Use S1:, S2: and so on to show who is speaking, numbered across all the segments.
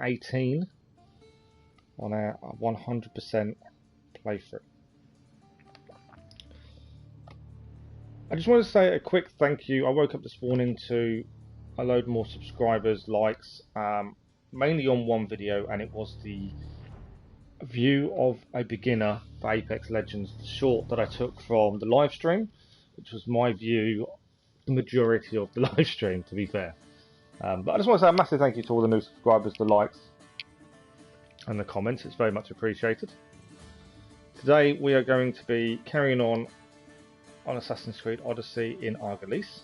S1: 18 on our 100% playthrough. I just want to say a quick thank you. I woke up this morning to a load more subscribers, likes, mainly on one video, and it was the view of a beginner for Apex Legends, the short that I took from the live stream, which was my view, the majority of the live stream, to be fair. But I just want to say a massive thank you to all the new subscribers, the likes and the comments. It's very much appreciated. Today we are going to be carrying on Assassin's Creed Odyssey in Argolis.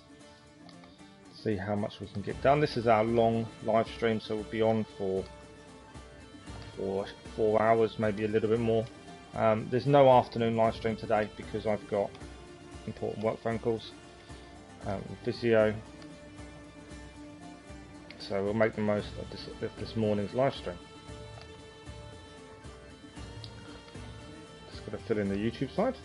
S1: See how much we can get done. This is our long live stream, so we'll be on for 4 hours, maybe a little bit more. There's no afternoon live stream today because I've got important work phone calls, physio, so we'll make the most of this morning's live stream. Just got to fill in the YouTube side.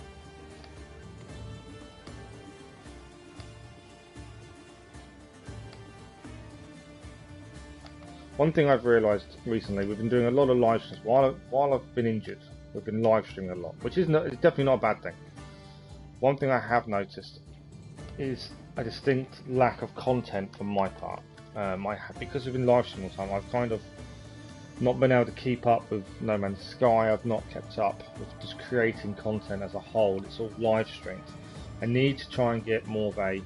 S1: One thing I've realised recently, we've been doing a lot of live streams while I've been injured. We've been live streaming a lot, which is definitely not a bad thing. One thing I have noticed is a distinct lack of content from my part. Because we've been live streaming all the time, I've kind of not been able to keep up with No Man's Sky. I've not kept up with just creating content as a whole. It's all live streamed. I need to try and get more of a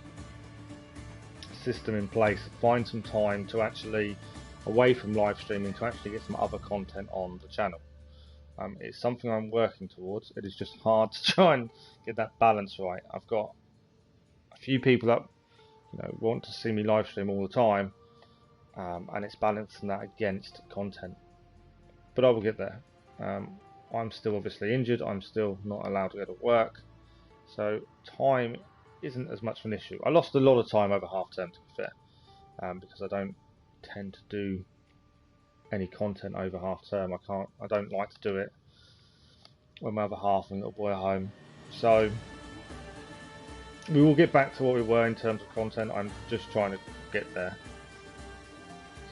S1: system in place, find some time to actually, away from live streaming, to actually get some other content on the channel. It's something I'm working towards. It is just hard to try and get that balance right. I've got a few people that want to see me live stream all the time, and it's balancing that against content. But I will get there. I'm still obviously injured. I'm still not allowed to go to work, so time isn't as much of an issue. I lost a lot of time over half term, to be fair, because I don't tend to do any content over half term. I don't like to do it when my other half and little boy are home. So we will get back to what we were in terms of content. I'm just trying to get there,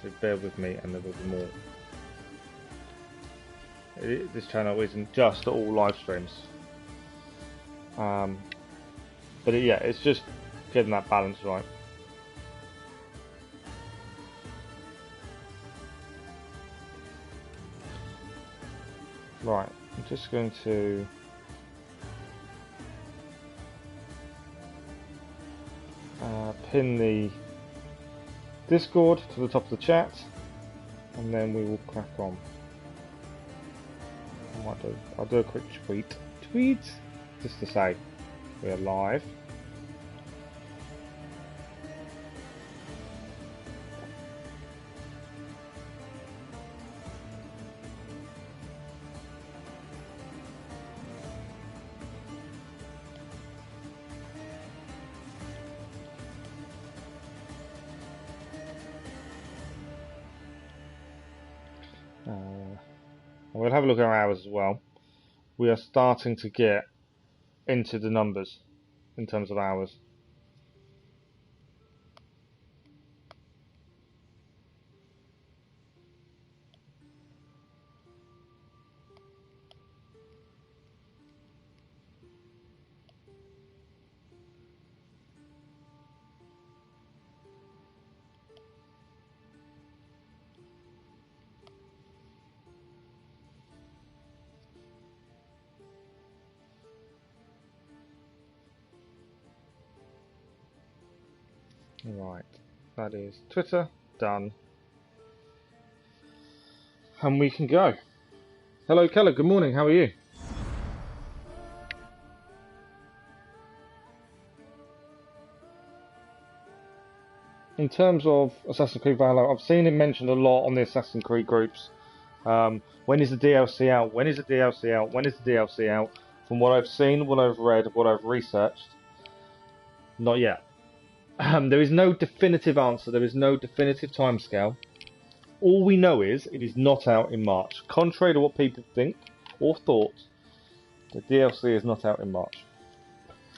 S1: so bear with me, and there will be more. This channel isn't just all live streams, but yeah, it's just getting that balance right. Right, I'm just going to pin the Discord to the top of the chat, and then we will crack on. I'll do a quick tweet just to say we are live. We'll have a look at our hours as well. We are starting to get into the numbers in terms of hours. Right, that is Twitter done, and we can go. Hello Keller, good morning, how are you? In terms of Assassin's Creed Valhalla, I've seen it mentioned a lot on the Assassin's Creed groups. When is the DLC out? When is the DLC out? When is the DLC out? From what I've seen, what I've read, what I've researched, not yet. There is no definitive answer. There is no definitive timescale. All we know is it is not out in March. Contrary to what people think or thought, the DLC is not out in March.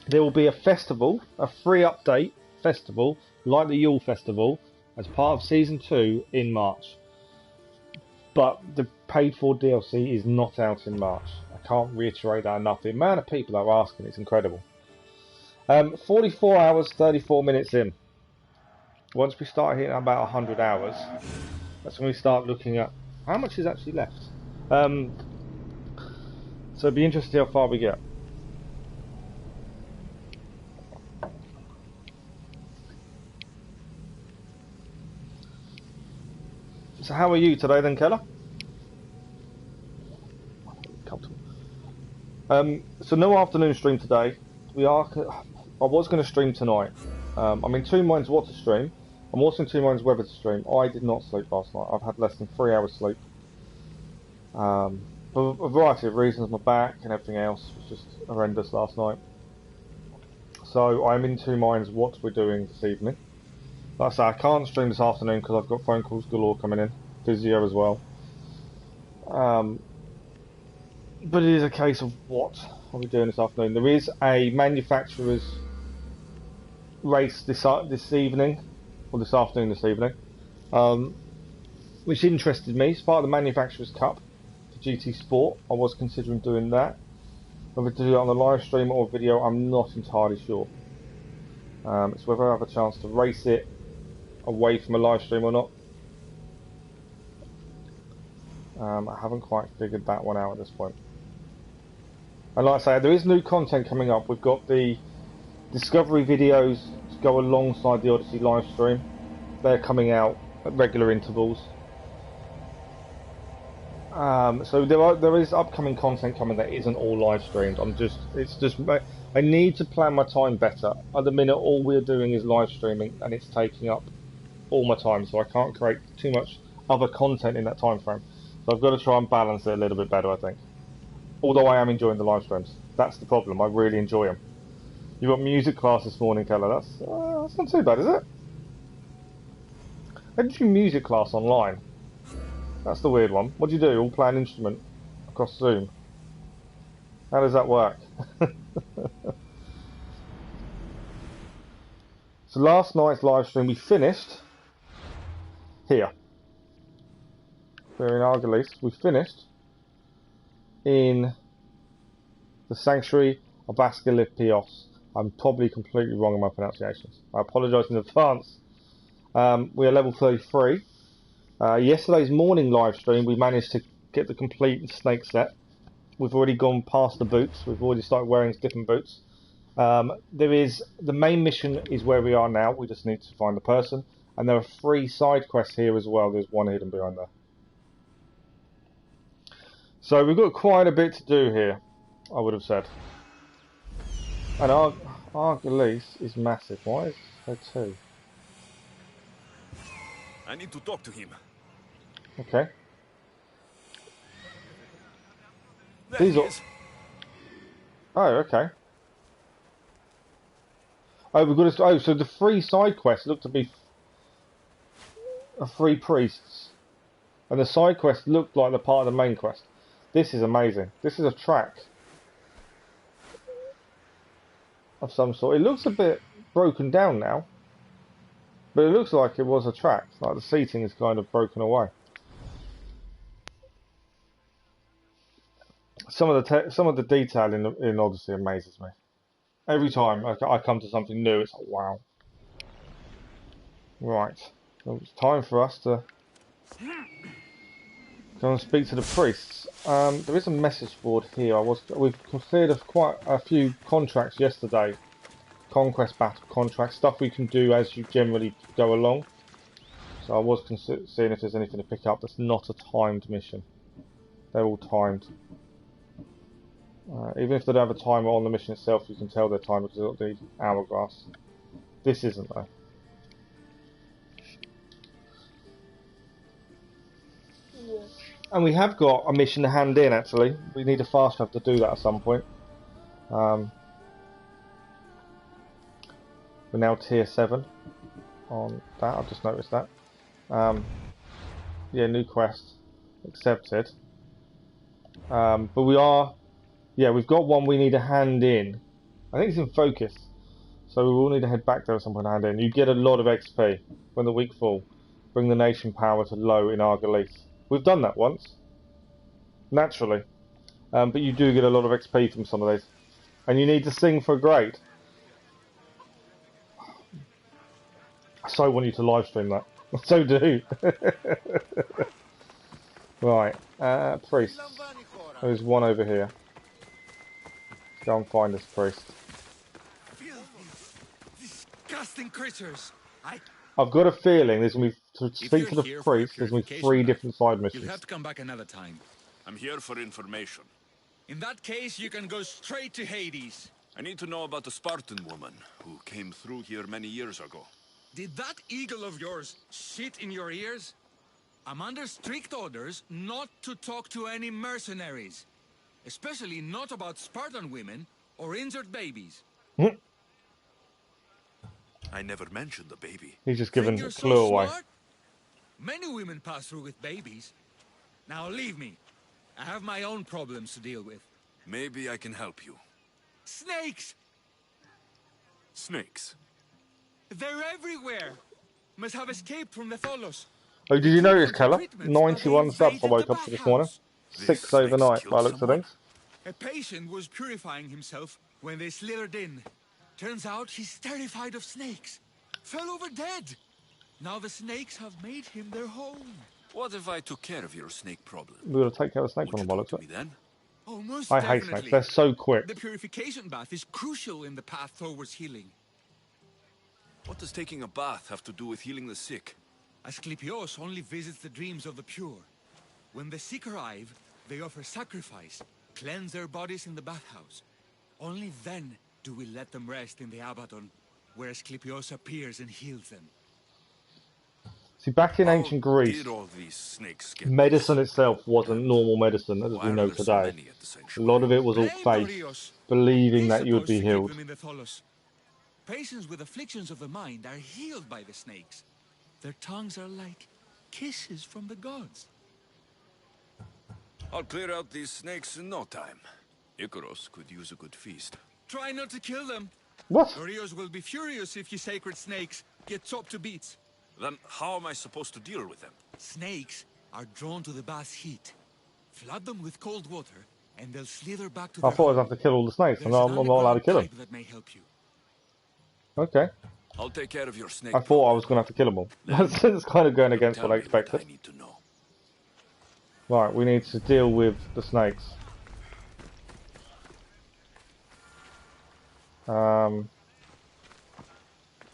S1: There will be a festival, a free update festival, like the Yule Festival, as part of Season 2 in March. But the paid-for DLC is not out in March. I can't reiterate that enough. The amount of people that are asking, it's incredible. 44 hours, 34 minutes in. Once we start hitting about 100 hours, that's when we start looking at how much is actually left. So it'd be interesting to see how far we get. So how are you today then, Keller? So no afternoon stream today. I was going to stream tonight. I'm in two minds what to stream. I'm also in two minds whether to stream. I did not sleep last night. I've had less than 3 hours sleep. For a variety of reasons, my back and everything else was just horrendous last night. So I'm in two minds what we're doing this evening. Like I say, I can't stream this afternoon because I've got phone calls galore coming in. Physio as well. But it is a case of what are we doing this afternoon. There is a manufacturer's race this evening, or this afternoon this evening, which interested me. It's part of the Manufacturers' Cup for GT Sport. I was considering doing that. Whether to do it on the live stream or video, I'm not entirely sure. It's whether I have a chance to race it away from a live stream or not. I haven't quite figured that one out at this point. And like I say, there is new content coming up. We've got the Discovery videos to go alongside the Odyssey live stream. They're coming out at regular intervals. So there is upcoming content coming that isn't all live streamed. I need to plan my time better. At the minute, all we're doing is live streaming, and it's taking up all my time. So I can't create too much other content in that time frame. So I've got to try and balance it a little bit better, I think. Although I am enjoying the live streams. That's the problem. I really enjoy them. You got music class this morning, Keller. That's not too bad, is it? How did you music class online? That's the weird one. What do you do? All play an instrument across Zoom? How does that work? So last night's live stream, we finished here. We're in Argolis. We finished in the Sanctuary of Asclepios. I'm probably completely wrong in my pronunciations. I apologise in advance. We are level 33. Yesterday's morning live stream, we managed to get the complete snake set. We've already gone past the boots. We've already started wearing different boots. The main mission is where we are now. We just need to find the person. And there are 3 side quests here as well. There's one hidden behind there. So we've got quite a bit to do here, I would have said. And Argolis is massive. Why is there 2?
S2: I need to talk to him.
S1: Okay.
S2: These are...
S1: Oh, okay. Oh, we've got to... Oh, so the 3 side quests look to be 3 priests. And the side quests look like they're part of the main quest. This is amazing. This is a track of some sort. It looks a bit broken down now, but it looks like it was a track. Like the seating is kind of broken away. Some of the detail in Odyssey amazes me. Every time I come to something new, it's like wow. Right, so it's time for us to go and speak to the priests. There is a message board here. We've cleared quite a few contracts yesterday. Conquest battle contracts, stuff we can do as you generally go along. So I was seeing if there's anything to pick up that's not a timed mission. They're all timed. Even if they don't have a timer on the mission itself, you can tell they're timed because they've got the hourglass. This isn't though. And we have got a mission to hand in, actually. We need a fast travel to do that at some point. We're now tier 7 on that, I've just noticed that. Yeah, new quest. Accepted. But we are... Yeah, we've got one we need to hand in. I think it's in focus. So we will need to head back there at some point to hand in. You get a lot of XP when the week fall. Bring the nation power to low in Argolis. We've done that once, naturally. But you do get a lot of XP from some of these. And you need to sing for a grade. I so want you to live stream that. I so do. Right, priests. There's one over here. Let's go and find this priest.
S2: Disgusting creatures.
S1: I've got a feeling there's going to be, to speak to the priest, there's going to be 3 different side missions.
S3: You'll have to come back another time.
S2: I'm here for information.
S3: In that case, you can go straight to Hades.
S2: I need to know about the Spartan woman who came through here many years ago.
S3: Did that eagle of yours shit in your ears? I'm under strict orders not to talk to any mercenaries. Especially not about Spartan women or injured babies.
S2: I never mentioned the baby.
S1: He's just giving the clue away.
S3: Smart? Many women pass through with babies. Now leave me. I have my own problems to deal with.
S2: Maybe I can help you.
S3: Snakes!
S2: Snakes?
S3: They're everywhere! Must have escaped from the Tholos.
S1: Oh, did you notice, Keller? 91 subs I woke up to this morning. 6 overnight by the looks of things.
S3: A patient was purifying himself when they slithered in. Turns out he's terrified of snakes. Fell over dead. Now the snakes have made him their home.
S2: What if I took care of your snake problem?
S1: We're going to take care of snakes on the bollocks.
S2: Then?
S3: Oh, most
S1: I hate snakes. They're so quick.
S3: The purification bath is crucial in the path towards healing.
S2: What does taking a bath have to do with healing the sick?
S3: Asclepios only visits the dreams of the pure. When the sick arrive, they offer sacrifice, cleanse their bodies in the bathhouse. Only then do we let them rest in the Abaddon, where Asclepios appears and heals them.
S1: See, back in ancient Greece, medicine itself wasn't normal medicine as we know today. A lot of it was all faith, believing that you would be healed.
S3: Patients with afflictions of the mind are healed by the snakes. Their tongues are like kisses from the gods.
S2: I'll clear out these snakes in no time. Icarus could use a good feast.
S3: Try not to kill them.
S1: What?
S3: Dorios will be furious if you sacred snakes get chopped to bits.
S2: Then how am I supposed to deal with them?
S3: Snakes are drawn to the bath's heat. Flood them with cold water, and they'll slither back to
S1: I
S3: their
S1: thought I'd
S3: home.
S1: have to kill all the snakes, and
S3: There's
S1: I'm
S3: an
S1: not allowed to kill them.
S3: pipe that may help you.
S1: Okay.
S2: I'll take care of your snake.
S1: I thought I was going to have to kill them all. It's kind of going against what I expected.
S2: I need to know.
S1: Right, we need to deal with the snakes.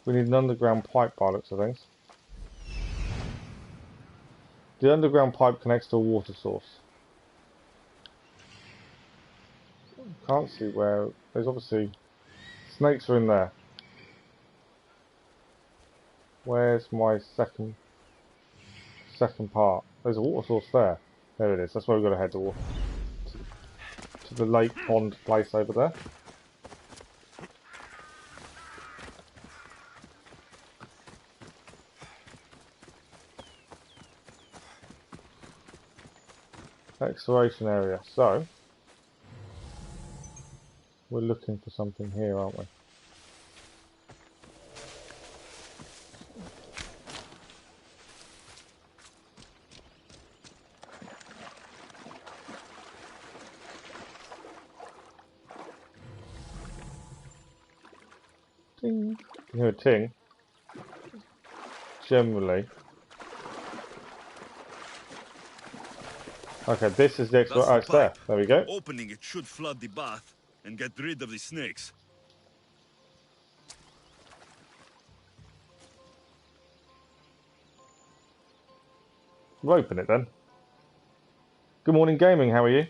S1: We need an underground pipe by the looks of things. The underground pipe connects to a water source. Can't see where. There's obviously snakes are in there. Where's my second part? There's a water source there. There it is. That's where we've got to head to the lake pond place over there. Exploration area. So we're looking for something here, aren't we? Ting. You hear a ting. Generally. Okay, this is the expert. Oh, it's there. There we go.
S2: Opening it should flood the bath and get rid of the snakes.
S1: We'll open it then. Good morning, gaming. How are you?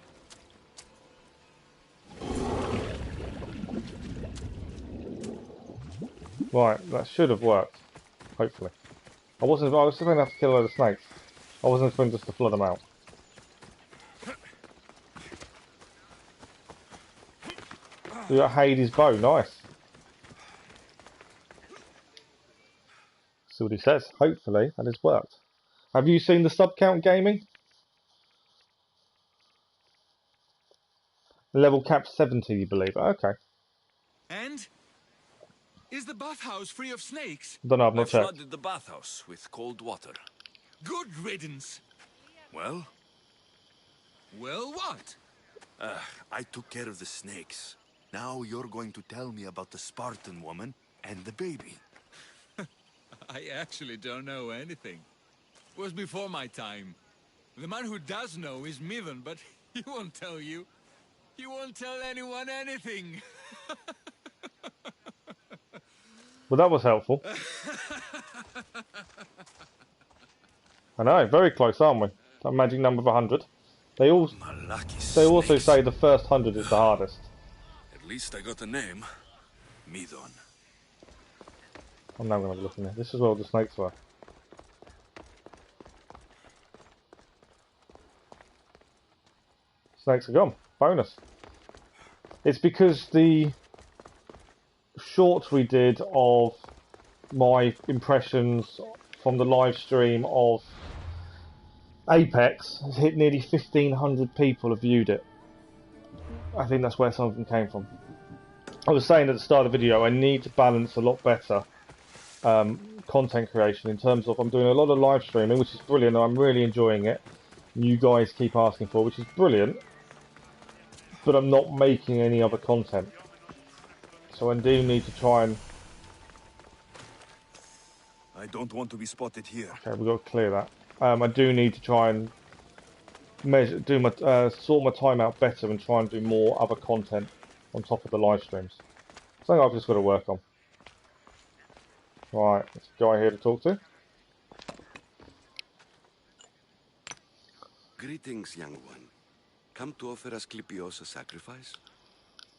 S1: Right, that should have worked. Hopefully. I was just going to have to kill a load of snakes. I wasn't expecting just to flood them out. We got Hades' bow, nice. See what he says. Hopefully that has worked. Have you seen the sub count gaming? Level cap 70, you believe? Okay.
S3: And is the bathhouse free of snakes?
S1: Don't know, I've not checked.
S2: Flooded the bathhouse with cold water.
S3: Good riddance.
S2: Well?
S3: Well, what?
S2: I took care of the snakes. Now you're going to tell me about the Spartan woman and the baby.
S3: I actually don't know anything. It was before my time. The man who does know is Midden, but he won't tell you. He won't tell anyone anything.
S1: Well, that was helpful. I know, very close, aren't we? That magic number of 100. They also say the first 100 is the hardest.
S2: At least I got a name. Midden.
S1: I'm now going to look in there. This is where all the snakes were. Snakes are gone. Bonus. It's because the shorts we did of my impressions from the live stream of Apex has hit nearly 1,500 people have viewed it. I think that's where some of them came from. I was saying at the start of the video, I need to balance a lot better content creation in terms of I'm doing a lot of live streaming, which is brilliant, and I'm really enjoying it. You guys keep asking for, which is brilliant, but I'm not making any other content. So I do need to try and...
S2: I don't want to be spotted here.
S1: Okay, we've got to clear that. I do need to try and sort my time out better and try and do more other content on top of the live streams. Something I've just got to work on. Right, there's a guy here to talk to.
S4: Greetings, young one. Come to offer Asclepios a sacrifice?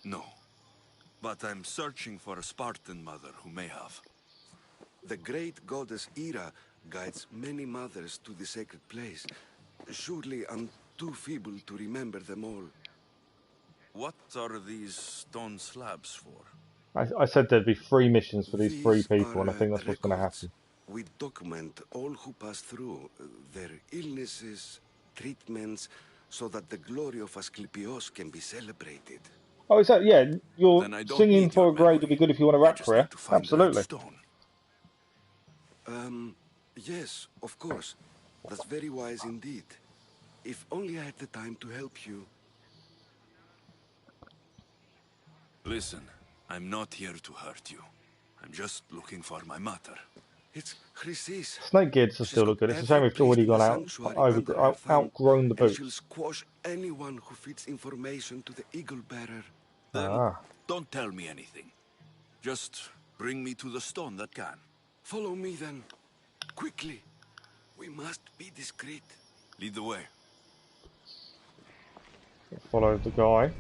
S2: No. But I'm searching for a Spartan mother who may have.
S4: The great goddess Ira guides many mothers to the sacred place. Surely I'm too feeble to remember them all.
S2: What are these stone slabs for?
S1: I said there'd be 3 missions for these 3
S4: These
S1: people, and I
S4: are
S1: think that's what's going to
S4: records.
S1: happen.
S4: We document all who pass through, their illnesses, treatments, so that the glory of Asclepios can be celebrated.
S1: Oh, is that, yeah, you're
S2: Then I don't
S1: singing
S2: need
S1: for
S2: your
S1: a grave. It'd
S2: memory.
S1: be good if you want to
S2: I
S1: rap
S2: just
S1: for
S2: need
S1: it.
S2: to find
S1: Absolutely.
S2: that stone.
S4: Yes, of course. That's very wise indeed. If only I had the time to help you.
S2: Listen, I'm not here to hurt you. I'm just looking for my mother.
S4: It's Chrysis.
S1: Snake gears will still look good. It's a shame it's already gone out, outgrown the
S4: And
S1: boots.
S4: she'll squash anyone who feeds information to the Eagle Bearer.
S1: Ah.
S2: Don't tell me anything. Just bring me to the stone that can.
S4: Follow me then. Quickly. We must be discreet.
S2: Lead the way.
S1: Follow the guy.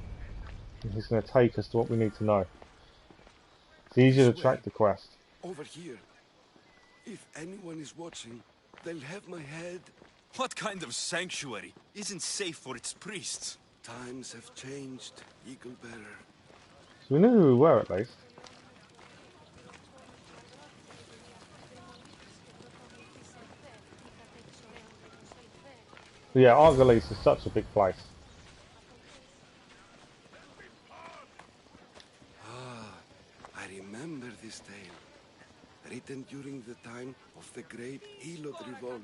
S1: And he's going to take us to what we need to know. It's easier to track the quest.
S4: Over here. If anyone is watching, they'll have my head.
S2: What kind of sanctuary isn't safe for its priests?
S4: Times have changed, Eagle Bearer.
S1: So we knew who we were at least. But yeah, Argolis is such a big place.
S4: I remember this tale, written during the time of the great Elod revolt.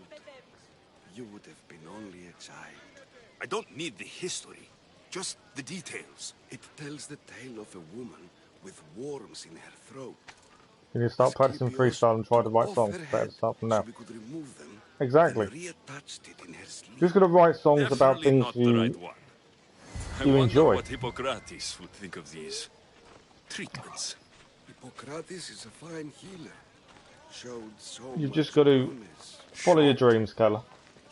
S4: You would have been only a child.
S2: I don't need the history, just the details.
S4: It tells the tale of a woman with worms in her throat.
S1: You need to start practicing freestyle and try to write songs. Better to start from now.
S4: So we could remove them.
S1: Exactly.
S4: And reattached it in her sleeve.
S1: Who's going to write songs about
S2: Definitely
S1: things
S2: not the
S1: you
S2: right one. I
S1: you
S2: wonder
S1: enjoy?
S2: what Hippocrates would think of these treatments.
S4: Hippocrates is a fine healer. Showed so
S1: You've
S4: much
S1: just got to
S4: promise.
S1: follow your dreams, Keller.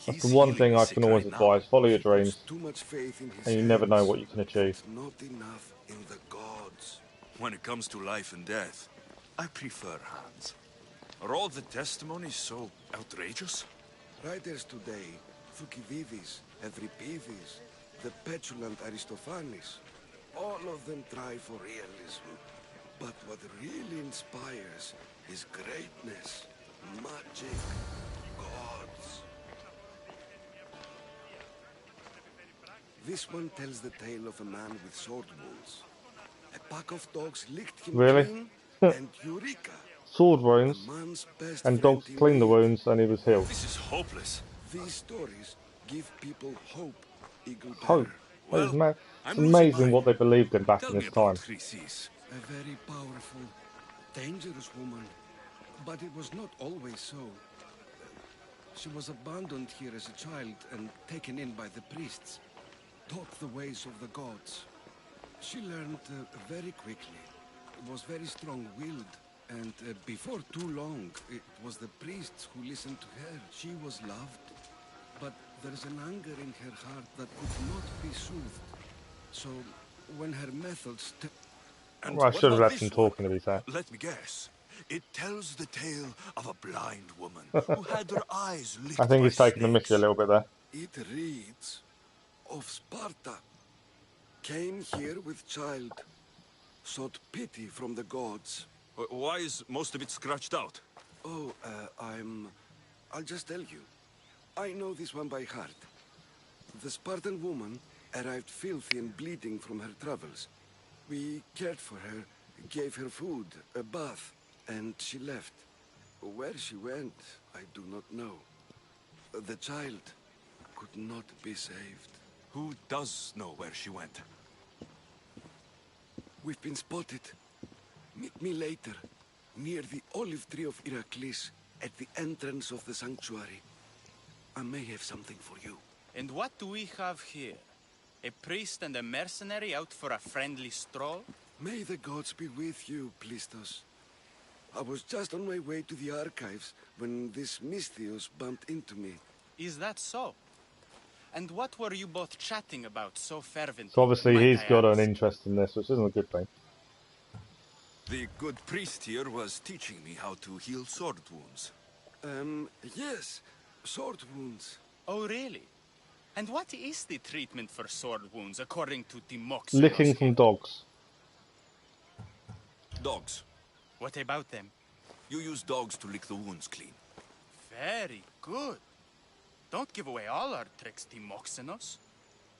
S1: That's the one thing I can always advise. Follow your dreams,
S4: Too much faith in his
S1: and you never know
S4: hands.
S1: what you can achieve.
S4: Not enough in the gods.
S2: When it comes to life and death, I prefer hands. Are all the testimonies so outrageous?
S4: Writers today, Thucydides, Euripides, the petulant Aristophanes, all of them try for realism. But what really inspires is greatness, magic, gods. This one tells the tale of a man with sword wounds. A pack of dogs licked him
S1: Really?
S4: clean, and Eureka,
S1: Sword
S4: the
S1: wounds,
S4: man's best
S1: and
S4: friend
S1: dogs
S4: in
S1: clean the
S4: need.
S1: wounds, and he was healed.
S2: This is hopeless.
S4: These stories Give people hope, Eagle
S1: Hope.
S4: Bearer.
S1: It's,
S2: Well,
S1: it's
S2: I'm losing
S1: amazing
S2: mine.
S1: what they believed in back
S2: Tell
S1: in
S2: me
S1: this
S2: about
S1: time.
S2: Chrysis.
S4: A very powerful, dangerous woman. But it was not always so. She was abandoned here as a child and taken in by the priests. Taught the ways of the gods. She learned very quickly. Was very strong-willed. And before too long, it was the priests who listened to her. She was loved. But there's an anger in her heart that could not be soothed. So, when her methods...
S2: And
S1: Well, I
S2: what
S1: should have
S2: about
S1: left him
S2: this one?
S1: talking, to be fair.
S2: Let me guess. It tells the tale of a blind woman who had her eyes
S1: I
S2: licked
S1: think
S2: by
S1: he's taking the mickey a
S2: snakes.
S1: little bit there.
S4: It reads of Sparta. Came here with child. Sought pity from the gods.
S2: Why is most of it scratched out?
S4: Oh, I'll just tell you. I know this one by heart. The Spartan woman arrived filthy and bleeding from her travels. We cared for her, gave her food, a bath, and she left. Where she went, I do not know. The child could not be saved.
S2: Who does know where she went?
S4: We've been spotted. Meet me later, near the olive tree of Heracles, at the entrance of the sanctuary. I may have something for you.
S5: And what do we have here? A priest and a mercenary out for a friendly stroll?
S4: May the gods be with you, Plistos. I was just on my way to the archives when this Misthios bumped into me.
S5: Is that so? And what were you both chatting about so fervently?
S1: So obviously
S5: might
S1: he's
S5: I
S1: got an
S5: ask?
S1: interest in this, which isn't a good thing.
S2: The good priest here was teaching me how to heal sword wounds.
S4: Yes, sword wounds.
S5: Oh, really? And what is the treatment for sword wounds, according to Timoxenos?
S1: Licking from dogs.
S2: Dogs.
S5: What about them?
S2: You use dogs to lick the wounds clean.
S5: Very good. Don't give away all our tricks, Timoxenos.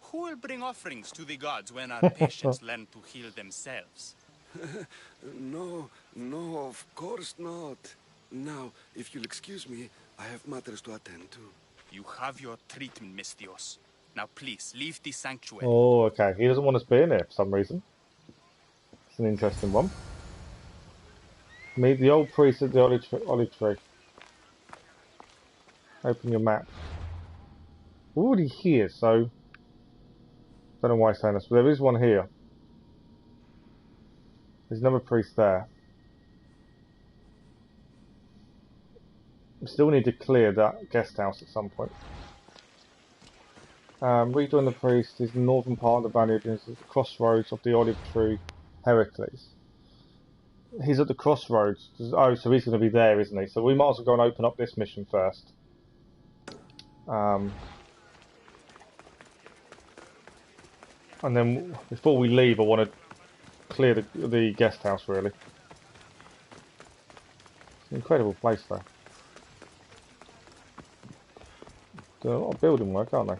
S5: Who will bring offerings to the gods when our patients learn to heal themselves?
S4: No, of course not. Now, if you'll excuse me, I have matters to attend to.
S5: You have your treatment, Misthios. Now please, leave the sanctuary.
S1: Oh, okay. He doesn't want us being here for some reason. It's an interesting one. Meet the old priest at the olive tree. Open your map. We're already here, so... don't know why he's saying this, but there is one here. There's another priest there. We still need to clear that guest house at some point. Rejoin the priest is the northern part of the valley, and it's at the crossroads of the olive tree, Heracles. He's at the crossroads. Oh, so he's going to be there, isn't he? So we might as well go and open up this mission first. And then before we leave, I want to clear the guest house, really. It's an incredible place, though. Doing a lot of building work, aren't they?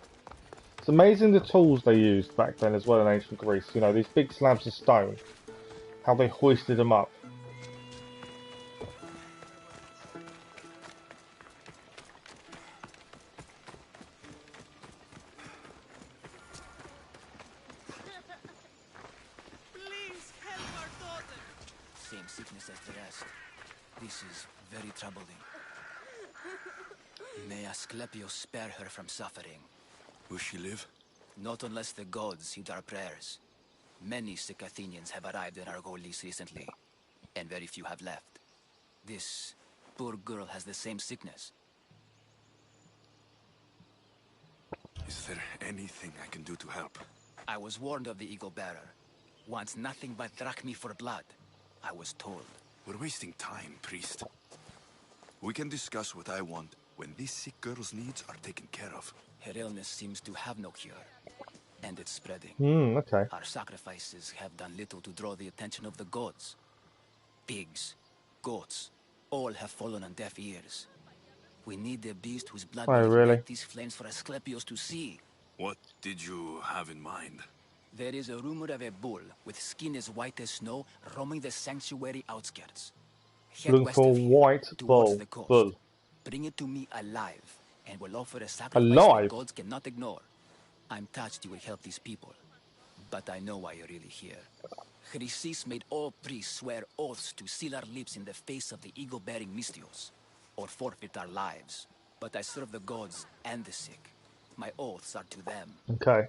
S1: It's amazing the tools they used back then as well in ancient Greece. You know, these big slabs of stone. How they hoisted them up.
S6: Please help our daughter.
S7: Same sickness as the rest. This is very troubling. May Asclepius spare her from suffering.
S2: Will she live?
S7: Not unless the gods heed our prayers. Many sick Athenians have arrived in Argolis recently, and very few have left. This poor girl has the same sickness.
S2: Is there anything I can do to help?
S7: I was warned of the Eagle Bearer. Wants nothing but drachmi for blood. I was told.
S2: We're wasting time, priest. We can discuss what I want when this sick girl's needs are taken care of.
S7: Her illness seems to have no cure, and it's spreading.
S1: Okay.
S7: Our sacrifices have done little to draw the attention of the gods. Pigs, goats, all have fallen on deaf ears. We need the beast whose blood will
S1: really?
S7: ignite these flames for Asclepius to see.
S2: What did you have in mind?
S7: There is a rumor of a bull with skin as white as snow roaming the sanctuary outskirts. Head
S1: Looking
S7: west
S1: for
S7: of here,
S1: white
S7: towards
S1: bull.
S7: the coast.
S1: Bull.
S7: Bring it to me alive. and will offer a sacrifice
S1: Alive?
S7: the gods cannot ignore. I'm touched you will help these people, but I know why you're really here. Chrysis made all priests swear oaths to seal our lips in the face of the eagle-bearing Mystios, or forfeit our lives. But I serve the gods and the sick. My oaths are to them.
S1: Okay.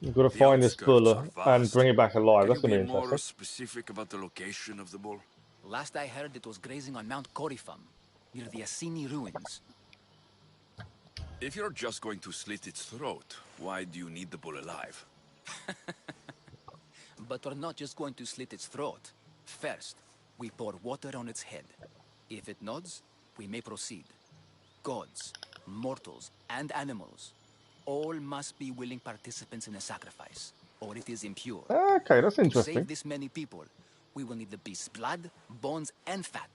S1: You've got to
S2: The
S1: find this
S2: outskirts
S1: bull
S2: are
S1: and
S2: vast.
S1: bring it back alive.
S2: Can
S1: That's
S2: you
S1: going to
S2: be
S1: be
S2: more
S1: interesting.
S2: specific about the location of the bull?
S7: Last I heard, it was grazing on Mount Corifum, near the Assini ruins.
S2: If you're just going to slit its throat, why do you need the bull alive?
S7: But we're not just going to slit its throat. First, we pour water on its head. If it nods, we may proceed. Gods, mortals, and animals, all must be willing participants in the sacrifice, or it is impure.
S1: Okay, that's
S7: To
S1: interesting.
S7: save this many people, we will need the beast's blood, bones, and fat.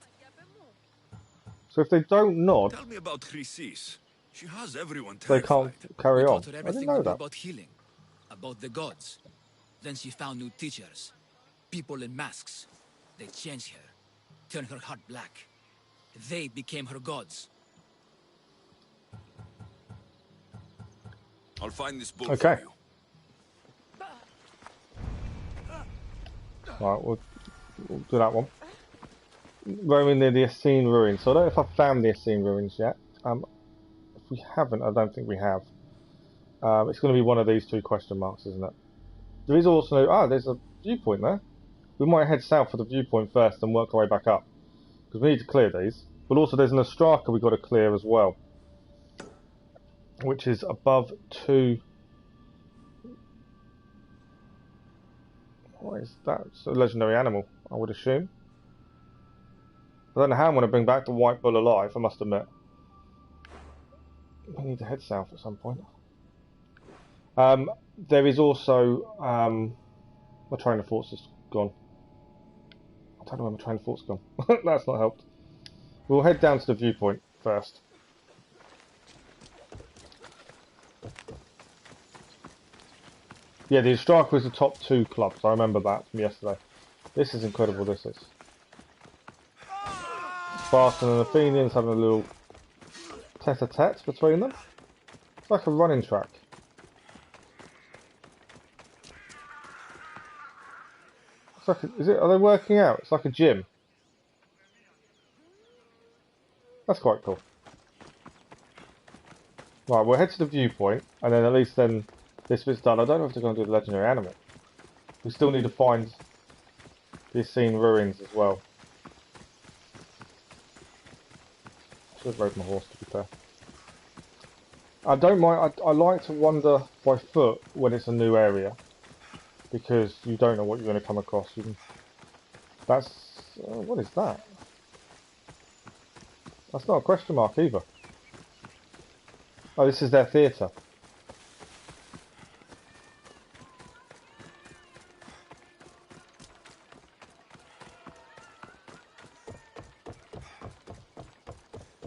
S1: So if they don't nod,
S2: Tell me about Chrysis. She has everyone
S1: they
S2: terrified.
S1: can't carry
S3: We
S1: on.
S3: taught her
S1: I didn't
S3: everything
S1: know
S3: we knew
S1: that.
S3: about healing, about the gods. Then she found new teachers, people in masks. They changed her, turned her heart black. They became her gods.
S2: I'll find this bull
S1: Okay.
S2: for you.
S1: Right, we'll do that one. Roaming near the Essene ruins. So I don't know if I've found the Essene ruins yet. If we haven't, I don't think we have. It's going to be one of these two question marks, isn't it? There is also... there's a viewpoint there. We might head south for the viewpoint first and work our way back up. Because we need to clear these. But also there's an Ostraka we've got to clear as well. Which is above 2... What is that? It's a legendary animal, I would assume. I don't know how I'm going to bring back the white bull alive, I must admit. We need to head south at some point. There is also... my train of thought's just gone. I don't know where my train of thought's gone. That's not helped. We'll head down to the viewpoint first. Yeah, the Ostraka was the top 2 clubs. I remember that from yesterday. This is incredible, this is. Spartan and Athenians having a little tete-a-tete between them. It's like a running track. It's like are they working out? It's like a gym. That's quite cool. Right, we'll head to the viewpoint, and then at least then this bit's done. I don't know if they're going to do the legendary animal. We still need to find the Essene ruins as well. Should have rode my horse, to be fair. I don't mind. I like to wander by foot when it's a new area, because you don't know what you're going to come across. That's what is that? That's not a question mark either. Oh, this is their theatre.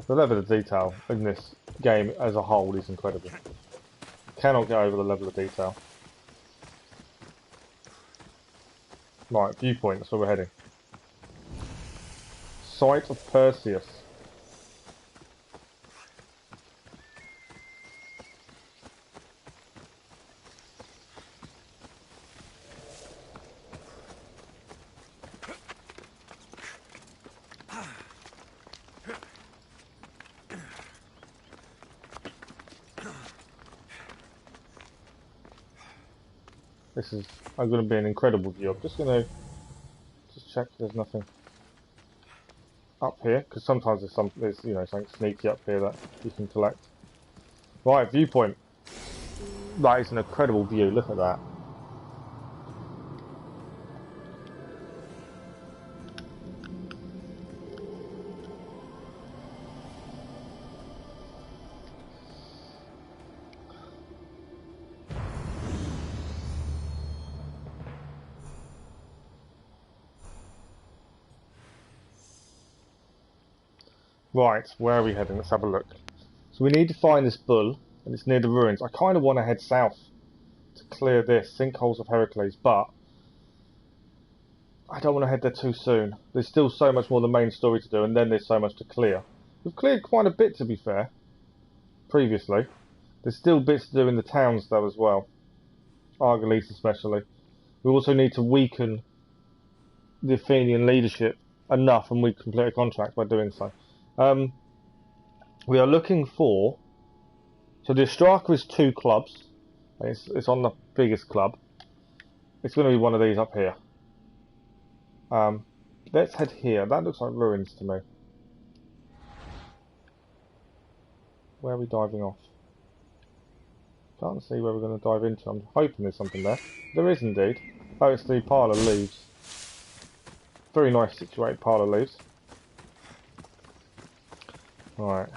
S1: The level of detail in this game as a whole is incredible. Cannot get over the level of detail. Right, viewpoint, that's where we're heading. Site of Perseus. This is going to be an incredible view. I'm just going to check there's nothing up here, because sometimes there's something sneaky up here that you can collect. Right, viewpoint. That is an incredible view. Look at that. Right, where are we heading? Let's have a look. So we need to find this bull, and it's near the ruins. I kind of want to head south to clear this, Sinkholes of Heracles, but I don't want to head there too soon. There's still so much more the main story to do, and then there's so much to clear. We've cleared quite a bit, to be fair, previously. There's still bits to do in the towns, though, as well. Argolis especially. We also need to weaken the Athenian leadership enough, and we complete a contract by doing so. We are looking for... So the Ostraka is 2 clubs. It's on the biggest club. It's going to be one of these up here. Let's head here. That looks like ruins to me. Where are we diving off? Can't see where we're going to dive into. I'm hoping there's something there. There is indeed. Oh, it's the pile of leaves. Very nice situated pile of leaves. Right.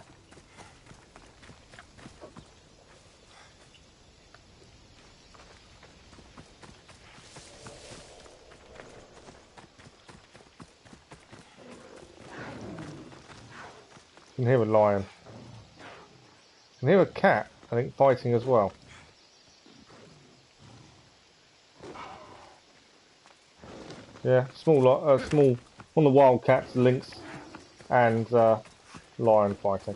S1: I can hear a lion. I can hear a cat, I think, fighting as well. Yeah, small, one of the wild cats, lynx, and lion fighting.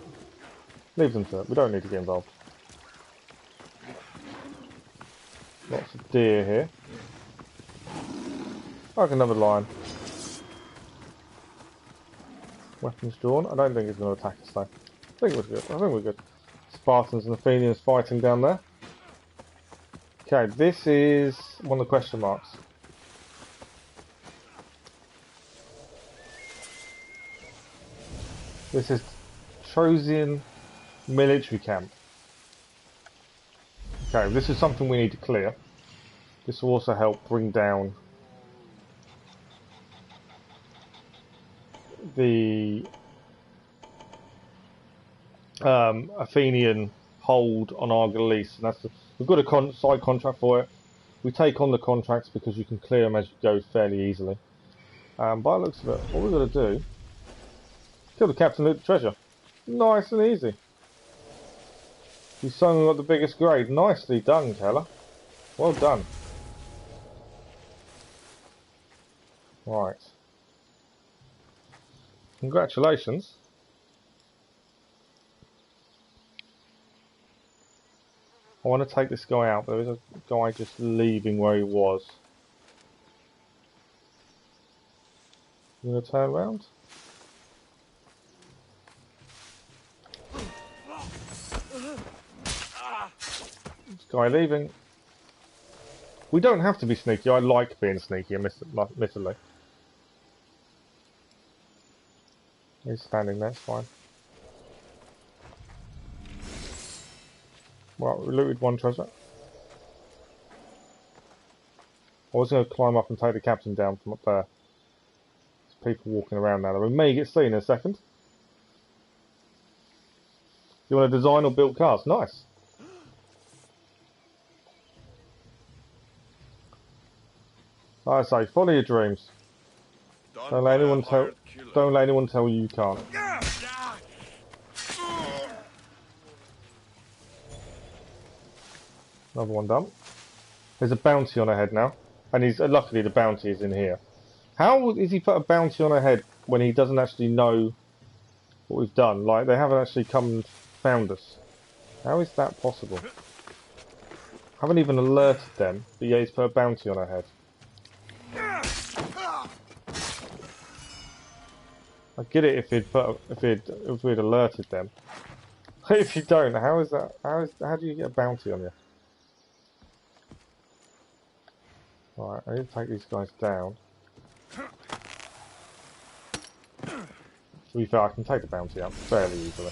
S1: Leave them to it. We don't need to get involved. Lots of deer here. Like another lion. Weapons drawn. I don't think it's going to attack us though. I think we're good. I think we're good. Spartans and Athenians fighting down there. Okay, this is one of the question marks. This is Trojan military camp. Okay, this is something we need to clear. This will also help bring down the Athenian hold on Argolis, and we've got a side contract for it. We take on the contracts because you can clear them as you go fairly easily. By the looks of it, what we've got to do: kill the captain, loot the treasure. Nice and easy. You've suddenly got the biggest grade. Nicely done, Keller. Well done. Right. Congratulations. I want to take this guy out, but there is a guy just leaving where he was. You going to turn around? This guy leaving. We don't have to be sneaky. I like being sneaky, admittedly. He's standing there, it's fine. Well, we looted one treasure. I was going to climb up and take the captain down from up there. There's people walking around now. We may get seen in a second. You want to design or build cars? Nice. Like I say, follow your dreams. Don't let anyone tell you you can't. Another one done. There's a bounty on her head now, and luckily the bounty is in here. How is he put a bounty on her head when he doesn't actually know what we've done? Like, they haven't actually come and found us. How is that possible? Haven't even alerted them, but yeah, he's put a bounty on her head. I get it if we'd alerted them. If you don't, how is that? How do you get a bounty on you? Right, I need to take these guys down. To be fair, I can take the bounty out fairly easily.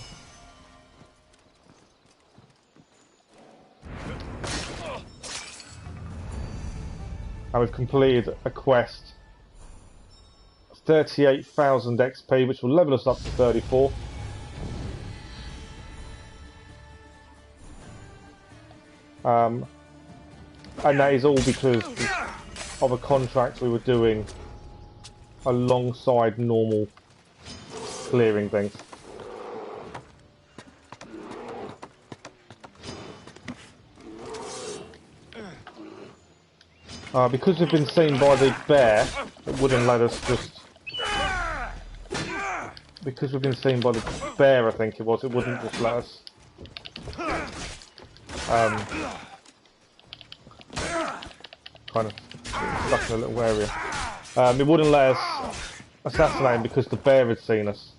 S1: And we've completed a quest. 38,000 XP, which will level us up to 34. And that is all because of a contract we were doing alongside normal clearing things. Because we've been seen by the bear, it wouldn't let us just because we've been seen by the bear, I think it was, it wouldn't just let us kind of stuck in a little area. It wouldn't let us assassinate him because the bear had seen us.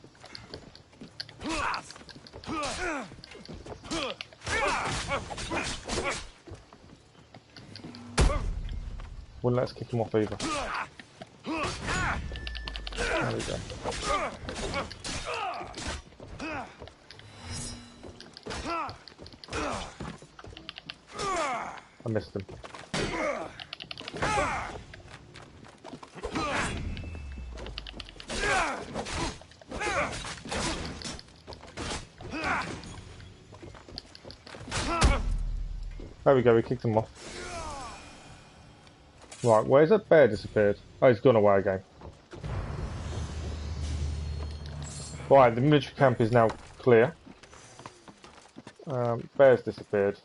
S1: Wouldn't let us kick him off either. There we go. I missed him. There we go, we kicked him off. Right, where's that bear disappeared? Oh, he's gone away again. Right, the military camp is now clear. Bear's disappeared.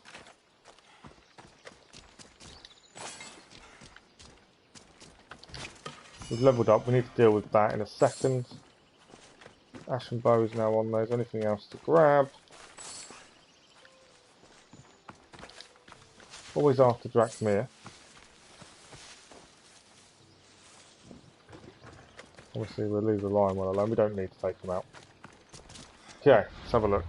S1: We've leveled up, we need to deal with that in a second. Ashen bow is now on there. Is there anything else to grab? Always after Drakmir. Obviously we'll leave the lion one alone, we don't need to take him out. Okay, let's have a look.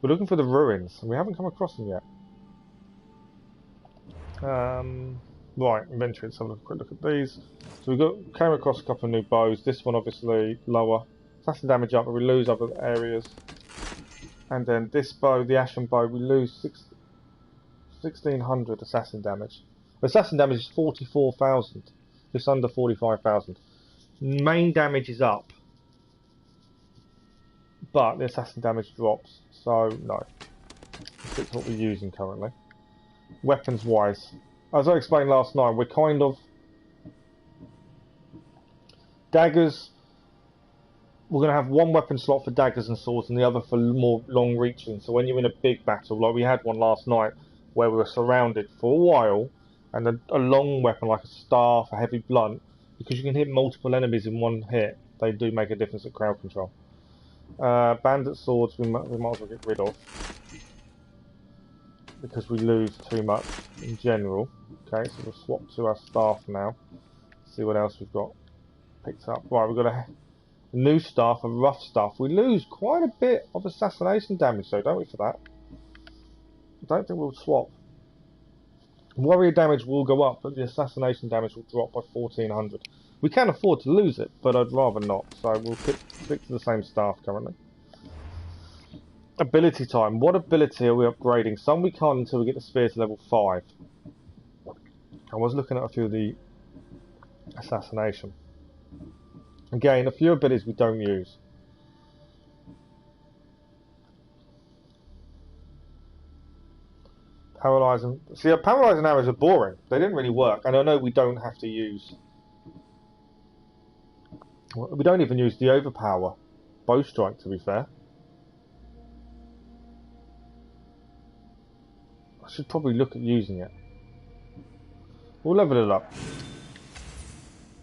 S1: We're looking for the ruins, and we haven't come across them yet. Right, inventory, let's have a quick look at these. So came across a couple of new bows. This one obviously lower. Assassin damage up, but we lose other areas. And then this bow, the Ashen bow, we lose 1600 assassin damage. Assassin damage is 44,000, just under 45,000. Main damage is up, but the assassin damage drops, so no. That's what we're using currently. Weapons wise, as I explained last night, we're kind of daggers. We're going to have one weapon slot for daggers and swords and the other for more long reaching. So when you're in a big battle, like we had one last night where we were surrounded for a while, and a long weapon like a staff, a heavy blunt, because you can hit multiple enemies in one hit, they do make a difference at crowd control. Bandit swords we might as well get rid of, because we lose too much in general. Okay, so we'll swap to our staff now. See what else we've got picked up. Right, we've got a new staff, a rough staff. We lose quite a bit of assassination damage though, don't we, for that? I don't think we'll swap. Warrior damage will go up, but the assassination damage will drop by 1400. We can afford to lose it, but I'd rather not, so we'll stick to the same staff currently. Ability time. What ability are we upgrading? Some we can't until we get the spear to level 5. I was looking at a few of the assassination. Again, a few abilities we don't use. Paralyzing. See, paralyzing arrows are boring. They didn't really work, and I know we don't have to use. We don't even use the overpower bow strike, to be fair. I should probably look at using it. We'll level it up,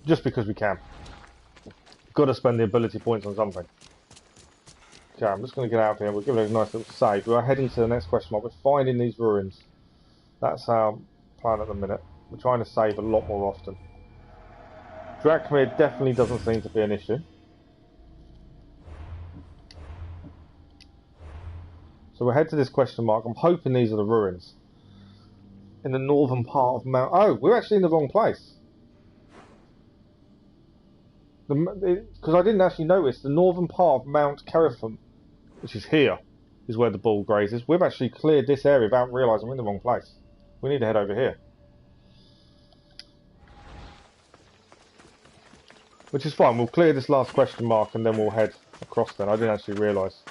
S1: just because we can. Got to spend the ability points on something. Okay, I'm just going to get out of here. We'll give it a nice little save. We're heading to the next question mark. We're finding these ruins. That's our plan at the minute. We're trying to save a lot more often. Drakmir definitely doesn't seem to be an issue. So we'll head to this question mark. I'm hoping these are the ruins. In the northern part of Mount... Oh, we're actually in the wrong place. Because I didn't actually notice, the northern part of Mount Kerithum, which is here, is where the bull grazes. We've actually cleared this area without realising we're in the wrong place. We need to head over here. Which is fine, we'll clear this last question mark and then we'll head across then. I didn't actually realise.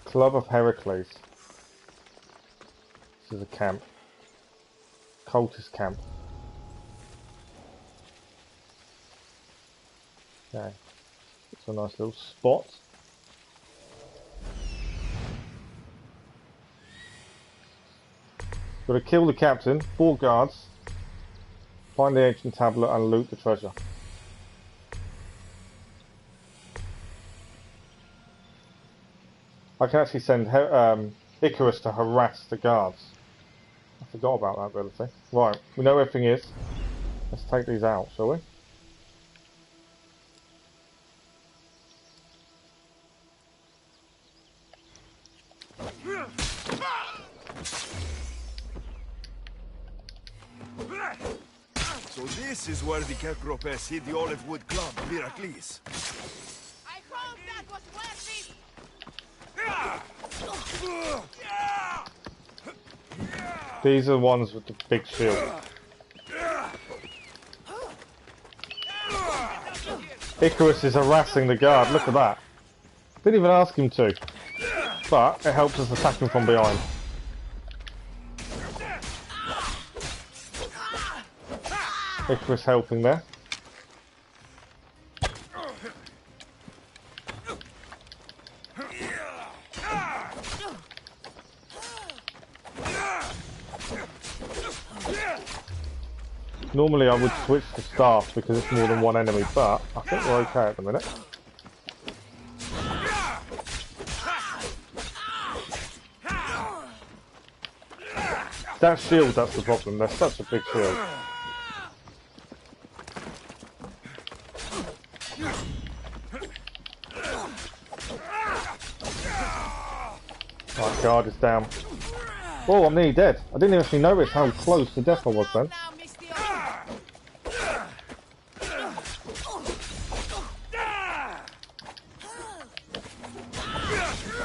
S1: Club of Heracles. This is a camp. Cultist camp. Okay. It's a nice little spot. Got to kill the captain, 4 guards, find the ancient tablet and loot the treasure. I can actually send Icarus to harass the guards. I forgot about that ability. Right, we know where everything is. Let's take these out, shall we?
S2: So this is where the Kerkropes hid the olive wood club, Miraclis.
S6: I hope that was worth it!
S1: These are the ones with the big shield. Icarus is harassing the guard, look at that. Didn't even ask him to. But it helps us attack him from behind. Icarus helping there. Normally I would switch to staff because it's more than one enemy, but I think we're okay at the minute. That shield, that's the problem. They're such a big shield. Right, guard is down. Oh, I'm nearly dead. I didn't actually notice how close to death I was then.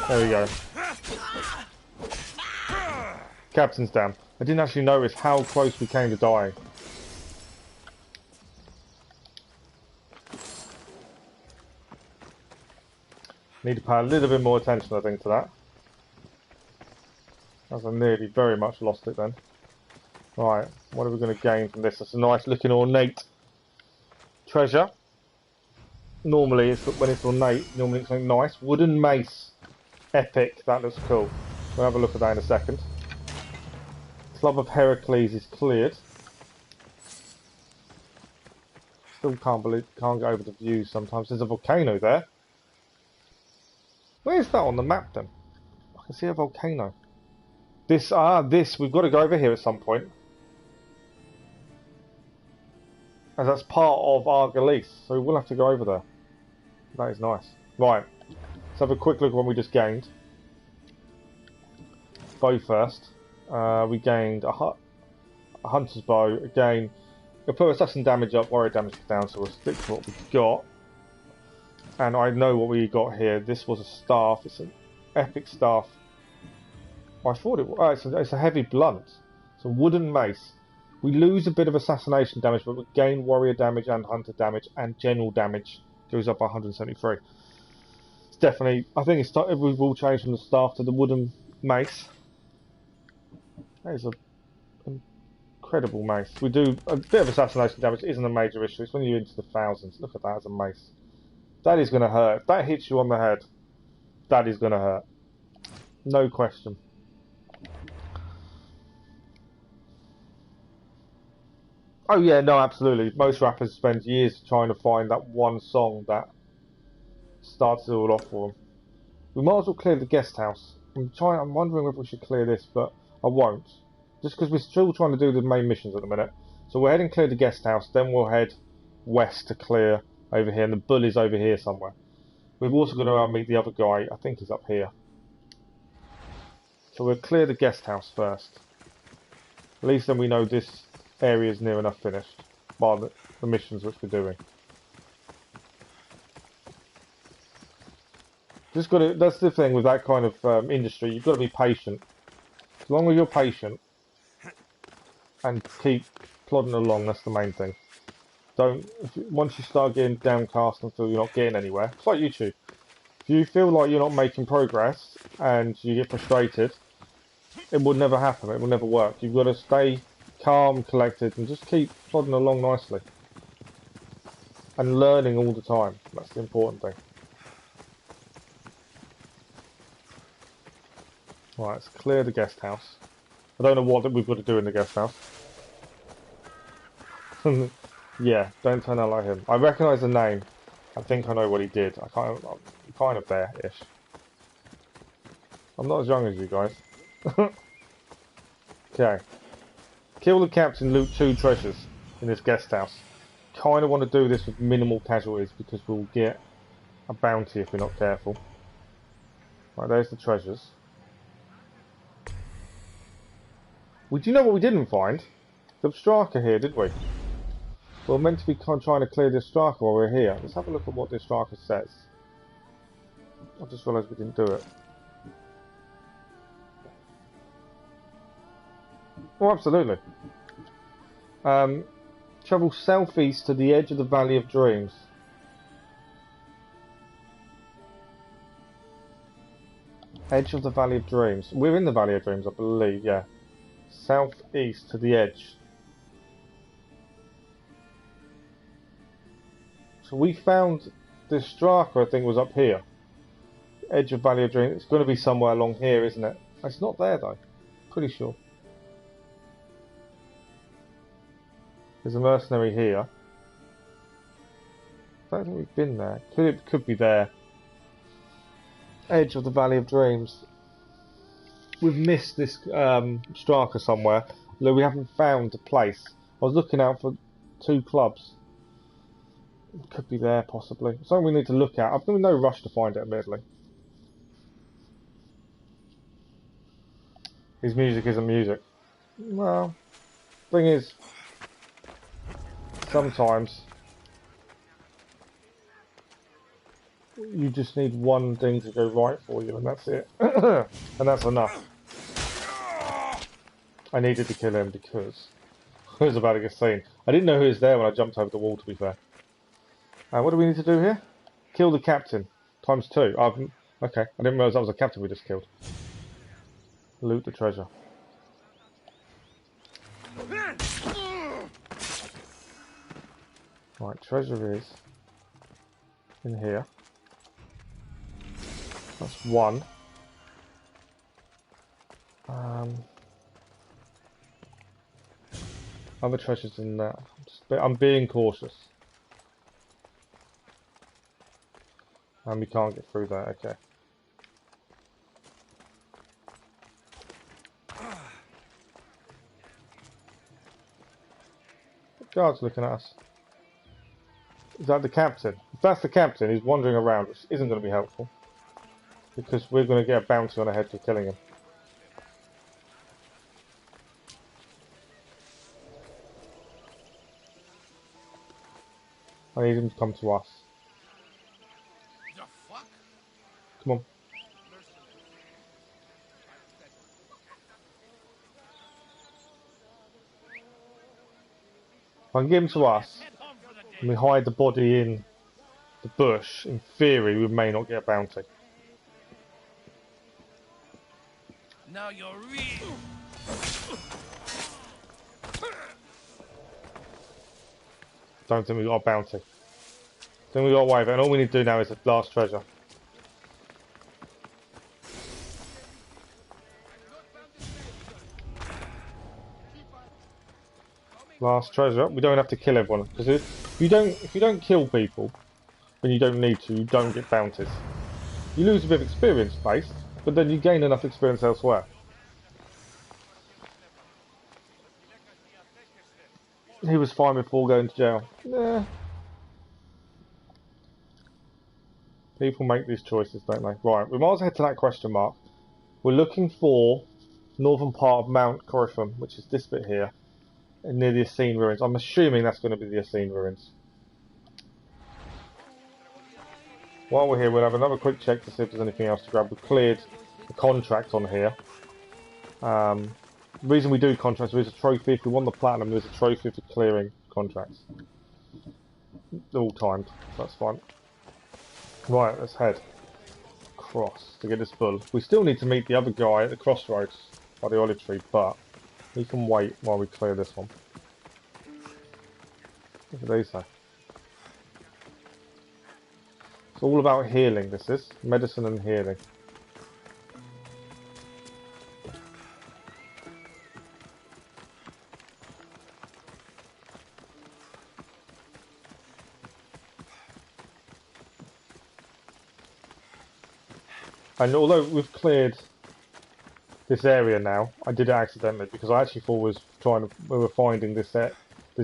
S1: There we go. Captain's down. I didn't actually notice how close we came to dying. Need to pay a little bit more attention, I think, to that. As I nearly very much lost it then. Right, what are we going to gain from this? That's a nice looking ornate treasure. Normally, when it's ornate, normally it's something nice. Wooden mace. Epic, that looks cool. We'll have a look at that in a second. Club of Heracles is cleared. Still can't get over the views sometimes. There's a volcano there. Where's that on the map then? I can see a volcano. This, we've got to go over here at some point. As that's part of Argolis, so we'll have to go over there. That is nice. Right, let's have a quick look at what we just gained. Bow first. We gained a hunter's bow. Again, it'll put assassin damage up, warrior damage down, so we'll stick to what we've got. And I know what we got here. This was a staff. It's an epic staff. I thought it was. It's a heavy blunt. It's a wooden mace. We lose a bit of assassination damage, but we gain warrior damage and hunter damage, and general damage goes up by 173. It's definitely. I think it's. We will change from the staff to the wooden mace. That is an incredible mace. We do a bit of assassination damage. It isn't a major issue. It's when you're into the thousands. Look at that as a mace. That is going to hurt. If that hits you on the head, that is going to hurt. No question. Oh yeah, no, absolutely. Most rappers spend years trying to find that one song that starts it all off for them. We might as well clear the guest house. I'm wondering if we should clear this, but I won't. Just because we're still trying to do the main missions at the minute. So we'll head and clear the guest house, then we'll head west to clear over here, and the bull is over here somewhere. We've also got to meet the other guy. I think he's up here. So we'll clear the guest house first. At least then we know this area is near enough finished by the missions which we're doing. Just got to. That's the thing with that kind of industry. You've got to be patient. As long as you're patient and keep plodding along, that's the main thing. Once you start getting downcast and feel you're not getting anywhere, it's like YouTube. If you feel like you're not making progress and you get frustrated, it will never happen. It will never work. You've got to stay calm, collected, and just keep plodding along nicely. And learning all the time. That's the important thing. Right, let's clear the guest house. I don't know what we've got to do in the guest house. Yeah, don't turn out like him. I recognise the name. I think I know what he did. I'm kind of there-ish. I'm not as young as you guys. Okay. Kill the captain, loot 2 treasures in this guest house. Kind of want to do this with minimal casualties because we'll get a bounty if we're not careful. Right, there's the treasures. Do you know what we didn't find? The Straka here, did we? We're meant to be trying to clear this Straka while we're here. Let's have a look at what this Straka says. I just realised we didn't do it. Oh, absolutely. Travel southeast to the edge of the Valley of Dreams. Edge of the Valley of Dreams. We're in the Valley of Dreams, I believe, yeah. Southeast to the edge. So we found this Straka, I think, was up here. Edge of Valley of Dreams. It's going to be somewhere along here, isn't it? It's not there, though. Pretty sure. There's a mercenary here. I don't think we've been there. Could be there. Edge of the Valley of Dreams. We've missed this Straka somewhere. Although we haven't found a place. I was looking out for 2 clubs. It could be there, possibly. Something we need to look at. I've been in no rush to find it, admittedly. His music isn't music. Well, thing is, sometimes you just need one thing to go right for you, and that's it. And that's enough. I needed to kill him because I was about to get seen. I didn't know who was there when I jumped over the wall, to be fair. What do we need to do here? Kill the captain. Times 2. Okay, I didn't realise that was a captain we just killed. Loot the treasure. Right, treasure is in here. That's 1. Other treasures in there. I'm being cautious. And we can't get through there, okay. The guard's looking at us. Is that the captain? If that's the captain, he's wandering around, which isn't going to be helpful. Because we're going to get a bounty on our head for killing him. I need him to come to us. Come on. If I can get him to us, and we hide the body in the bush, in theory we may not get a bounty.
S6: Now you're real.
S1: Don't think we got a bounty. Think we got away with it, and all we need to do now is the last treasure. Last treasure. We don't have to kill everyone because if you don't kill people when you don't need to, you don't get bounties. You lose a bit of experience based, but then you gain enough experience elsewhere. He was fine before going to jail. Nah. People make these choices, don't they? Right, we might as well head to that question mark. We're looking for northern part of Mount Coryphon, which is this bit here. Near the Essene ruins. I'm assuming that's going to be the Essene ruins. While we're here, we'll have another quick check to see if there's anything else to grab. We've cleared the contract on here. The reason we do contracts, there is a trophy. If we won the platinum, there's a trophy for clearing contracts. They're all timed, so that's fine. Right, let's head across to get this bull. We still need to meet the other guy at the crossroads by the olive tree, but we can wait while we clear this one. What do they say? It's all about healing, this is. Medicine and healing. And although we've cleared this area now, I did it accidentally because I actually thought we were finding this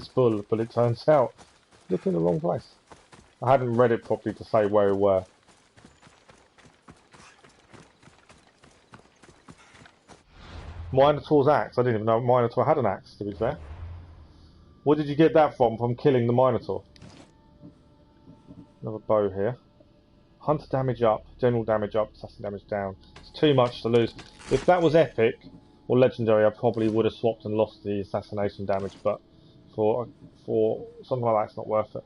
S1: bull, but it turns out look in the wrong place. I hadn't read it properly to say where we were. Minotaur's axe. I didn't even know Minotaur had an axe, to be fair. Where did you get that from killing the Minotaur? Another bow here. Hunter damage up, general damage up, assassin damage down. It's too much to lose. If that was epic or legendary, I probably would have swapped and lost the assassination damage, but for something like that, it's not worth it.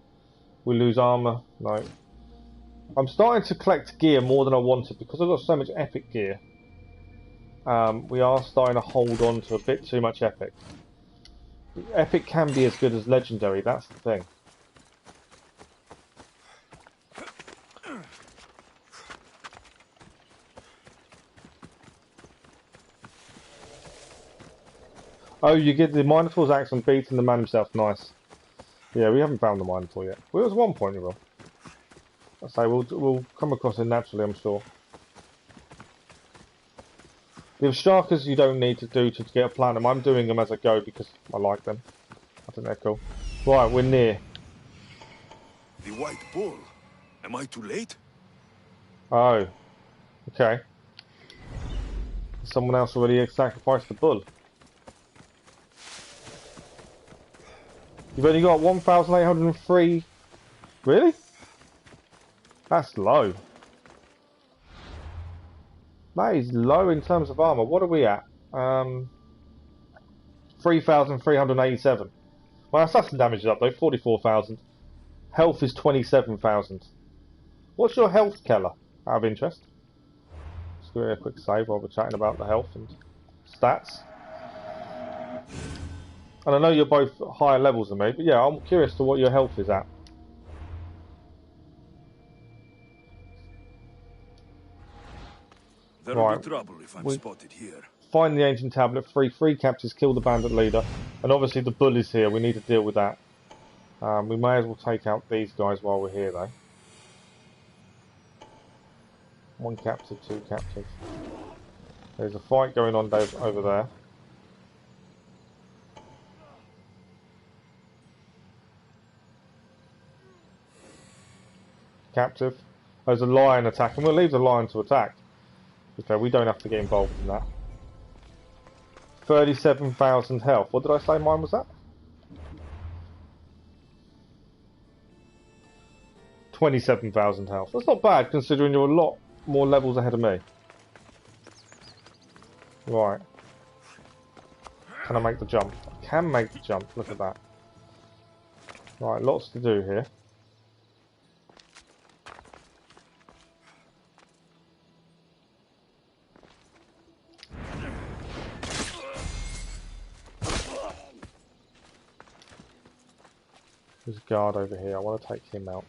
S1: We lose armor. No. I'm starting to collect gear more than I wanted because I've got so much epic gear. We are starting to hold on to a bit too much epic. Epic can be as good as legendary, that's the thing. Oh, you get the Minotaur's axe and beating the man himself. Nice. Yeah, we haven't found the Minotaur yet. Well, it was one point we will. I say we'll come across it naturally, I'm sure. The Sharkers you don't need to do to get a platinum. I'm doing them as I go because I like them. I think they're cool. Right, we're near.
S2: The White Bull. Am I too late?
S1: Oh. Okay. Someone else already sacrificed the bull. You've only got 1,803. Really? That's low. That is low in terms of armor. What are we at? 3,387. My assassin damage is up though, 44,000. Health is 27,000. What's your health, Keller? Out of interest. Just give me a quick save while we're chatting about the health and stats. And I know you're both higher levels than me, but yeah, I'm curious to what your health is at.
S2: There'll be trouble if I'm spotted here.
S1: Find the ancient tablet, free captives, kill the bandit leader, and obviously the bull is here. We need to deal with that. We may as well take out these guys while we're here, though. One captive, two captives. There's a fight going on over there. Captive. There's a lion attacking. We'll leave the lion to attack. Okay, we don't have to get involved in that. 37,000 health. What did I say mine was at? 27,000 health. That's not bad considering you're a lot more levels ahead of me. Right. Can I make the jump? I can make the jump. Look at that. Right, lots to do here. There's a guard over here. I want to take him out.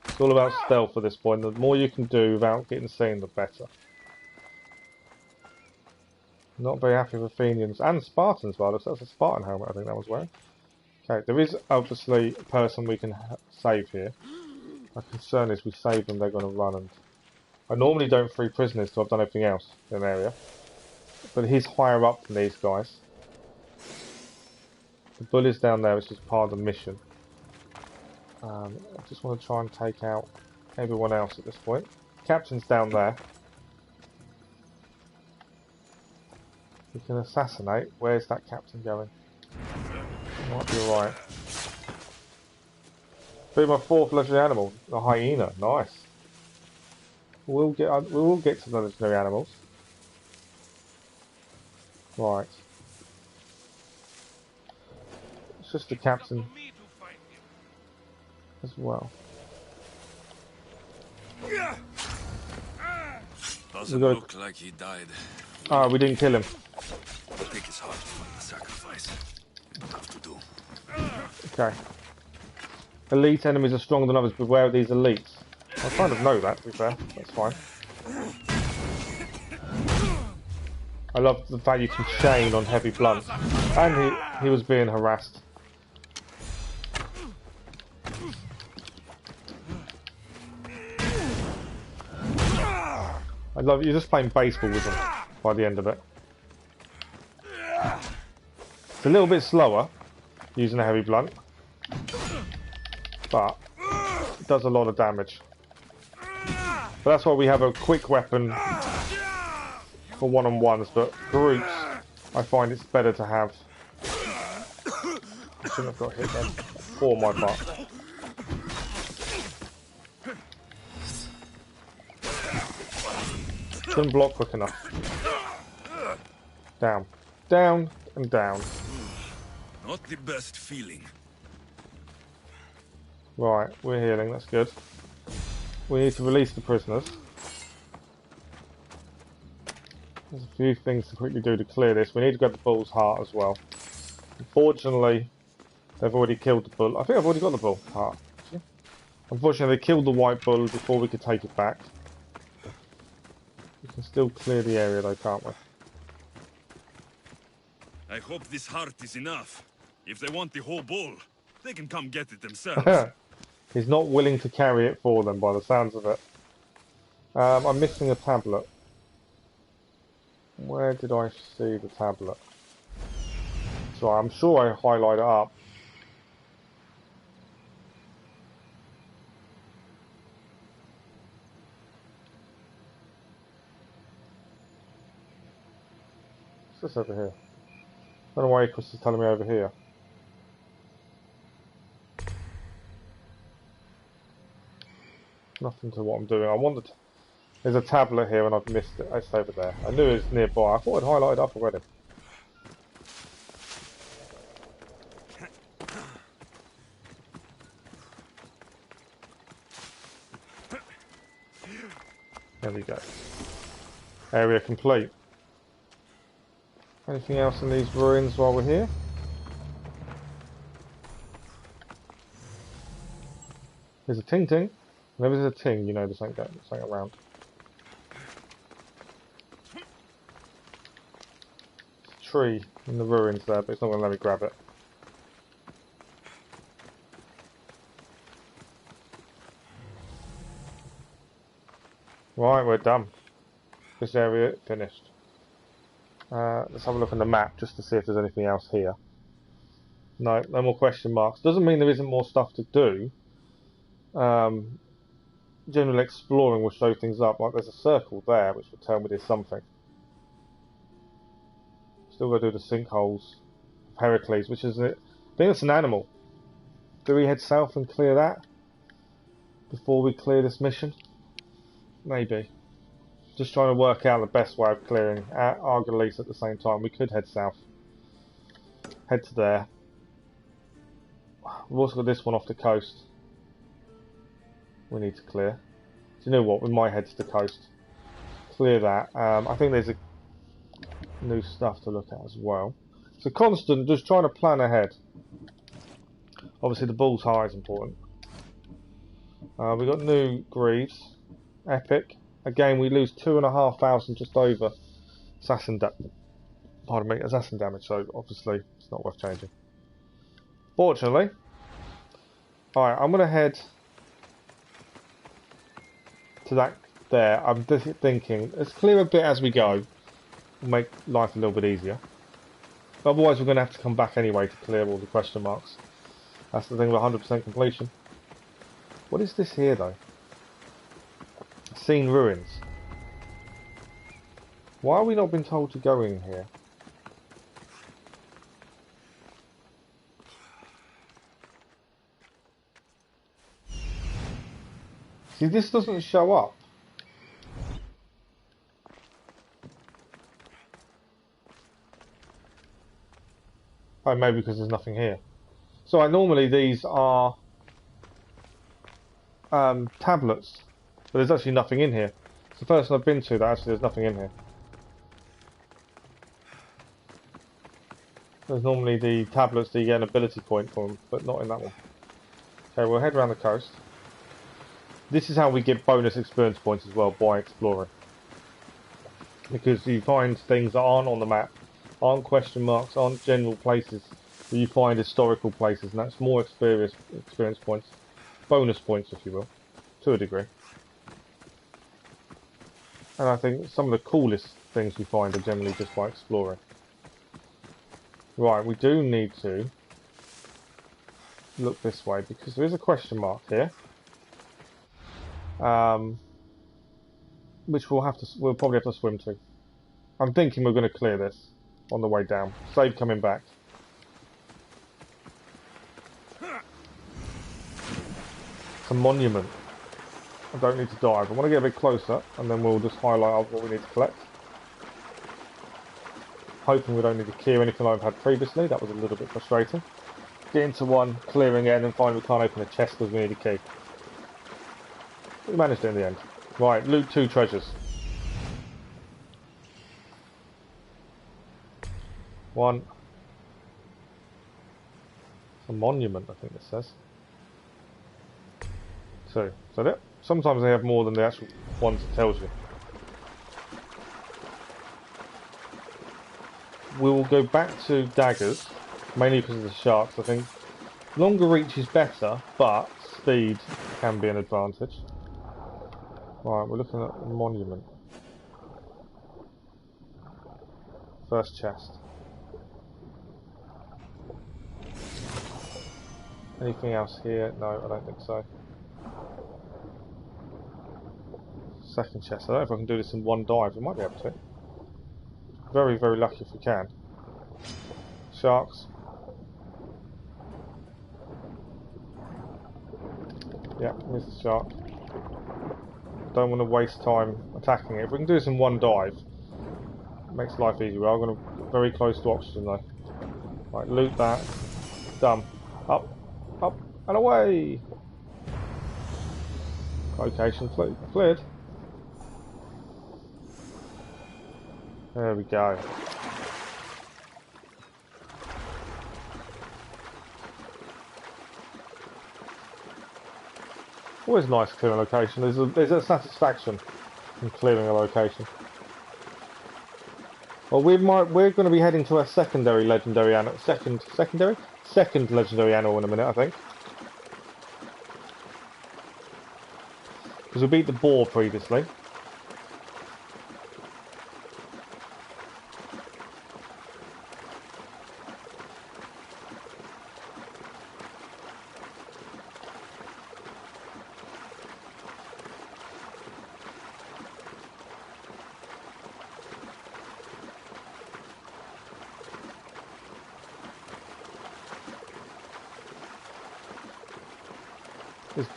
S1: It's all about stealth at this point. The more you can do without getting seen, the better. Not very happy with Athenians and Spartans, by the way. That's a Spartan helmet I think that was wearing. Okay, there is obviously a person we can save here. My concern is we save them, they're going to run, and I normally don't free prisoners till I've done everything else in an area. But he's higher up than these guys. The bull is down there, which is part of the mission. I just want to try and take out everyone else at this point. Captain's down there. We can assassinate. Where's that captain going? Might be alright. Be my fourth legendary animal, the hyena. Nice. We will get to the legendary animals. Right. It's just the captain as well.
S2: Doesn't look like he died.
S1: Ah, we didn't kill him.
S2: I think it's hard to find the sacrifice. Have to do.
S1: Okay. Elite enemies are stronger than others. Beware of these elites. I kind of know that, to be fair. That's fine. I love the fact you can chain on heavy blunt. And he was being harassed. I love you're just playing baseball with him by the end of it. It's a little bit slower using a heavy blunt, but it does a lot of damage. But that's why we have a quick weapon for one-on-ones, but groups, I find it's better to have. I shouldn't have got hit then. For my part. Couldn't block quick enough. Down. Down and down.
S2: Not the best feeling.
S1: Right, we're healing, that's good. We need to release the prisoners. There's a few things to quickly do to clear this. We need to get the bull's heart as well. Unfortunately, they've already killed the bull. I think I've already got the bull's heart. Actually. Unfortunately, they killed the white bull before we could take it back. We can still clear the area though, can't we?
S2: I hope this heart is enough. If they want the whole bull, they can come get it themselves.
S1: He's not willing to carry it for them by the sounds of it. I'm missing a tablet. Where did I see the tablet? So I'm sure I highlight it up. What's this over here? I don't know why Chris is telling me over here. Nothing to what I'm doing. I wanted to... There's a tablet here and I've missed it. It's over there. I knew it was nearby. I thought I'd highlighted up already. There we go. Area complete. Anything else in these ruins while we're here? There's a ting-ting. Whenever there's a ting, you know there's something around. There's a tree in the ruins there, but it's not going to let me grab it. Right, we're done. This area finished. Let's have a look on the map just to see if there's anything else here. No, no more question marks. Doesn't mean there isn't more stuff to do. General exploring will show things up. Like there's a circle there which will tell me there's something. Still got to do the sinkholes of Heracles, which is I think it's an animal. Do we head south and clear that before we clear this mission? Maybe. Just trying to work out the best way of clearing Argolis at the same time. We could head south. Head to there. We've also got this one off the coast. We need to clear. Do you know what? We might head to the coast. Clear that. I think there's a new stuff to look at as well. So constant, just trying to plan ahead. Obviously the bull's heart is important. We've got new greaves. Epic. Again, we lose 2,500 just over assassin damage, so obviously it's not worth changing. Fortunately. Alright, I'm going to head to that there. I'm just thinking, let's clear a bit as we go. We'll make life a little bit easier. Otherwise we're going to have to come back anyway to clear all the question marks. That's the thing with 100% completion. What is this here though? Seen ruins. Why are we not been told to go in here? See, this doesn't show up. Oh, maybe because there's nothing here. So normally these are tablets. But there's actually nothing in here. It's the first one I've been to that actually there's nothing in here. There's normally the tablets that you get an ability point from, but not in that one. Okay, we'll head around the coast. This is how we get bonus experience points as well, by exploring. because you find things that aren't on the map, aren't question marks, aren't general places, but you find historical places, and that's more experience points, bonus points, if you will, to a degree. And I think some of the coolest things we find are generally just by exploring. Right, we do need to look this way because there is a question mark here, which we'll probably have to swim to. I'm thinking we're going to clear this on the way down. Save coming back. It's a monument. I don't need to dive. I want to get a bit closer, and then we'll just highlight what we need to collect. Hoping we don't need to key or anything like I've had previously. That was a little bit frustrating. Get into one, clearing it, and then find we can't open a chest because we need a key. We managed it in the end. Right, loot 2 treasures. 1. It's a monument, I think it says. 2. Is that it? Sometimes they have more than the actual ones it tells you. We will go back to daggers, mainly because of the sharks. I think longer reach is better, but speed can be an advantage. Right, we're looking at the monument. First chest. Anything else here? No, I don't think so. Second chest. I don't know if I can do this in one dive. We might be able to. Very, very lucky if we can. Sharks. Yeah, here's the shark. Don't want to waste time attacking it. If we can do this in one dive, it makes life easier. I'm going to very close to oxygen though. Right, loot that. Done. Up, up, and away! Location cleared. There we go. Always nice clearing a location. There's a satisfaction in clearing a location. Well, we're going to be heading to our secondary legendary animal. Second legendary animal in a minute, I think. Because we beat the boar previously.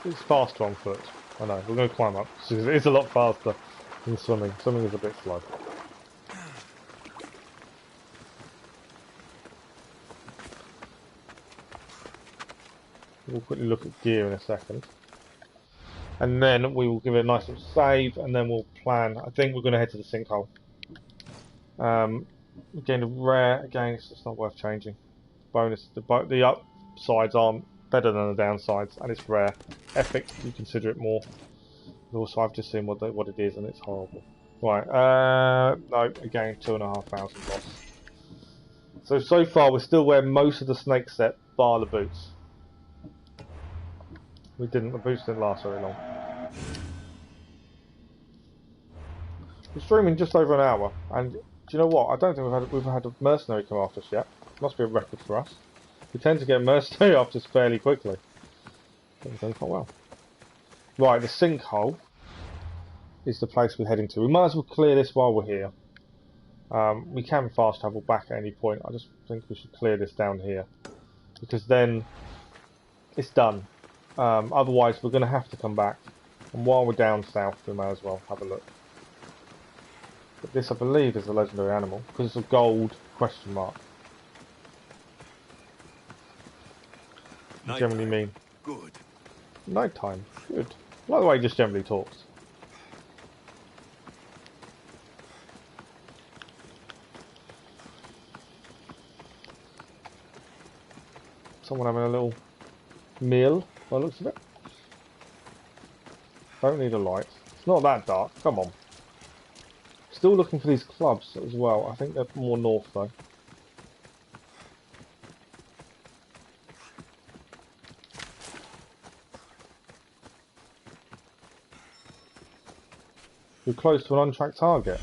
S1: It's faster on foot. I know, we're going to climb up. It's a lot faster than swimming. Swimming is a bit slow. We'll quickly look at gear in a second. And then we will give it a nice little save, and then we'll plan. I think we're going to head to the sinkhole. Again, the rare, again, it's just not worth changing. Bonus, the upsides aren't better than the downsides, and it's rare. Epic, you consider it more. And also, I've just seen what it is, and it's horrible. Right, no, again, 2,500 loss. So far, we're still wearing most of the snake set, bar the boots. The boots didn't last very long. We're streaming just over an hour, and do you know what? I don't think we've had a mercenary come after us yet. Must be a record for us. We tend to get mercenary after us fairly quickly. We're doing quite well. Right, the sinkhole is the place we're heading to. We might as well clear this while we're here. We can fast travel back at any point. I just think we should clear this down here, because then it's done. Otherwise, we're going to have to come back. And while we're down south, we may as well have a look. But this, I believe, is a legendary animal, because it's a gold question mark. Generally mean
S2: Good.
S1: nighttime. Good. I like the way he just generally talks. Someone having a little meal by the looks of it. Don't need a light. It's not that dark. Come on. Still looking for these clubs as well. I think they're more north though. We're close to an untracked target.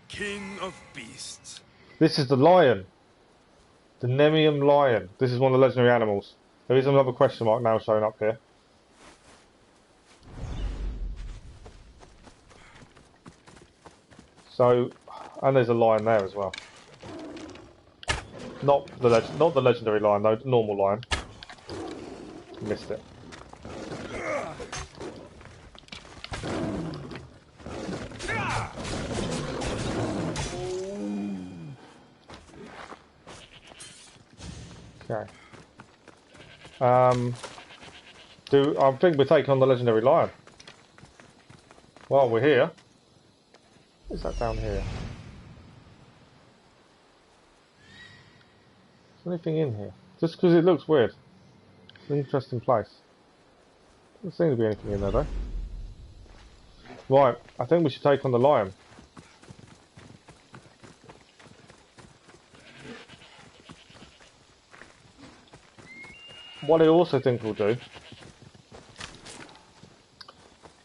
S2: King of beasts.
S1: This is the lion. The Nemean lion. This is one of the legendary animals. There is another question mark now showing up here. So, and there's a lion there as well. Not the legendary lion though, the normal lion. Missed it. Okay. I think we're taking on the legendary lion. While we're here. What is that down here? Is there anything in here? Just because it looks weird. It's an interesting place. Doesn't seem to be anything in there though. Right, I think we should take on the lion. What I also think we'll do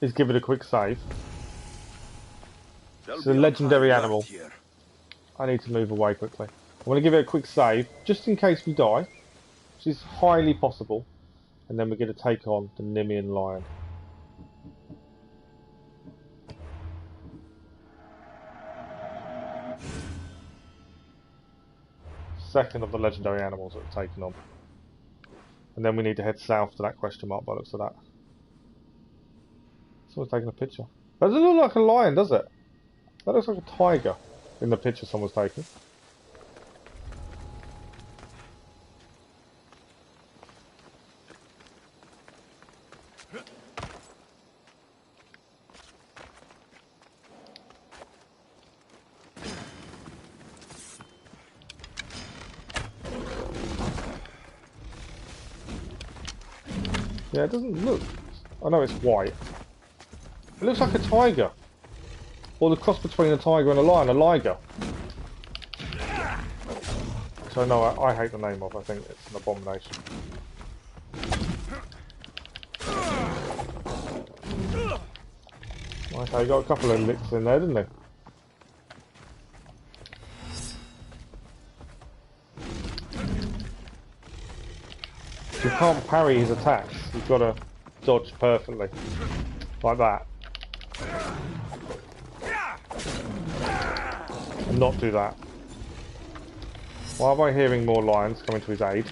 S1: is give it a quick save. It's a legendary animal. I need to move away quickly. I'm going to give it a quick save, just in case we die, which is highly possible, and then we're going to take on the Nemean lion. Second of the legendary animals that we're taking on. And then we need to head south to that question mark by the looks of that. Someone's taking a picture. That doesn't look like a lion, does it? That looks like a tiger in the picture someone's taking. Yeah, it doesn't look... I know it's white. It looks like a tiger. Or the cross between a tiger and a lion, a liger. So no, I hate the name of. I think it's an abomination. Okay, got a couple of licks in there, didn't he? You can't parry his attacks. You've got to dodge perfectly, like that, and not do that. Why am I hearing more lions coming to his aid?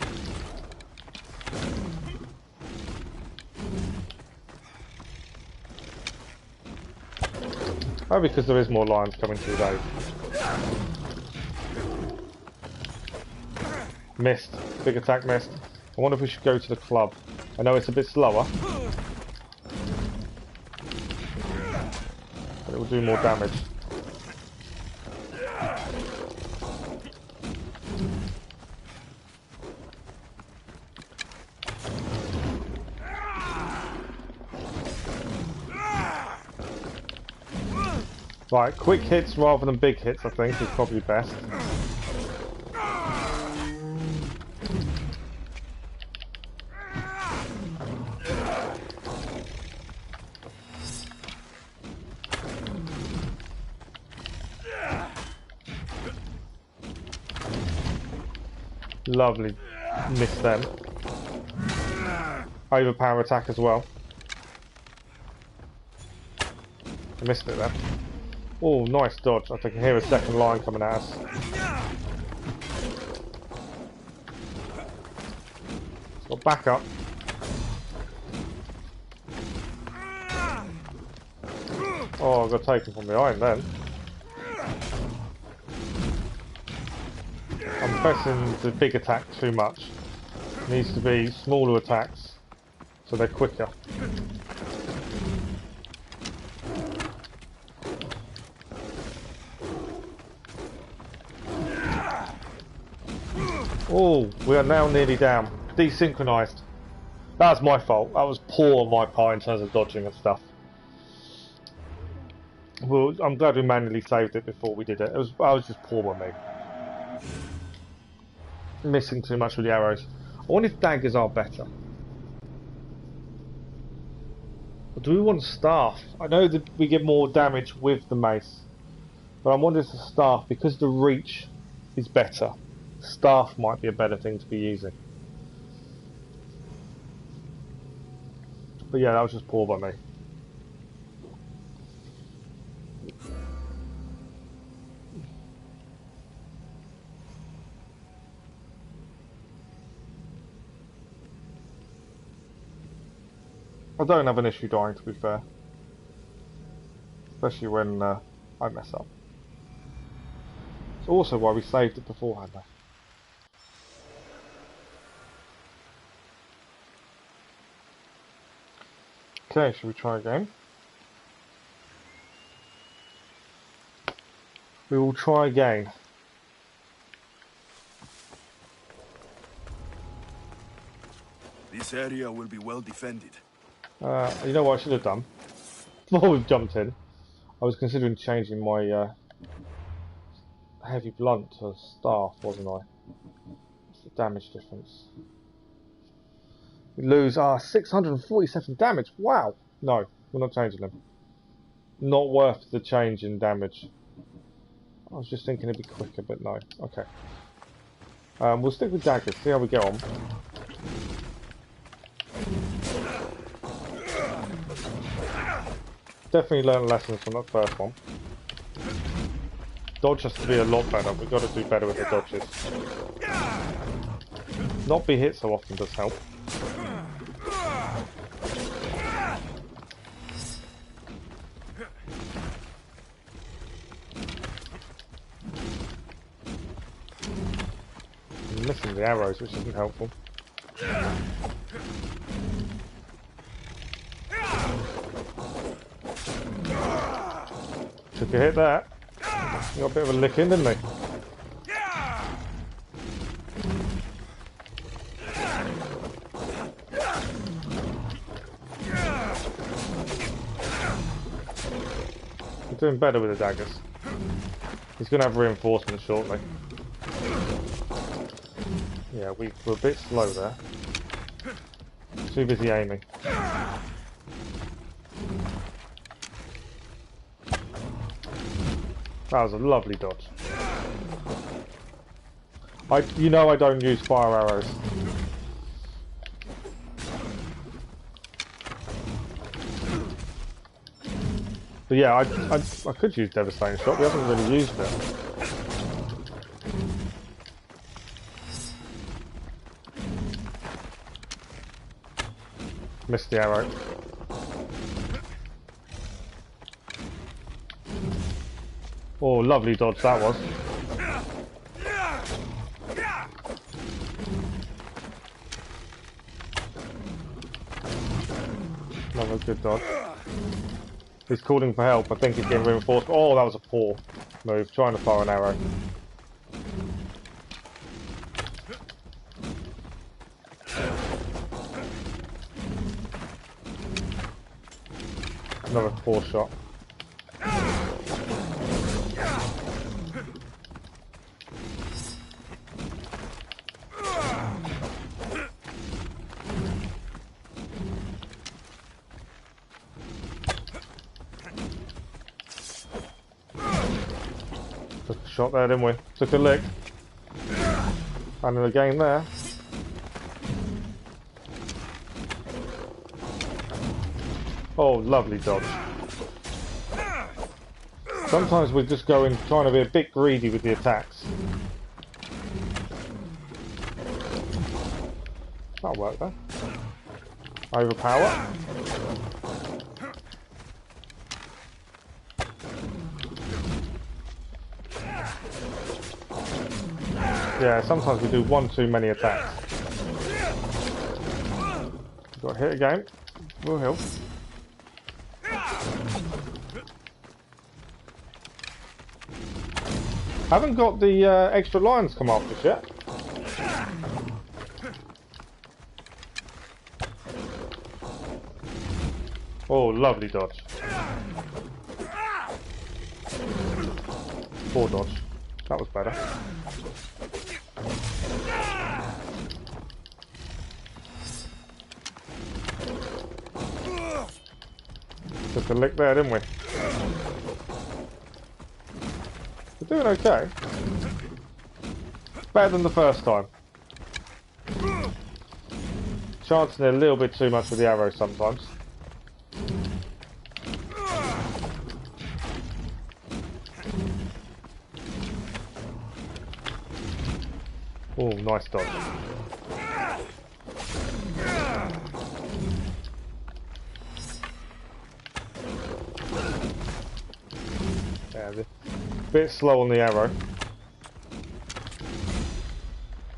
S1: Oh, because there is more lions coming to his aid. Missed. Big attack missed. I wonder if we should go to the club. I know it's a bit slower, but it will do more damage. Right, quick hits rather than big hits, I think, is probably best. Lovely. Missed them. Overpower attack as well. I missed it there. Oh, nice dodge. I think I can hear a second line coming at us. Got backup. Oh, I got taken from behind then. I'm pressing the big attack too much. It needs to be smaller attacks, so they're quicker. Oh, we are now nearly down. Desynchronized. That's my fault. That was poor on my part in terms of dodging and stuff. Well, I'm glad we manually saved it before we did it. I was just poor on me. Missing too much with the arrows. I wonder if daggers are better. Or do we want staff? I know that we get more damage with the mace. But I wonder if the staff, because the reach is better, staff might be a better thing to be using. But yeah, that was just poor by me. I don't have an issue dying, to be fair. Especially when I mess up. It's also why we saved it beforehand though. Okay, should we try again? We will try again.
S2: This area will be well defended.
S1: You know what I should have done? Before we've jumped in, I was considering changing my heavy blunt to staff, wasn't I? What's the damage difference? We lose 647 damage. Wow! No, we're not changing them. Not worth the change in damage. I was just thinking it'd be quicker, but no. Okay. We'll stick with daggers, see how we get on. Definitely learned lessons from that first one. Dodge has to be a lot better. We've got to do better with the dodges. Not be hit so often does help. I'm missing the arrows, which isn't helpful. Took a hit there. He got a bit of a lick in, didn't he? We're doing better with the daggers. He's going to have reinforcements shortly. Yeah, we're a bit slow there. Too busy aiming. That was a lovely dodge. You know I don't use fire arrows. But yeah, I could use Devastating Shot. We haven't really used it. Missed the arrow. Oh, lovely dodge that was. Another good dodge. He's calling for help. I think he's getting reinforced. Oh, that was a poor move. Trying to fire an arrow. Another poor shot. Took a shot there, didn't we? Took a lick. And then again there. Oh, lovely dodge. Sometimes we're just trying to be a bit greedy with the attacks. That'll work though. Overpower. Yeah, sometimes we do one too many attacks. Got hit again. Will help. Haven't got the extra lions come after us yet. Oh, lovely dodge. Poor dodge. That was better. Took a lick there, didn't we? We're doing okay. Better than the first time. Chancing it a little bit too much with the arrow sometimes. Oh, nice dodge. Yeah, a bit slow on the arrow.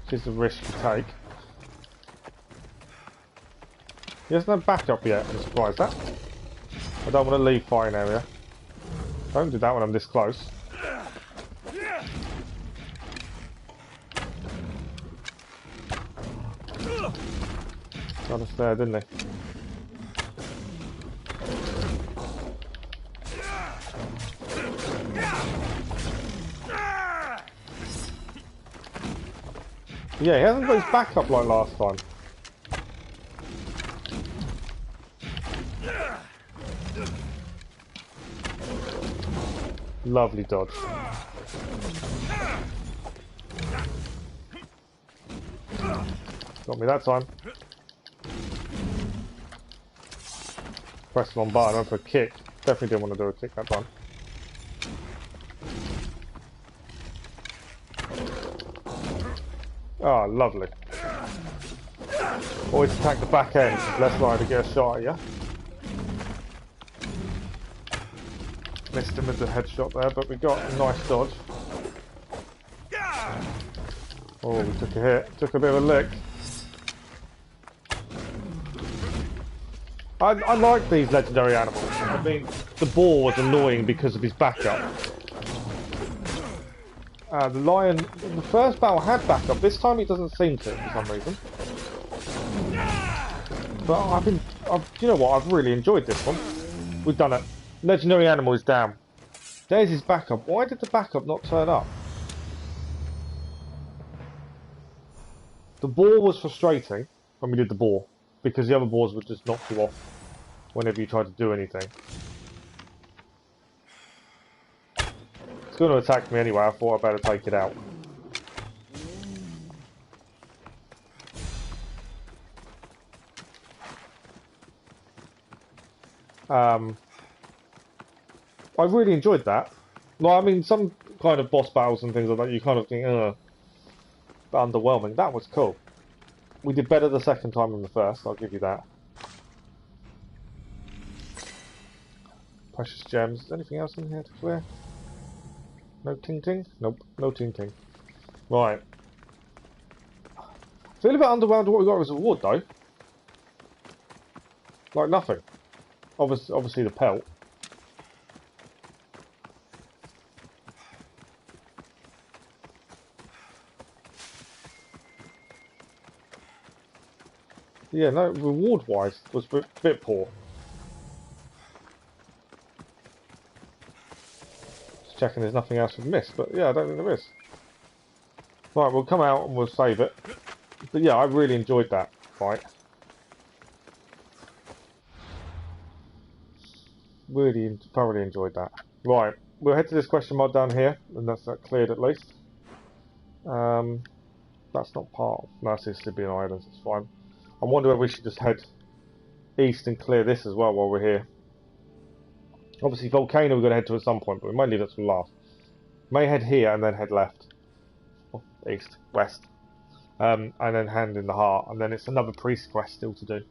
S1: Which is a risk to take. He doesn't have backup yet, I'm surprised at. I don't want to leave firing area. Don't do that when I'm this close. Got us there, didn't he? Yeah, he hasn't got his backup like last time. Lovely dodge. Got me that time. Press the wrong button, I went for a kick. Definitely didn't want to do a kick that time. Ah, lovely. Always attack the back end, less likely to get a shot at you. Missed him with the headshot there, but we got a nice dodge. Oh, we took a hit, took a bit of a lick. I like these legendary animals. I mean, the boar was annoying because of his backup. The lion, the first battle had backup. This time it doesn't seem to, for some reason. But you know what? I've really enjoyed this one. We've done it. Legendary animal is down. There's his backup. Why did the backup not turn up? The boar was frustrating when we did the boar, because the other boars would just knock you off whenever you tried to do anything. It's going to attack me anyway. I thought I'd better take it out. I really enjoyed that. Like, I mean, some kind of boss battles and things like that, you kind of think, underwhelming. That was cool. We did better the second time than the first, I'll give you that. Precious gems. Is there anything else in here to clear? No ting-ting? Nope, no ting-ting. Right. Feel a bit underwhelmed what we got as a reward, though. Like, nothing. Obviously the pelt. Yeah, no, reward-wise, was a bit poor. Just checking there's nothing else we've missed, but yeah, I don't think there is. Right, we'll come out and we'll save it. But yeah, I really enjoyed that fight. Really, thoroughly enjoyed that. Right, we'll head to this question mark down here, and that's that cleared at least. That's not part of... No, it's Libyan Islands, it's fine. I wonder if we should just head east and clear this as well while we're here. Obviously, volcano we're going to head to at some point, but we might leave that till last. May head here and then head left. Oh, east, west. And then hand in the heart, and then it's another priest quest still to do.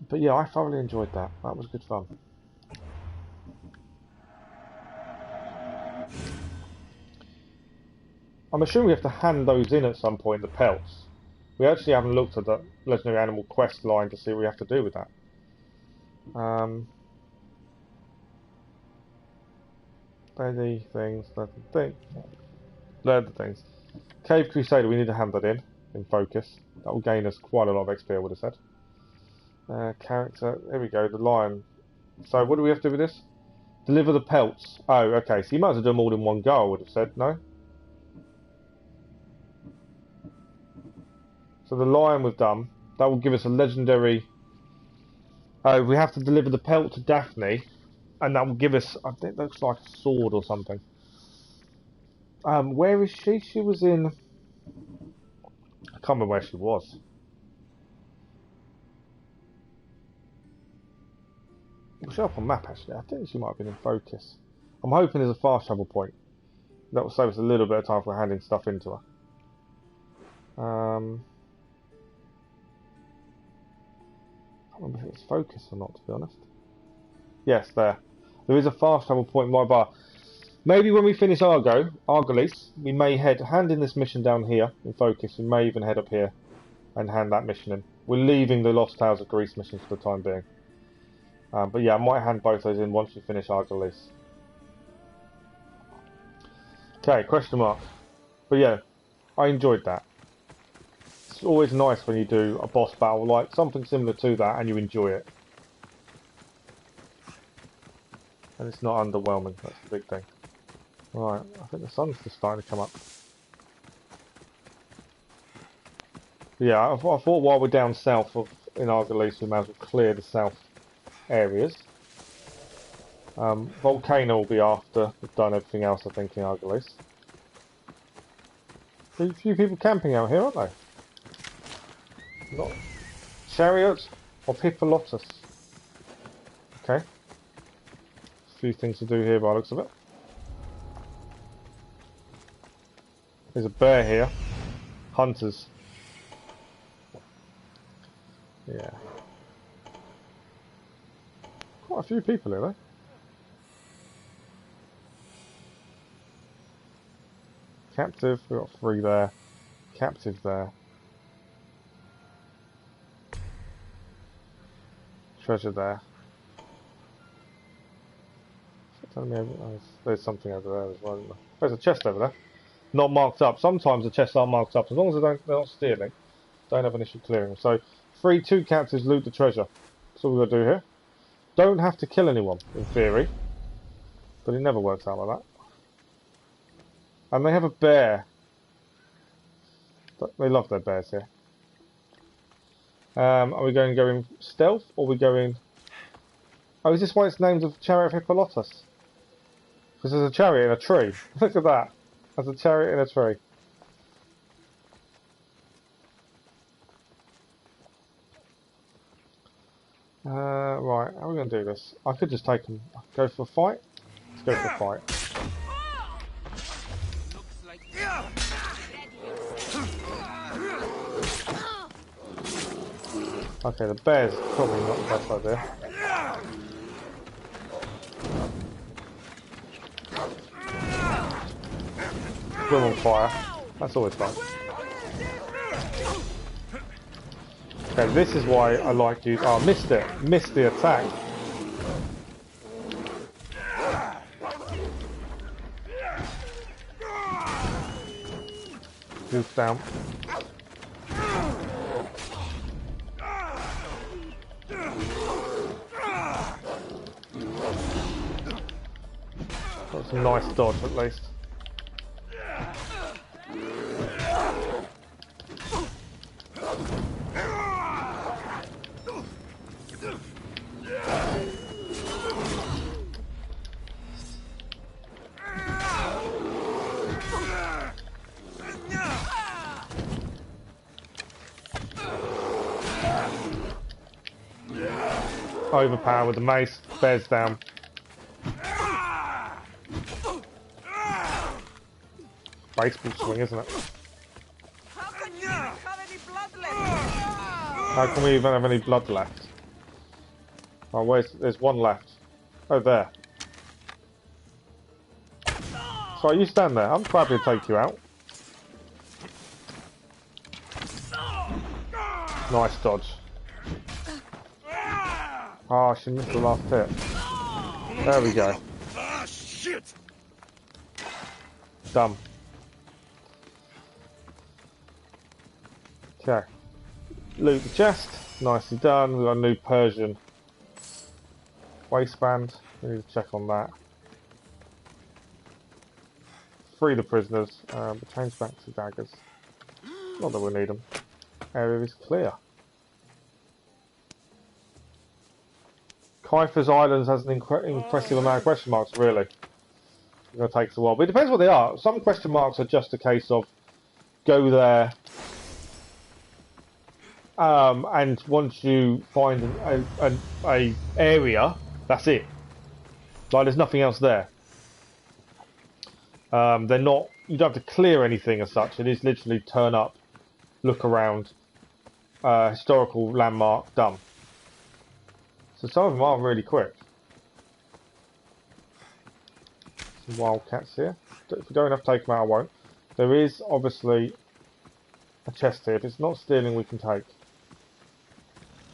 S1: But yeah, I thoroughly enjoyed that. That was good fun. I'm assuming we have to hand those in at some point, the pelts. We actually haven't looked at the legendary animal quest line to see what we have to do with that. They're the things, they're the things. Cave Crusader, we need to hand that in focus. That will gain us quite a lot of XP, I would have said. Character. There we go. The lion. So what do we have to do with this? Deliver the pelts. Oh, okay. So you might as well do them all in one go. I would have said no. So the lion we've done. That will give us a legendary. Oh, we have to deliver the pelt to Daphne, and that will give us. I think it looks like a sword or something. Where is she? She was in. I can't remember where she was. We'll show up on map actually. I think she might have been in focus. I'm hoping there's a fast travel point. That will save us a little bit of time for handing stuff into her. I can't remember if it was focus or not, to be honest. Yes, there. There is a fast travel point in my bar. Maybe when we finish Argolis, we may hand in this mission down here in focus. We may even head up here and hand that mission in. We're leaving the Lost Tales of Greece mission for the time being. But yeah, I might hand both those in once we finish Argolis. Okay, question mark. But yeah, I enjoyed that. It's always nice when you do a boss battle, like something similar to that, and you enjoy it. And it's not underwhelming, that's the big thing. Right, I think the sun's just starting to come up. Yeah, I thought while we're down south in Argolis, we may as well clear the south areas. Volcano will be after we've done everything else, I think, in Argolis. A few people camping out here, aren't they? Not Chariot or Hippolotus. Okay. A few things to do here by the looks of it. There's a bear here. Hunters. Yeah. Quite a few people here, though. Captive, we've got 3 there. Captive there. Treasure there. There's something over there as well. There's a chest over there. Not marked up. Sometimes the chests are marked up. As long as they're not stealing, don't have an issue clearing them. So, free 2 captives, loot the treasure. That's all we've got to do here. Don't have to kill anyone, in theory. But it never works out like that. And they have a bear. They love their bears here. Are we going to go in stealth, or are we going... Oh, is this why it's named the Chariot of Hippolotus? Because there's a chariot in a tree. Look at that. There's a chariot in a tree. Right, how are we going to do this? I could just take them. Go for a fight? Let's go for a fight. Okay, the bear's probably not the best idea. We're on fire. That's always fun. Okay, this is why I like you. Oh, missed it. Missed the attack. Goof down. Got some nice dodge at least. Overpower with the mace, bears down. Baseball swing, isn't it? How can we even have any blood left? Oh, there's one left. Oh, there. So you stand there. I'm quite happy to take you out. Nice dodge. Oh, she missed the last hit. There we go. Done. Okay. Loot the chest. Nicely done. We've got a new Persian waistband. We need to check on that. Free the prisoners, but change back to daggers. Not that we need them. Area is clear. Kaifas Islands has an impressive amount of question marks, really. It's going to take us a while. But it depends what they are. Some question marks are just a case of go there, and once you find a area, that's it. Like, there's nothing else there. They're not. You don't have to clear anything as such. It is literally turn up, look around, historical landmark, done. So some of them are really quick. Some wildcats here. If we don't have to take them out, I won't. There is obviously a chest here. If it's not stealing, we can take.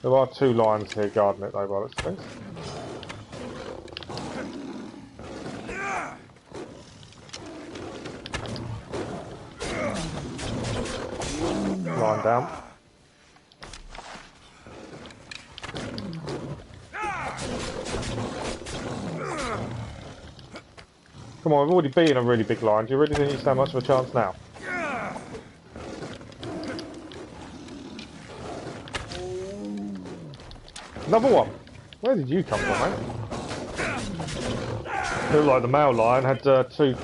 S1: There are 2 lions here guarding it though, by looks of things. Lion down. Come on, we've already beaten a really big lion. Do you really think you stand much of a chance now? Another one. Where did you come from, mate? Looked like the male lion had two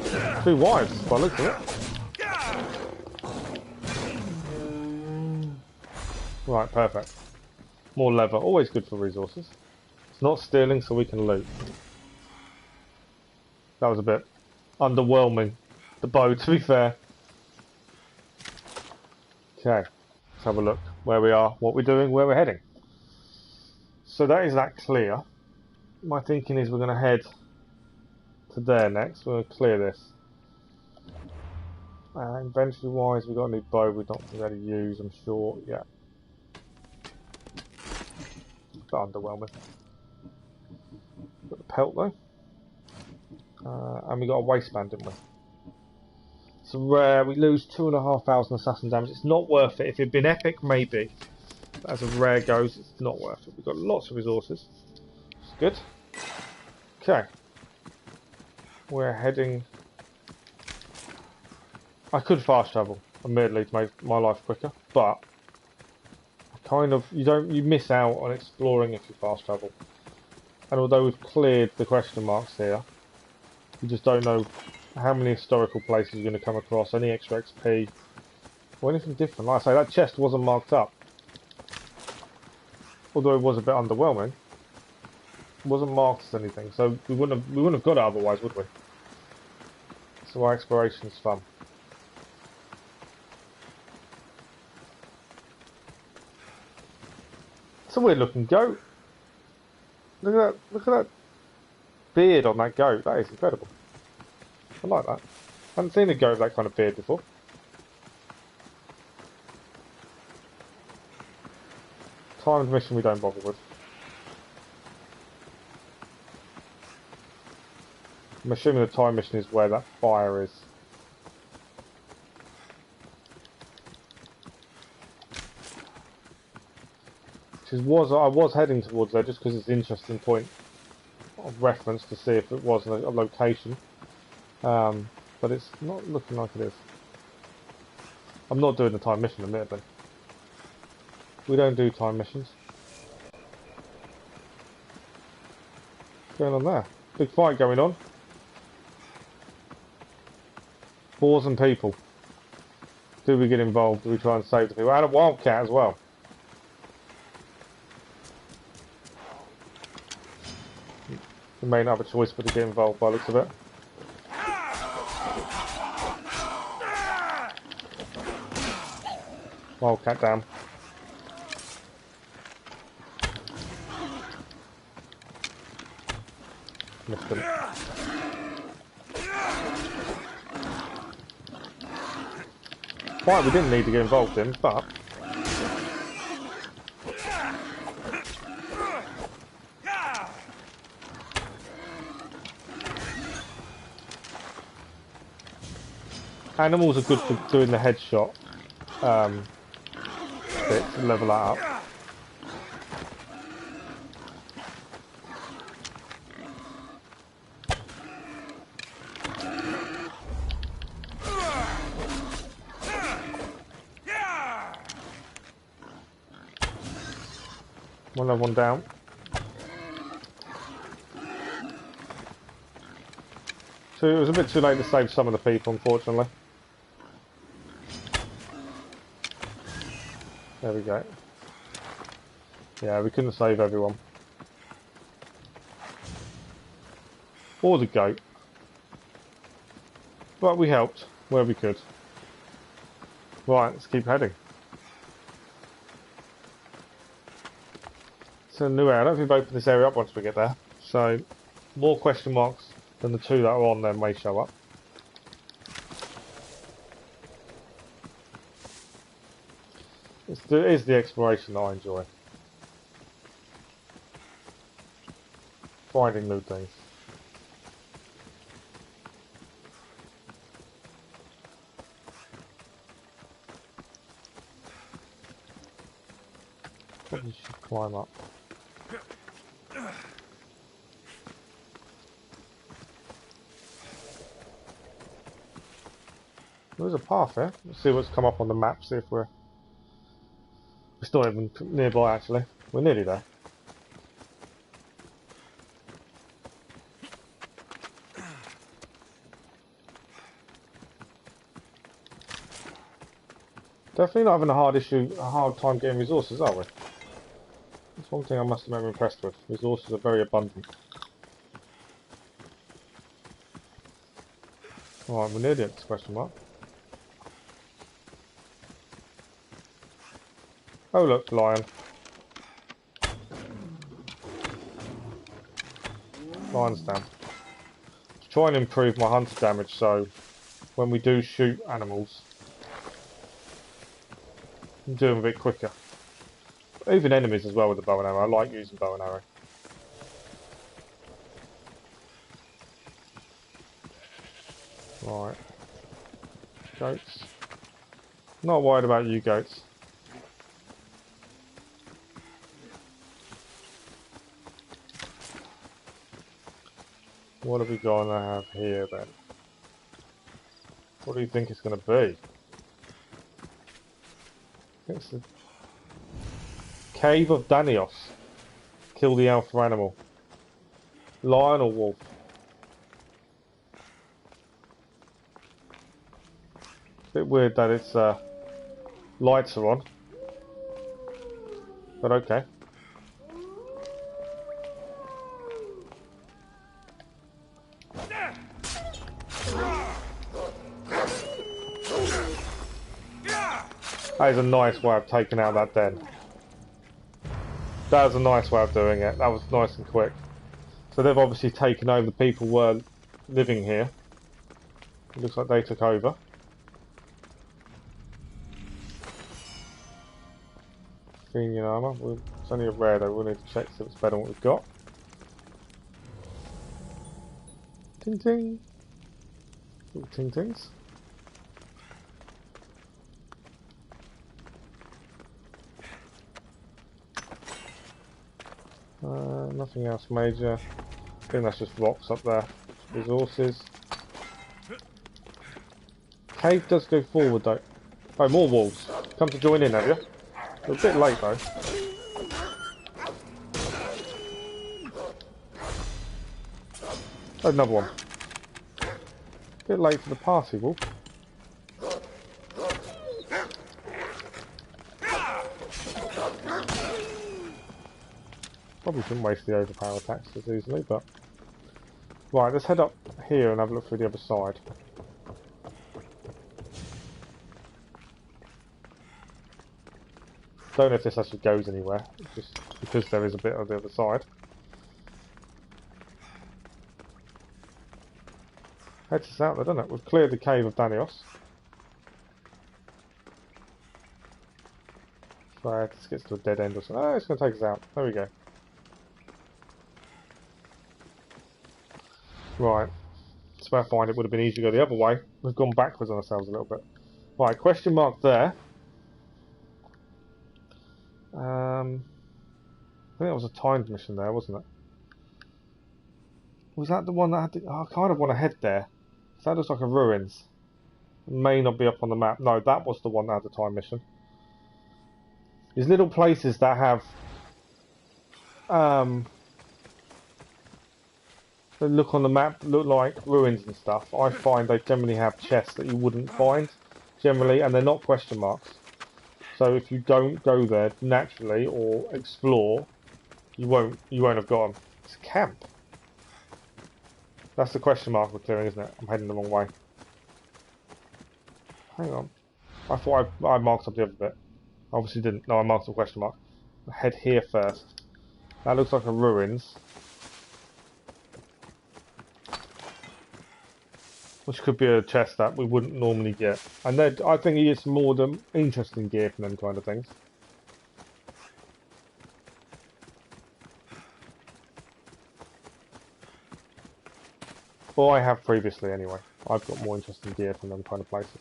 S1: wives, by the looks of it. Right, perfect. More leather, always good for resources. It's not stealing, so we can loot. That was a bit underwhelming, the bow, to be fair. Okay, let's have a look where we are, what we're doing, where we're heading. So that is that clear. My thinking is we're going to head to there next. We're going to clear this. Inventory wise, we've got a new bow we're not going to use, I'm sure. Yeah. Bit underwhelming. Got the pelt though. And we got a waistband, didn't we? It's rare. We lose 2,500 assassin damage. It's not worth it. If it'd been epic, maybe. But as a rare goes, it's not worth it. We've got lots of resources. It's good. Okay. We're heading. I could fast travel, admittedly, to make my life quicker, but kind of you miss out on exploring if you fast travel. And although we've cleared the question marks here, you just don't know how many historical places you're going to come across, any extra XP, or anything different. Like I say, that chest wasn't marked up. Although it was a bit underwhelming, it wasn't marked as anything, so we wouldn't have got it otherwise, would we? So our exploration's fun. It's a weird looking goat. Look at that beard on that goat. That is incredible. I like that. I haven't seen a goat with that kind of beard before. Timed mission we don't bother with. I'm assuming the time mission is where that fire is. I was heading towards there just because it's an interesting point of reference to see if it was a location. But it's not looking like it is. I'm not doing the time mission, admittedly. We don't do time missions. What's going on there? Big fight going on. Boars and people. Do we get involved? Do we try and save the people? And a wildcat as well. We may not have a choice but to get involved by the looks of it. Wildcat down. Missed him. Fight we didn't need to get involved in, but animals are good for doing the headshot bit to level that up. Another one down. So it was a bit too late to save some of the people, unfortunately. There we go. Yeah, we couldn't save everyone. Or the goat. But we helped where we could. Right, let's keep heading. It's a new area. I don't think we've opened this area up once we get there. So, more question marks than the two that are on there may show up. It is the exploration that I enjoy. Finding new things. Probably should climb up. There's a path here. Let's see what's come up on the map, see if we're still even nearby actually. We're nearly there. Definitely not having a hard time getting resources, are we? That's one thing I must have been impressed with. Resources are very abundant. Alright, we're near the next question mark. Oh look, lion. Lion's down. To try and improve my hunter damage, so when we do shoot animals, I'm doing them a bit quicker. Even enemies as well with the bow and arrow. I like using bow and arrow. Right. Goats. Not worried about you goats. What are we gonna have here then? What do you think it's gonna be? It's the Cave of Danios. Kill the alpha animal. Lion or wolf? Bit weird that it's lights are on. But okay. That is a nice way of taking out that den. That was a nice way of doing it. That was nice and quick. So they've obviously taken over. The people were living here. It looks like they took over. Convenient armour. It's only a rare though. We'll need to check if it's better than what we've got. Ting ting. Little ting tings. Nothing else major. I think that's just rocks up there. Resources. Cave does go forward though. Oh, more wolves. Come to join in, have you? We're a bit late though. Oh, another one. Bit late for the party, wolf. Probably shouldn't waste the overpower attacks as easily, but... Right, let's head up here and have a look through the other side. Don't know if this actually goes anywhere, just because there is a bit on the other side. Heads us out there, doesn't it? We've cleared the Cave of Danios. Right, this gets to a dead end or something. Oh, it's going to take us out. There we go. Right, that's where I find it would have been easier to go the other way. We've gone backwards on ourselves a little bit. Right, question mark there. I think that was a timed mission there, wasn't it? Was that the one that had to... Oh, I kind of want to head there. That looks like a ruins. It may not be up on the map. No, that was the one that had the time mission. There's little places that have that look on the map look like ruins and stuff, I find they generally have chests that you wouldn't find generally, and they're not question marks. So if you don't go there naturally or explore, you won't have got them. It's a camp. That's the question mark we're clearing, isn't it? I'm heading the wrong way. Hang on. I thought I marked up the other bit. Obviously didn't. No, I marked the question mark. I'll head here first. That looks like a ruins. Which could be a chest that we wouldn't normally get. And I think he gets more than interesting gear from them kind of things. Or I have previously anyway. I've got more interesting gear from them kind of places.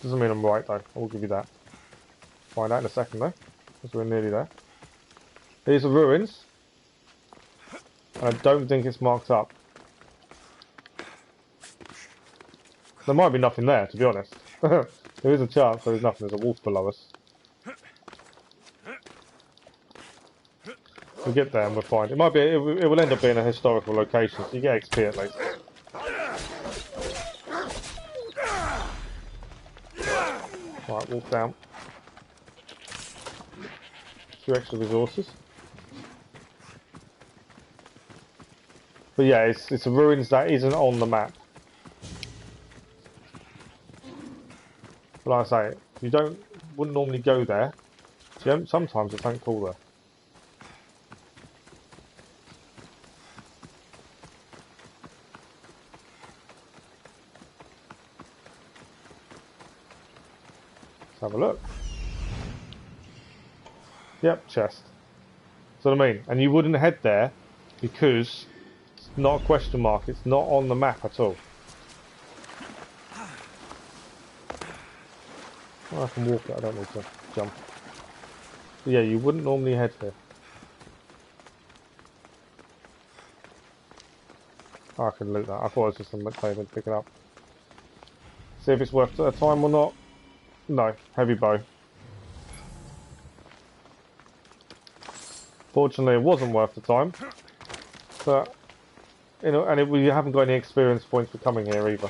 S1: Doesn't mean I'm right though, I will give you that. Find out in a second though, because we're nearly there. These are ruins. I don't think it's marked up. There might be nothing there, to be honest. There is a chance there is nothing, there's a wolf below us. We'll get there and we'll find. It might be, it will end up being a historical location, so you get XP at least. Right, walk down. A few extra resources. But yeah, it's a ruins that isn't on the map. But like I say, you wouldn't normally go there. Sometimes it's something cool there. Let's have a look. Yep, chest. That's what I mean. And you wouldn't head there because it's not a question mark. It's not on the map at all. Well, I can walk it. I don't need to jump. But yeah, you wouldn't normally head here. Oh, I can loot that. I thought it was just a table to pick it up. See if it's worth the time or not. No, heavy bow. Fortunately, it wasn't worth the time. But you know, and we haven't got any experience points for coming here either.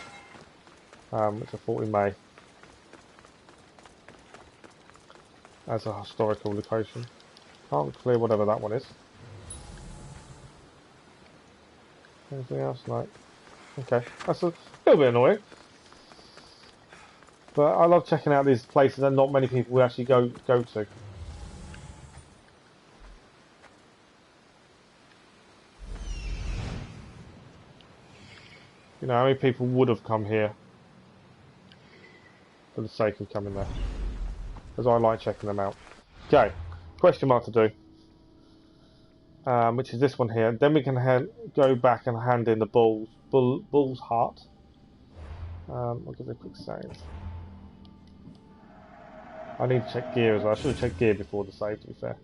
S1: Which I thought we may. As a historical location. Can't clear whatever that one is. Anything else? No. Okay, that's a little bit annoying. But I love checking out these places that not many people will actually go to. You know, how many people would have come here for the sake of coming there? Because I like checking them out. Okay, question mark to do. Which is this one here. Then we can go back and hand in the bull's heart. I'll give it a quick save. I need to check gear as well. I should have checked gear before the save, to be fair.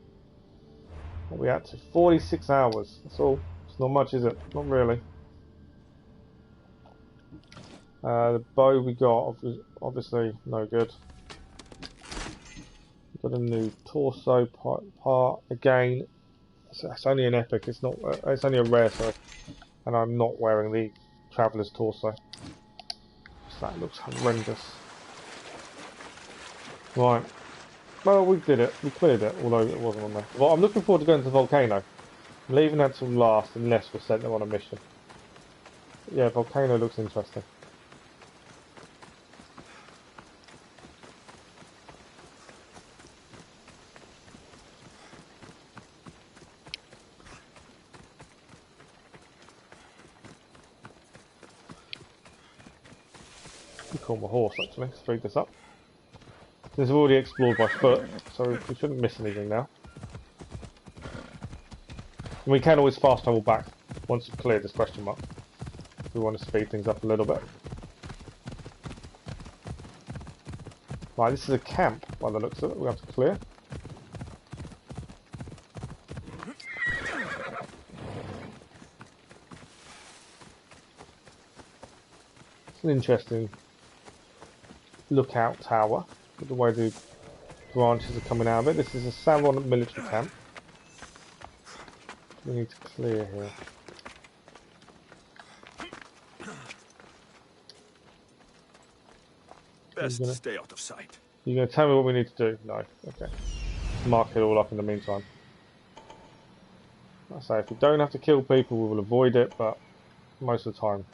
S1: What are we at to? 46 hours. That's all. It's not much, is it? Not really. The bow we got, obviously, no good. We've got a new torso part. Again, it's only an epic. It's not. It's only a rare, sorry. And I'm not wearing the traveller's torso. So that looks horrendous. Right. Well, we did it. We cleared it, although it wasn't on there. Well, I'm looking forward to going to the volcano. I'm leaving that till last, unless we're sent them on a mission. But yeah, volcano looks interesting. You call my horse, actually. Speed this up. This is already explored by foot, so we shouldn't miss anything now. And we can always fast travel back once we've cleared this question mark. If we want to speed things up a little bit. Right, this is a camp by the looks of it. We have to clear. an interesting lookout tower with the way the branches are coming out of it. This is a Salon military camp. We need to clear here.
S2: Best stay out of sight.
S1: You're going to tell me what we need to do? No. Okay. Mark it all up in the meantime. I say, if we don't have to kill people, we will avoid it, but most of the time,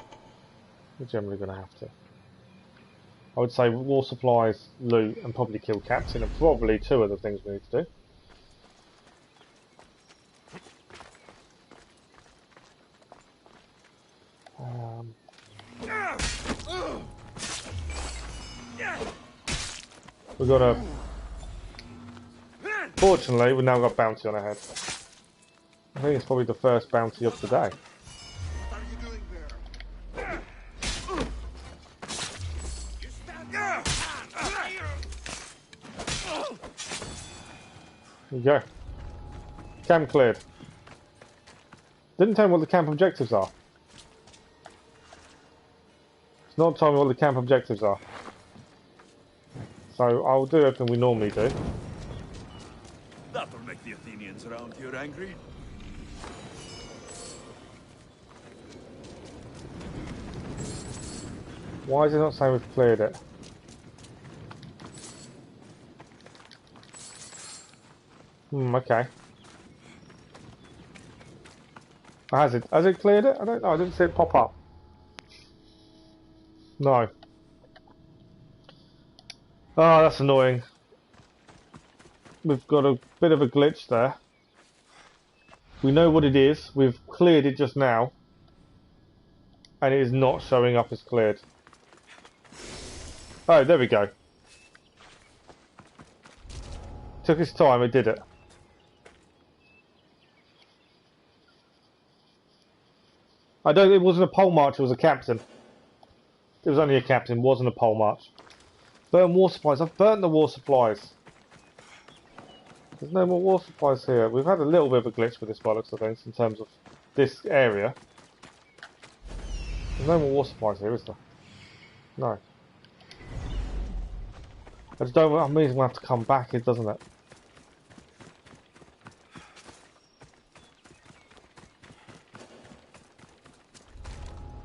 S1: we're generally going to have to. I would say war supplies, loot, and probably kill captain are probably two of the things we need to do. We've got a... Fortunately, we've now got bounty on our head. I think it's probably the first bounty of the day. There you go. Camp cleared. Didn't tell me what the camp objectives are. It's not telling me what the camp objectives are. So I'll do everything we normally do.
S2: That'll make the Athenians around here angry.
S1: Why is it not saying we've cleared it? Okay. Has it cleared it? I don't know, I didn't see it pop up. No. Oh, that's annoying. We've got a bit of a glitch there. We know what it is. We've cleared it just now. And it is not showing up as cleared. Oh, there we go. Took its time, it did it. It wasn't a pole march, it was a captain. It was only a captain, wasn't a pole march. Burn war supplies. I've burnt the war supplies. There's no more war supplies here. We've had a little bit of a glitch with this bollocks, I think, in terms of this area. There's no more war supplies here, is there? No. I just don't... That means we'll have to come back, doesn't it?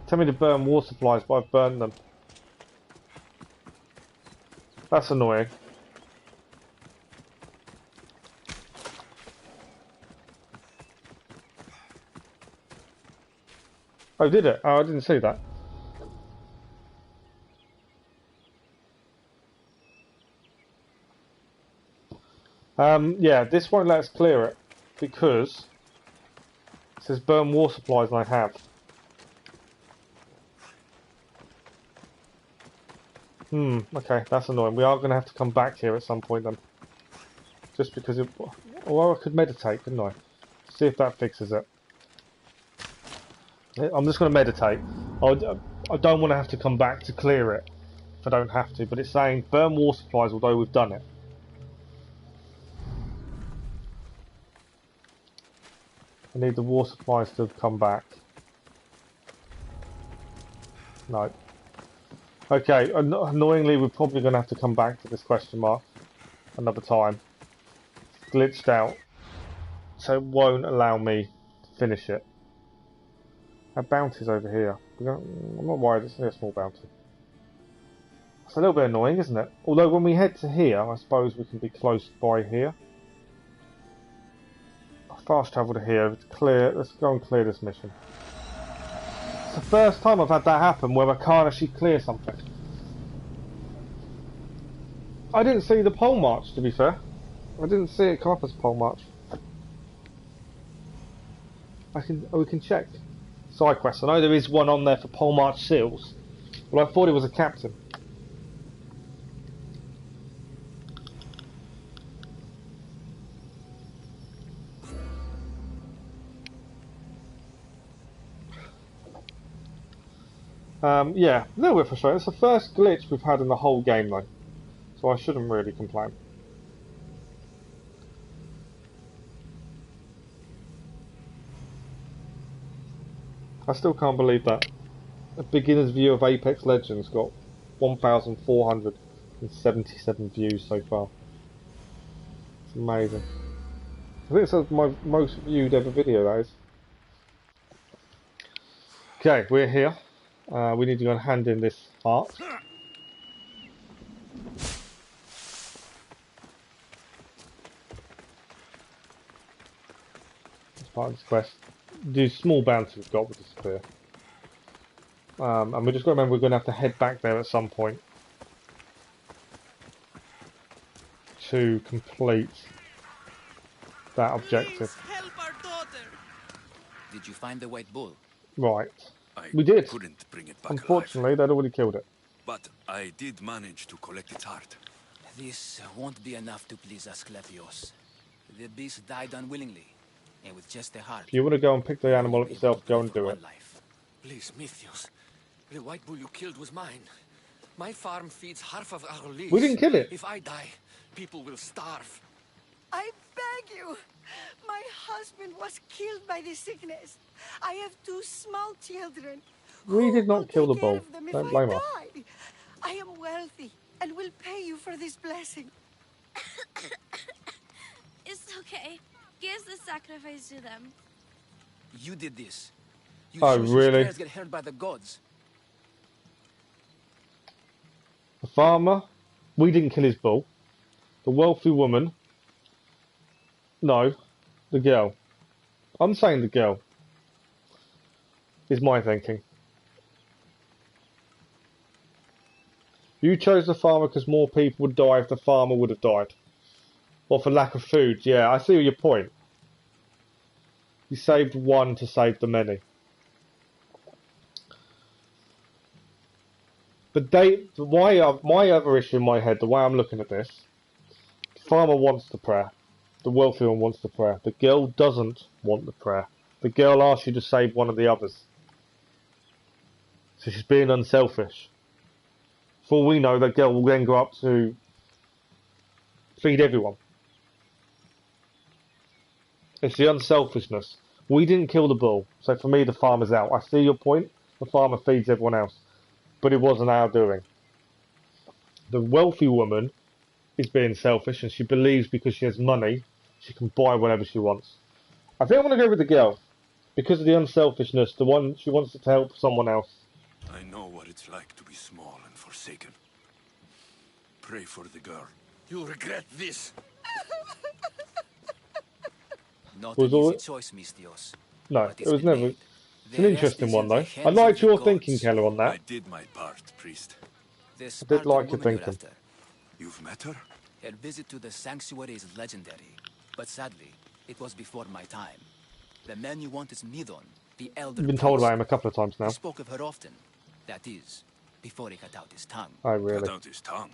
S1: Tell me to burn war supplies, but I've burned them. That's annoying. Oh, did it? Oh, I didn't see that. Yeah, this won't let us clear it because it says burn war supplies and I have. Okay, that's annoying. We are going to have to come back here at some point then. Just because it... Or I could meditate, couldn't I? See if that fixes it. I'm just going to meditate. I don't want to have to come back to clear it if I don't have to, but it's saying burn war supplies although we've done it. I need the war supplies to come back. No. Okay, annoyingly we're probably going to have to come back to this question mark another time. It's glitched out, so it won't allow me to finish it. Our bounty's over here. I'm not worried, it's only a small bounty. It's a little bit annoying, isn't it? Although when we head to here, I suppose we can be close by here. I'll fast travel to here, let's go and clear this mission. It's the first time I've had that happen where I can't actually clear something. I didn't see the pole march, to be fair. I didn't see it come up as pole march. We can check. Side quests. I know there is one on there for pole march seals, but I thought it was a captain. Yeah, a little bit frustrating. It's the first glitch we've had in the whole game though, so I shouldn't really complain. I still can't believe that. a beginner's view of Apex Legends got 1,477 views so far. It's amazing. I think it's my most viewed ever video, that is. Okay, we're here. We need to go and hand in this heart. As part of this quest. The small bounty we've got will disappear. And we just got to remember we're going to have to head back there at some point to complete that objective.
S6: Help our daughter.
S7: Did you find the white bull?
S1: Right.
S2: I
S1: We did.
S2: couldn't bring it back
S1: Unfortunately,
S2: alive,
S1: they'd already killed it.
S2: but I did manage to collect its heart.
S7: This won't be enough to please Asclepios. The beast died unwillingly, and with just a heart.
S1: If you want to go and pick the animal up yourself, go and do it.
S7: Life.
S6: Please, Mythios. The white bull you killed was mine. My farm feeds half of Argolis.
S1: We didn't kill it.
S6: If I die, people will starve.
S8: I beg you. My husband was killed by the sickness. I have 2 small children.
S1: We did
S8: Who
S1: not
S8: will
S1: kill the
S8: take care
S1: bull.
S8: of them if
S1: Don't
S8: I
S1: blame us.
S8: die? I am wealthy and will pay you for this blessing.
S9: It's okay. Give the sacrifice to them.
S7: You did this. You
S1: Oh,
S7: chose
S1: really?
S7: your prayers get heard by the gods.
S1: The farmer, we didn't kill his bull. The wealthy woman, no, the girl. I'm saying the girl. Is my thinking. You chose the farmer because more people would die if the farmer would have died. Or for lack of food. Yeah, I see your point. You saved one to save the many. My other issue in my head, the way I'm looking at this, the farmer wants the prayer. The wealthy one wants the prayer. The girl doesn't want the prayer. The girl asks you to save one of the others. So she's being unselfish. For all we know, that girl will then go up to feed everyone. It's the unselfishness. We didn't kill the bull, so for me the farmer's out. I see your point. The farmer feeds everyone else. But it wasn't our doing. The wealthy woman is being selfish and she believes because she has money, she can buy whatever she wants. I think I'm going to go with the girl. Because of the unselfishness, the one she wants to help someone else.
S2: I know what it's like to be small and forsaken. Pray for the girl.
S6: You'll regret this.
S7: Not
S1: Was
S7: an
S1: all
S7: easy
S1: it?
S7: choice, Mystios.
S1: No,
S7: But
S1: it
S7: it's
S1: was
S7: been
S1: never.
S7: made.
S1: It's an
S7: The rest
S1: interesting
S7: is
S1: one
S7: in the
S1: though. I
S7: hands
S1: liked
S7: of the
S1: your
S7: gods.
S1: thinking, Keller, on
S2: I
S1: that.
S2: did my part, priest.
S7: The
S1: I did
S7: Spartan
S1: like your
S7: woman you're
S1: thinking.
S7: after.
S2: You've met her?
S7: Her visit to the sanctuary is legendary, but sadly, it was before my time. The man you want is Nidon, the elder
S1: You've been told
S7: priest.
S1: about him a couple of times now.
S7: He spoke of her often. That is, before he cut out his tongue.
S1: Oh,
S2: Cut
S1: really?
S2: out his tongue.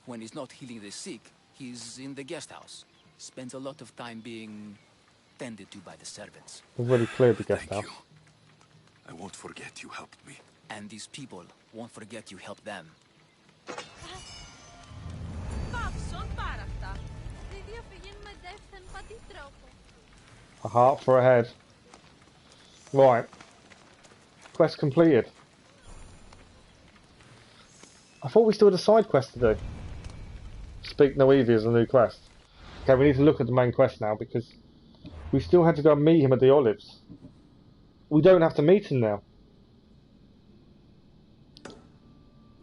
S7: When he's not healing the sick, he's in the guest house. Spends a lot of time being tended to by the servants.
S1: We've already cleared the guest
S2: Thank
S1: house.
S2: you. I won't forget you helped me.
S7: And these people won't forget you helped them.
S9: Πάψον πάρα αυτά. Τη διαφυγή με δεύτερον πατή τρόπο.
S1: A heart for a head. Right. Quest completed. I thought we still had a side quest to do. Speak No Evie is a new quest. Okay, we need to look at the main quest now because we still had to go and meet him at the Olives. We don't have to meet him now.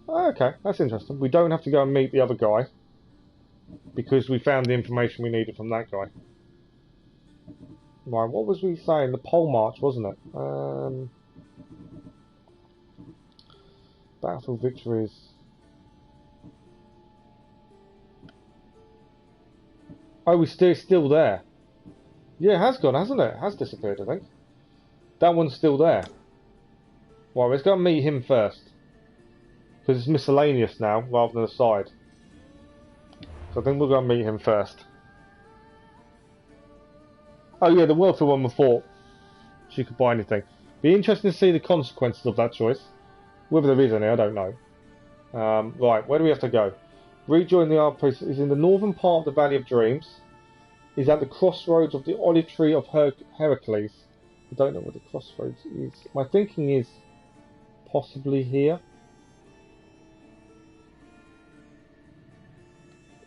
S1: Oh, okay, that's interesting. We don't have to go and meet the other guy because we found the information we needed from that guy. Right, what was we saying? The pole march, wasn't it? Battlefield victories. Oh, we're still there. Yeah, it has gone, hasn't it? It has disappeared, I think. That one's still there. Right, let's go and meet him first. Because it's miscellaneous now, rather than a side. So I think we'll go and meet him first. Oh yeah, the wealthy one thought she could buy anything. Be interesting to see the consequences of that choice. Whether there is any, I don't know. Right, where do we have to go? Rejoin the Argolis is in the northern part of the Valley of Dreams. Is at the crossroads of the olive tree of Heracles. I don't know what the crossroads is. My thinking is possibly here.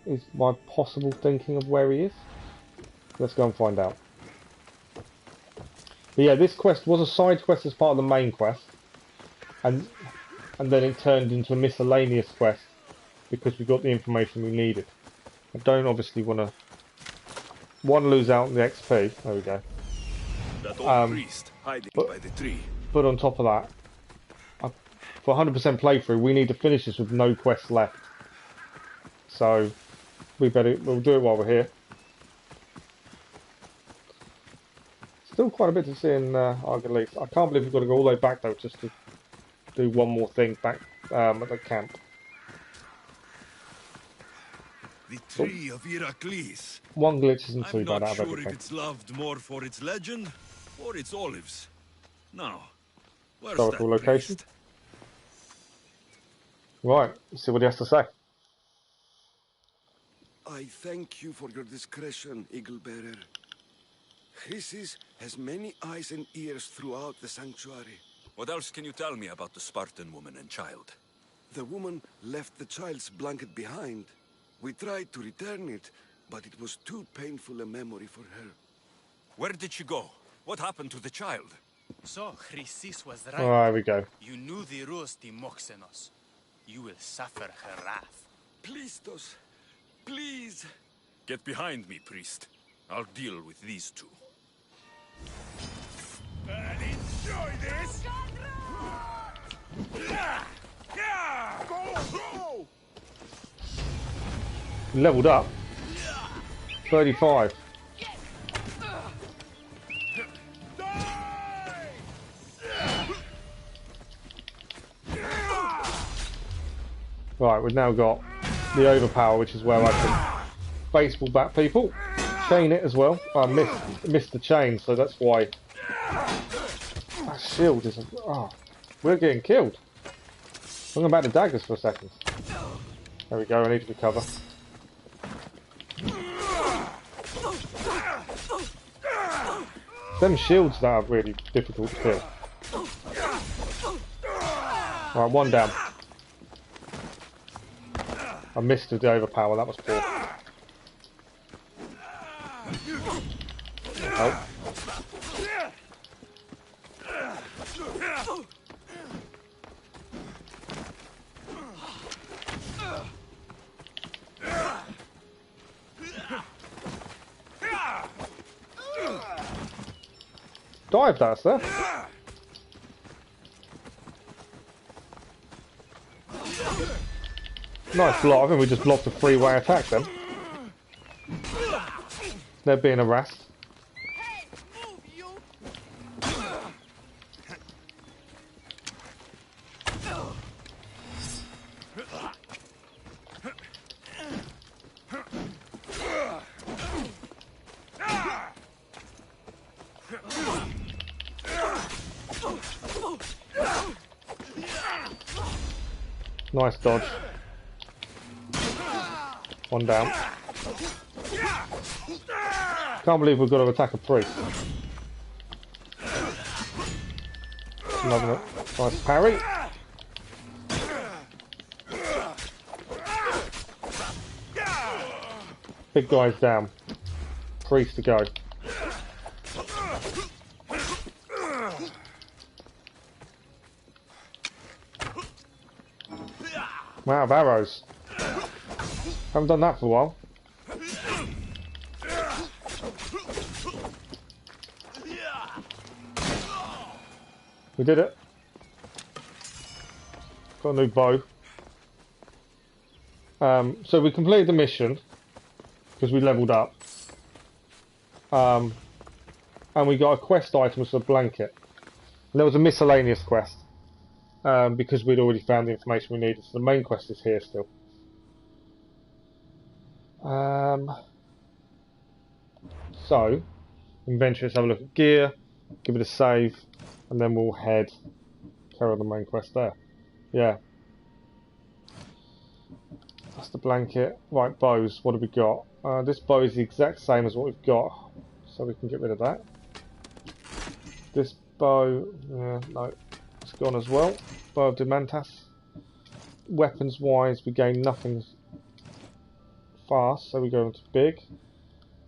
S1: Is my possible thinking of where he is. Let's go and find out. But yeah, this quest was a side quest as part of the main quest, and then it turned into a miscellaneous quest because we got the information we needed. I don't obviously want to lose out on the XP. There we go.
S2: That old priest hiding by the tree.
S1: But on top of that, for 100% playthrough, we need to finish this with no quests left. So we'll do it while we're here. Still quite a bit to see in Argolis. I can't believe we've got to go all the way back though just to do one more thing back at the camp.
S2: The tree of Heracles.
S1: One glitch isn't too bad
S2: I'm not
S1: out of
S2: sure
S1: everything.
S2: if it's loved more for its legend or its olives. Now, where's
S1: Historical
S2: that
S1: location.
S2: priest?
S1: Right, let's see what he has to say.
S4: I thank you for your discretion, Eagle Bearer. Chrysis has many eyes and ears throughout the sanctuary.
S2: What else can you tell me about the Spartan woman and child?
S4: The woman left the child's blanket behind. We tried to return it, but it was too painful a memory for her.
S2: Where did she go? What happened to the child?
S5: So, Chrysis was right.
S1: There we go.
S5: You knew the rules, Timoxenos. You will suffer her wrath.
S4: Please, Dos. Please.
S2: Get behind me, priest. I'll deal with these two.
S5: And enjoy this! Go!
S1: Leveled up. 35. Right, we've now got the overpower, which is where I can baseball bat people. Chain it as well. I missed the chain, so that's why that shield isn't. Oh, we're getting killed. I'm going back to daggers for a second. There we go. I need to recover. Them shields that are really difficult to kill. Right, one down. I missed the overpower. That was poor. Oh. Dive that, sir. Nice block. I think we just blocked a three-way attack then. They're being harassed. Nice dodge. One down. Can't believe we've got to attack a priest. Another nice parry. Big guy's down. Priest to go. I'm out of arrows. Haven't done that for a while. We did it. Got a new bow. So we completed the mission because we leveled up. And we got a quest item, which was a blanket. And there was a miscellaneous quest. Because we'd already found the information we needed. So the main quest is here still. So, inventory, let's have a look at gear, give it a save, and then we'll carry on the main quest there. Yeah. That's the blanket. Right, bows, what have we got? This bow is the exact same as what we've got, so we can get rid of that. This bow, yeah, no, it's gone as well. Bow of Demantas. Weapons wise, we gain nothing fast, so we go into big.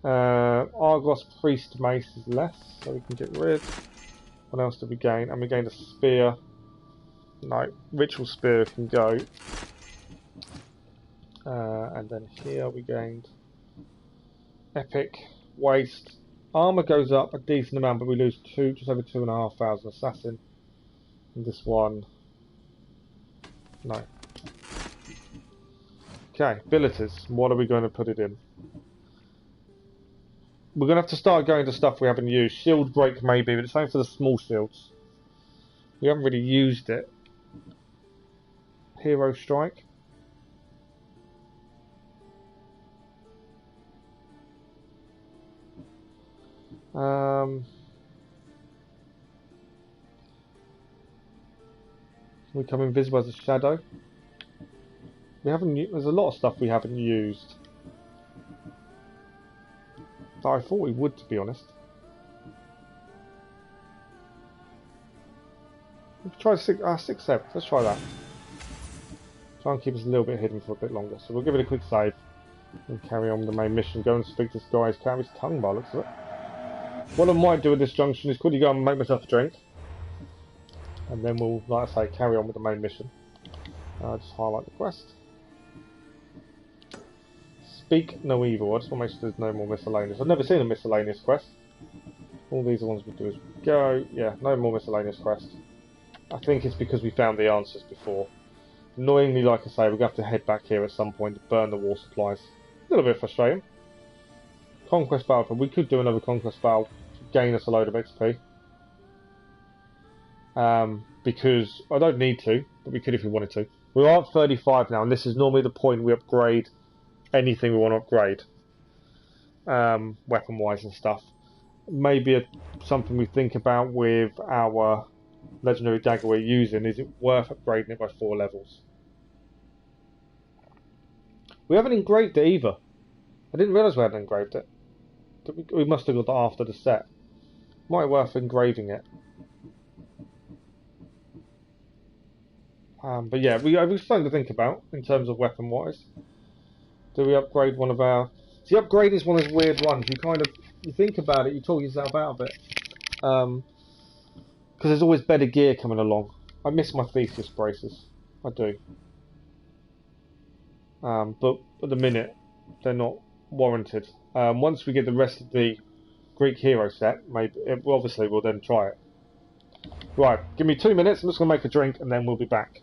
S1: Argolis Priest Mace is less, so we can get rid. What else did we gain? And we gained a spear. No, Ritual Spear can go. And then here we gained Epic Waste. Armour goes up a decent amount, but we lose just over 2,500 Assassin. And this one, no. Okay, abilities. What are we going to put it in? We're going to have to start going to stuff we haven't used. Shield Break maybe, but it's only for the small shields. We haven't really used it. Hero Strike. We become invisible as a shadow. We haven't. There's a lot of stuff we haven't used. But I thought we would, to be honest. Let's try 6-7. Let's try that. Try and keep us a little bit hidden for a bit longer. So we'll give it a quick save and carry on with the main mission. Go and speak to this guy's carry his tongue by the looks of it. What I might do at this junction is quickly go and make myself a drink. And then we'll, like I say, carry on with the main mission. Just highlight the quest. Speak no evil. I just want to make sure there's no more miscellaneous. I've never seen a miscellaneous quest. All these are ones we do as we go. Yeah, no more miscellaneous quest. I think it's because we found the answers before. Annoyingly, like I say, we're going to have to head back here at some point to burn the war supplies. A little bit frustrating. Conquest battle, but we could do another conquest battle to gain us a load of XP. Because I don't need to, but we could if we wanted to. We are at 35 now, and this is normally the point we upgrade anything we want to upgrade, weapon-wise and stuff. Maybe something we think about with our legendary dagger we're using. Is it worth upgrading it by 4 levels? We haven't engraved it either. I didn't realise we hadn't engraved it. We must have got that after the set. Might be worth engraving it. But yeah, we've something to think about in terms of weapon-wise. Do we upgrade one of our... See, upgrade is one of those weird ones. You think about it, you talk yourself out of it. Because there's always better gear coming along. I miss my Theseus braces. I do. But at the minute, they're not warranted. Once we get the rest of the Greek hero set, maybe obviously we'll then try it. Right, give me 2 minutes. I'm just going to make a drink and then we'll be back.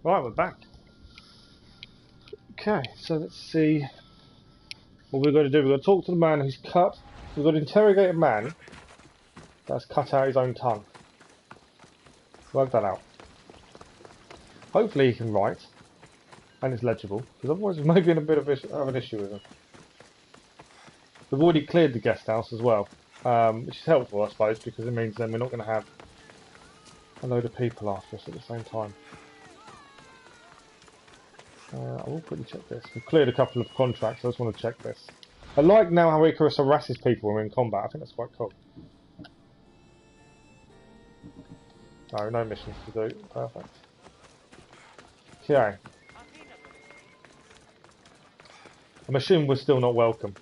S1: Right, we're back. Okay, so let's see what we're going to do. We're going to talk to the man who's cut. We've got to interrogate a man that's cut out his own tongue. Work that out. Hopefully he can write and it's legible, because otherwise we may be in a bit of an issue with him. We've already cleared the guest house as well, which is helpful, I suppose, because it means then we're not going to have a load of people after us at the same time. I will quickly check this. We've cleared a couple of contracts, I just want to check this. I like now how Icarus harasses people when we're in combat. I think that's quite cool. No, no missions to do. Perfect. Okay. I'm assuming we're still not welcome.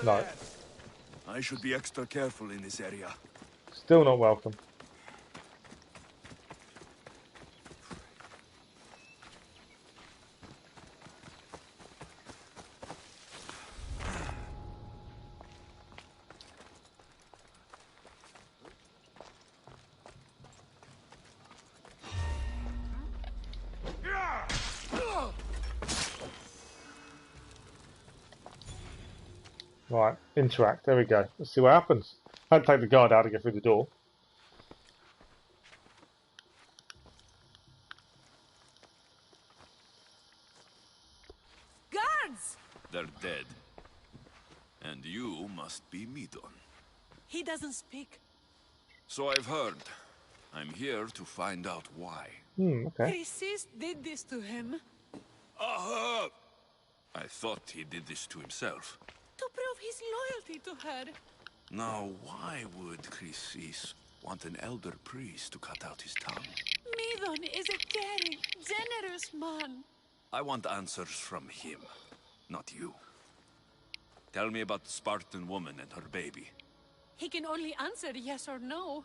S1: No.
S2: I should be extra careful in this area.
S1: Still not welcome. Right, interact. There we go. Let's see what happens. I had to take the guard out to get through the door.
S9: Guards!
S2: They're dead. And you must be Midon.
S8: He doesn't speak.
S2: So I've heard. I'm here to find out why.
S1: Okay.
S8: Chrysis did this to him.
S2: I thought he did this to himself.
S8: To prove his loyalty to her.
S2: Now, why would Chrysis want an elder priest to cut out his tongue?
S8: Midon is a caring, generous man.
S2: I want answers from him, not you. Tell me about the Spartan woman and her baby.
S8: He can only answer yes or no.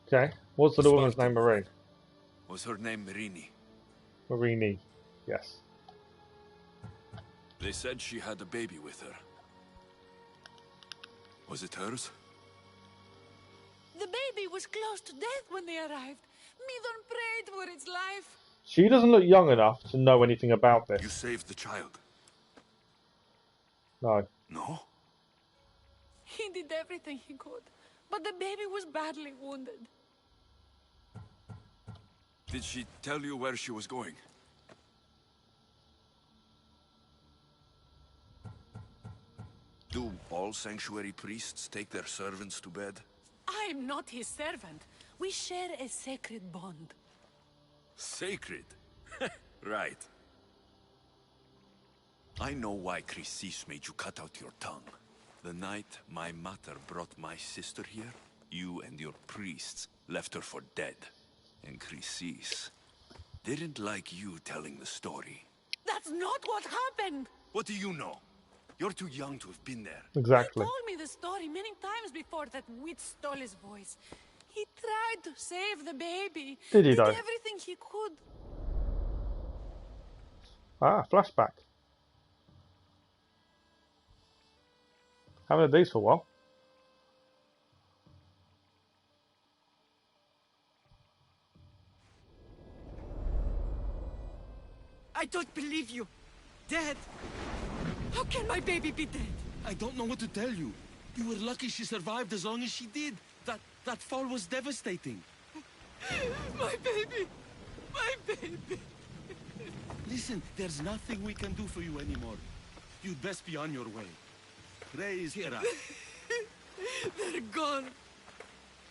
S1: Okay. What's the woman's name? Marine.
S2: Was her name Marini?
S1: Marini. Yes.
S2: They said she had a baby with her. Was it hers?
S8: The baby was close to death when they arrived. Midon prayed for its life.
S1: She doesn't look young enough to know anything about this.
S2: You saved the child.
S1: No.
S2: No?
S8: He did everything he could, but the baby was badly wounded.
S2: Did she tell you where she was going? Do all sanctuary priests take their servants to bed?
S8: I'm not his servant. We share a sacred bond.
S2: Sacred? Right. I know why Chrysis made you cut out your tongue. The night my mater brought my sister here, you and your priests left her for dead. And Chrysis didn't like you telling the story.
S8: That's not what happened!
S2: What do you know? You're too young to have been there.
S1: Exactly.
S8: He told me the story many times before that witch stole his voice. He tried to save the baby.
S1: Did he, though?
S8: Everything he could.
S1: Ah, flashback. Haven't had these for a while.
S6: I don't believe you. Dead.
S8: How can my baby be dead?
S4: I don't know what to tell you. You were lucky she survived as long as she did. That fall was devastating.
S8: My baby! My baby!
S4: Listen, there's nothing we can do for you anymore. You'd best be on your way. Praise Hera.
S8: They're gone.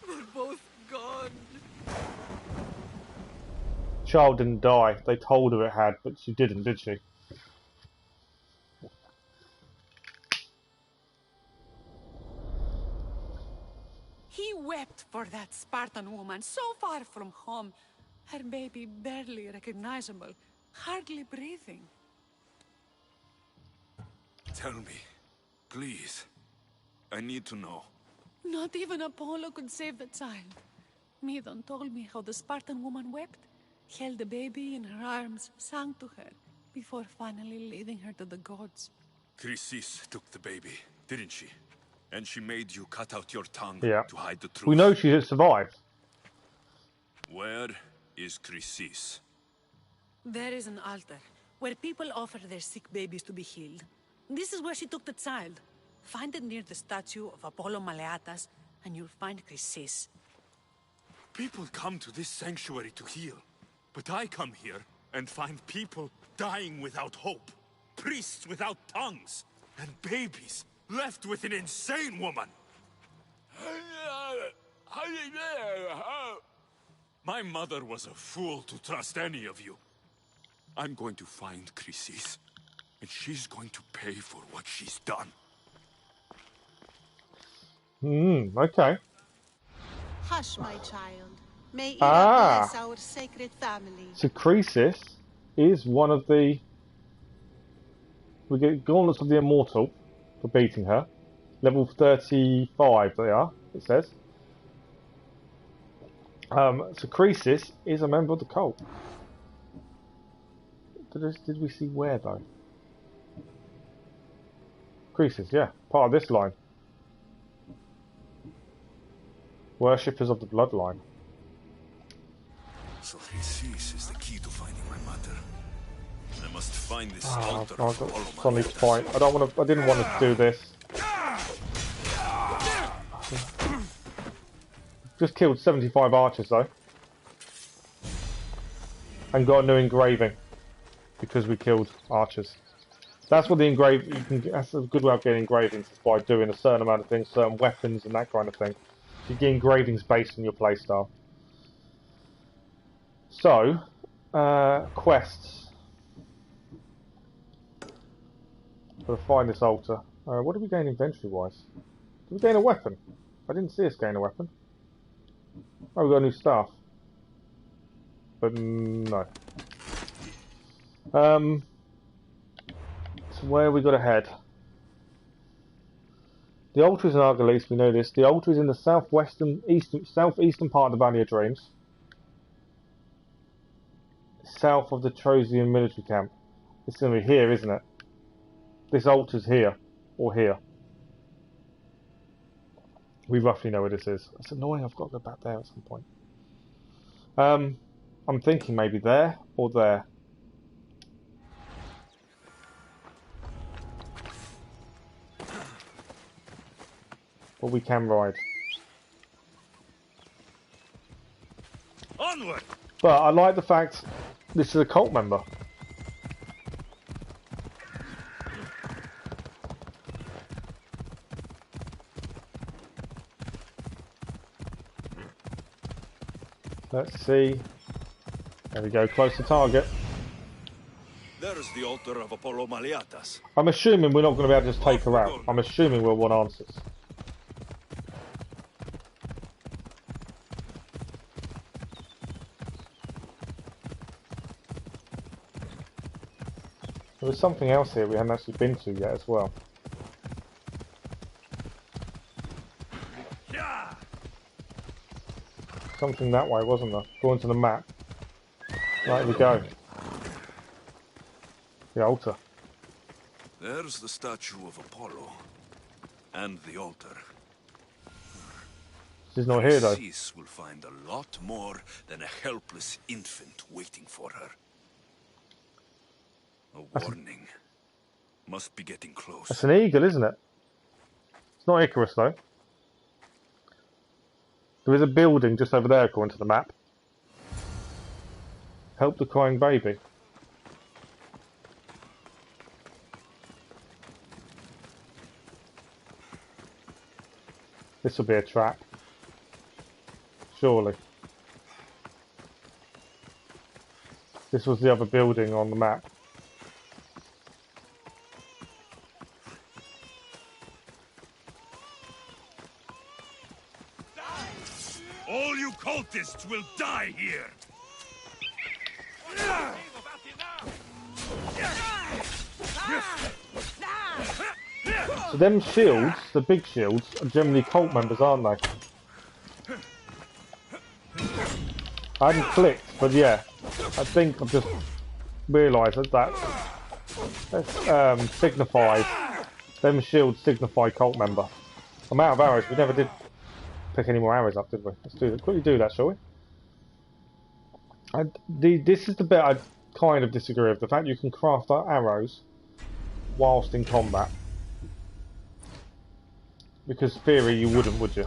S8: They're both gone.
S1: Child didn't die. They told her it had, but she didn't, did she?
S8: He wept for that Spartan woman so far from home. Her baby barely recognizable, hardly breathing.
S2: Tell me, please. I need to know.
S8: Not even Apollo could save the child. Midon told me how the Spartan woman wept, held the baby in her arms, sang to her, before finally leading her to the gods.
S2: Chrysis took the baby, didn't she? And she made you cut out your tongue
S1: Yeah.
S2: to hide the truth.
S1: We know she survived.
S2: Where is Chrysis?
S8: There is an altar where people offer their sick babies to be healed. This is where she took the child. Find it near the statue of Apollo Maleatas, and you'll find Chrysis.
S2: People come to this sanctuary to heal. But I come here and find people dying without hope. Priests without tongues. And babies left with an insane woman. My mother was a fool to trust any of you. I'm going to find Chrysis, and she's going to pay for what she's done.
S1: Okay.
S9: Hush, my child. May Ira bless our sacred family.
S1: So Chrysis is one of the... We get Gauntlets of the Immortal for beating her. Level 35 they are, it says. So Chrysis is a member of the cult. Did we see where though? Chrysis, yeah, part of this line. Worshippers of the bloodline.
S2: So Chrysis is the key to finding my mother. I must find this altar.
S1: I've got something to fight. I didn't want to do this. Just killed 75 archers though. And got a new engraving. Because we killed archers. That's what the that's a good way of getting engravings, is by doing a certain amount of things, certain weapons and that kind of thing. You get engravings based on your playstyle. So, quests. Gotta find this altar. What did we gain inventory wise? Did we gain a weapon? I didn't see us gain a weapon. Oh, we got a new staff. But no. So where we got to head? The altar is in Argolis, we know this. The altar is in the southeastern part of the Valley of Dreams. South of the Trosian military camp. It's going to be here, isn't it? This altar's here. Or here. We roughly know where this is. It's annoying, I've got to go back there at some point. I'm thinking maybe there or there. But we can ride.
S2: Onward!
S1: But I like the fact this is a cult member. Let's see. There we go, close to target.
S2: There's the altar of Apollo Maleatas.
S1: I'm assuming we're not going to be able to just take her out. I'm assuming we'll want answers. There was something else here we hadn't actually been to yet as well. Something that way, wasn't there? Going to the map. Right, we go. The altar.
S2: There's the statue of Apollo. And the altar.
S1: She's not here though.
S2: Chrysis will find a lot more than a helpless infant waiting for her. A warning. Must be getting close.
S1: That's an eagle, isn't it? It's not Icarus though. There is a building just over there according to the map. Help the crying baby. This will be a trap. Surely. This was the other building on the map.
S2: All you cultists will die here!
S1: So them shields, the big shields, are generally cult members, aren't they? I hadn't clicked, but yeah, I think I've just realised that signifies, them shields signify cult member. I'm out of arrows. We never did pick any more arrows up, did we? Quickly do that, shall we? This is the bit I kind of disagree with. The fact you can craft arrows whilst in combat. Because theory you wouldn't, would you?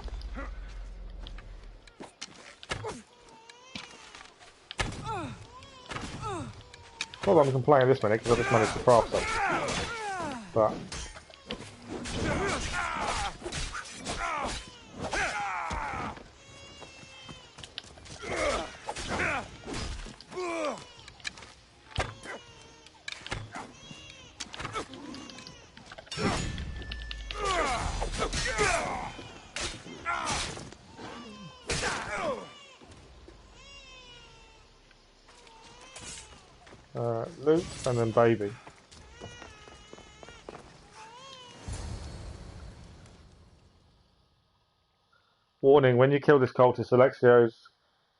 S1: Not that I'm complaining this minute because I just managed to craft some. But loot and then baby. Warning, when you kill this cultist, Alexios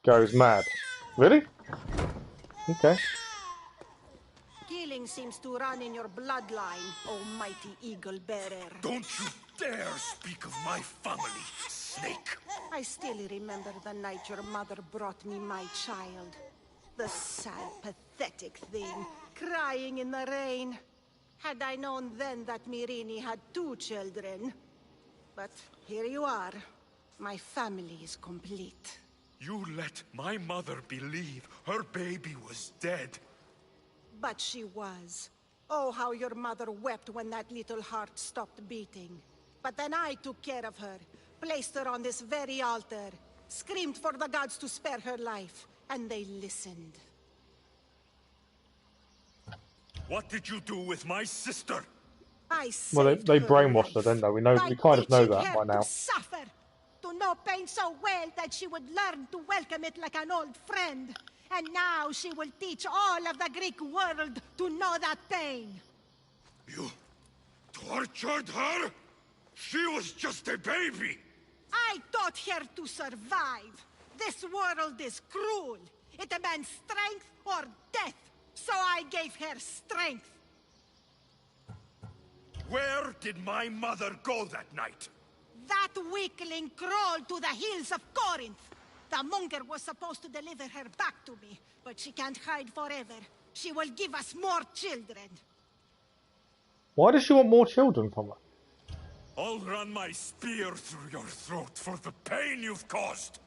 S1: goes mad. Really? Okay.
S9: Killing seems to run in your bloodline, almighty eagle bearer.
S2: Don't you dare speak of my family, snake!
S9: I still remember the night your mother brought me my child. The sad, pathetic thing, crying in the rain. Had I known then that Myrini had 2 children. But here you are. My family is complete.
S2: You let my mother believe her baby was dead.
S9: But she was. Oh, how your mother wept when that little heart stopped beating. But then I took care of her, placed her on this very altar, screamed for the gods to spare her life, and they listened.
S2: What did you do with my sister?
S1: Well, they brainwashed her, didn't they? We kind of know that by now.
S9: To suffer, to know pain so well that she would learn to welcome it like an old friend. And now she will teach all of the Greek world to know that pain.
S2: You tortured her? She was just a baby!
S9: I taught her to survive. This world is cruel. It demands strength or death. So I gave her strength.
S2: Where did my mother go that night?
S9: That weakling crawled to the hills of Corinth. The monger was supposed to deliver her back to me, but she can't hide forever. She will give us more children.
S1: Why does she want more children from her?
S2: I'll run my spear through your throat for the pain you've caused.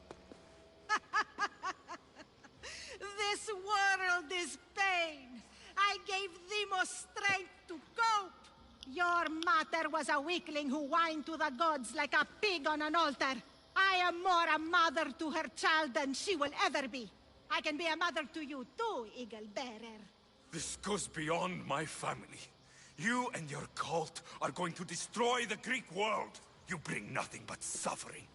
S9: This world is pain. I gave Demos strength to cope. Your mater was a weakling who whined to the gods like a pig on an altar. I am more a mother to her child than she will ever be. I can be a mother to you too, Eagle Bearer.
S2: This goes beyond my family. You and your cult are going to destroy the Greek world. You bring nothing but suffering.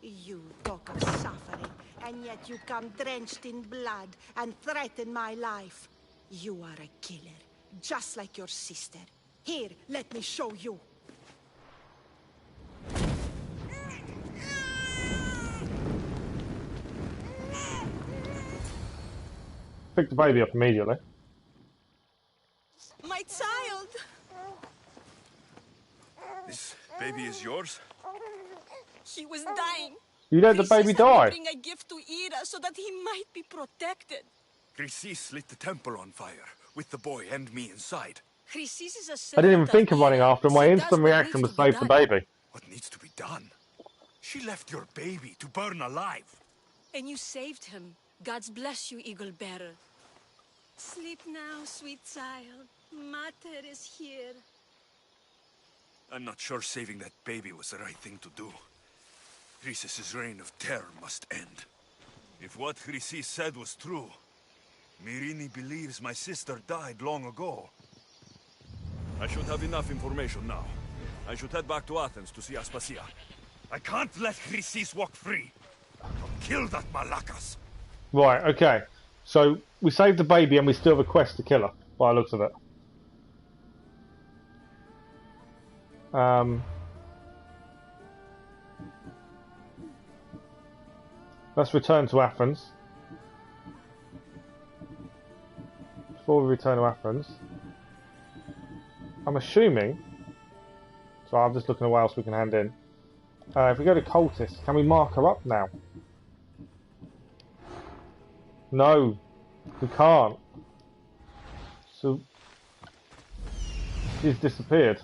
S9: You talk of suffering, and yet you come drenched in blood and threaten my life. You are a killer, just like your sister. Here, let me show you.
S1: Pick the baby up immediately.
S8: My child!
S2: This baby is yours?
S8: He was dying.
S1: You let the baby die?
S8: Bring a gift to Ira so that he might be protected.
S2: Chrysis lit the temple on fire, with the boy and me inside.
S8: Chrysis is a
S1: I didn't even think of running
S8: Ira.
S1: after him. My
S8: She
S1: instant
S8: does what
S1: reaction
S8: needs
S1: was
S8: to be
S1: save the
S8: done.
S1: baby.
S2: What needs to be done? She left your baby to burn alive.
S8: And you saved him. God's bless you, Eagle Bearer. Sleep now, sweet child. Mater is here.
S2: I'm not sure saving that baby was the right thing to do. Chrysis' reign of terror must end. If what Chrysis said was true, Myrini believes my sister died long ago. I should have enough information now. I should head back to Athens to see Aspasia. I can't let Chrysis walk free. I'll kill that Malakas.
S1: Right, okay. So, we saved the baby and we still have a quest to kill her, by the looks of it. Let's return to Athens. Before we return to Athens, I'm assuming, so I'm just looking at what else we can hand in. If we go to cultist, can we mark her up now? No, we can't. So she's disappeared.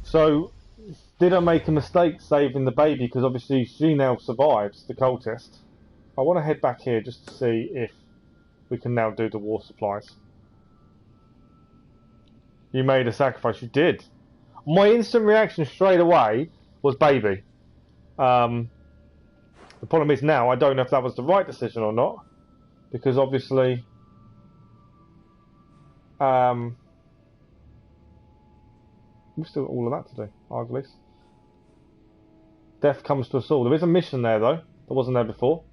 S1: So did I make a mistake saving the baby? Because obviously she now survives the cultist. I want to head back here just to see if we can now do the war supplies. You made a sacrifice. You did. My instant reaction straight away was baby. The problem is now I don't know if that was the right decision or not, because obviously we've still got all of that to do. Argolis. Death comes to us all. There is a mission there though that wasn't there before.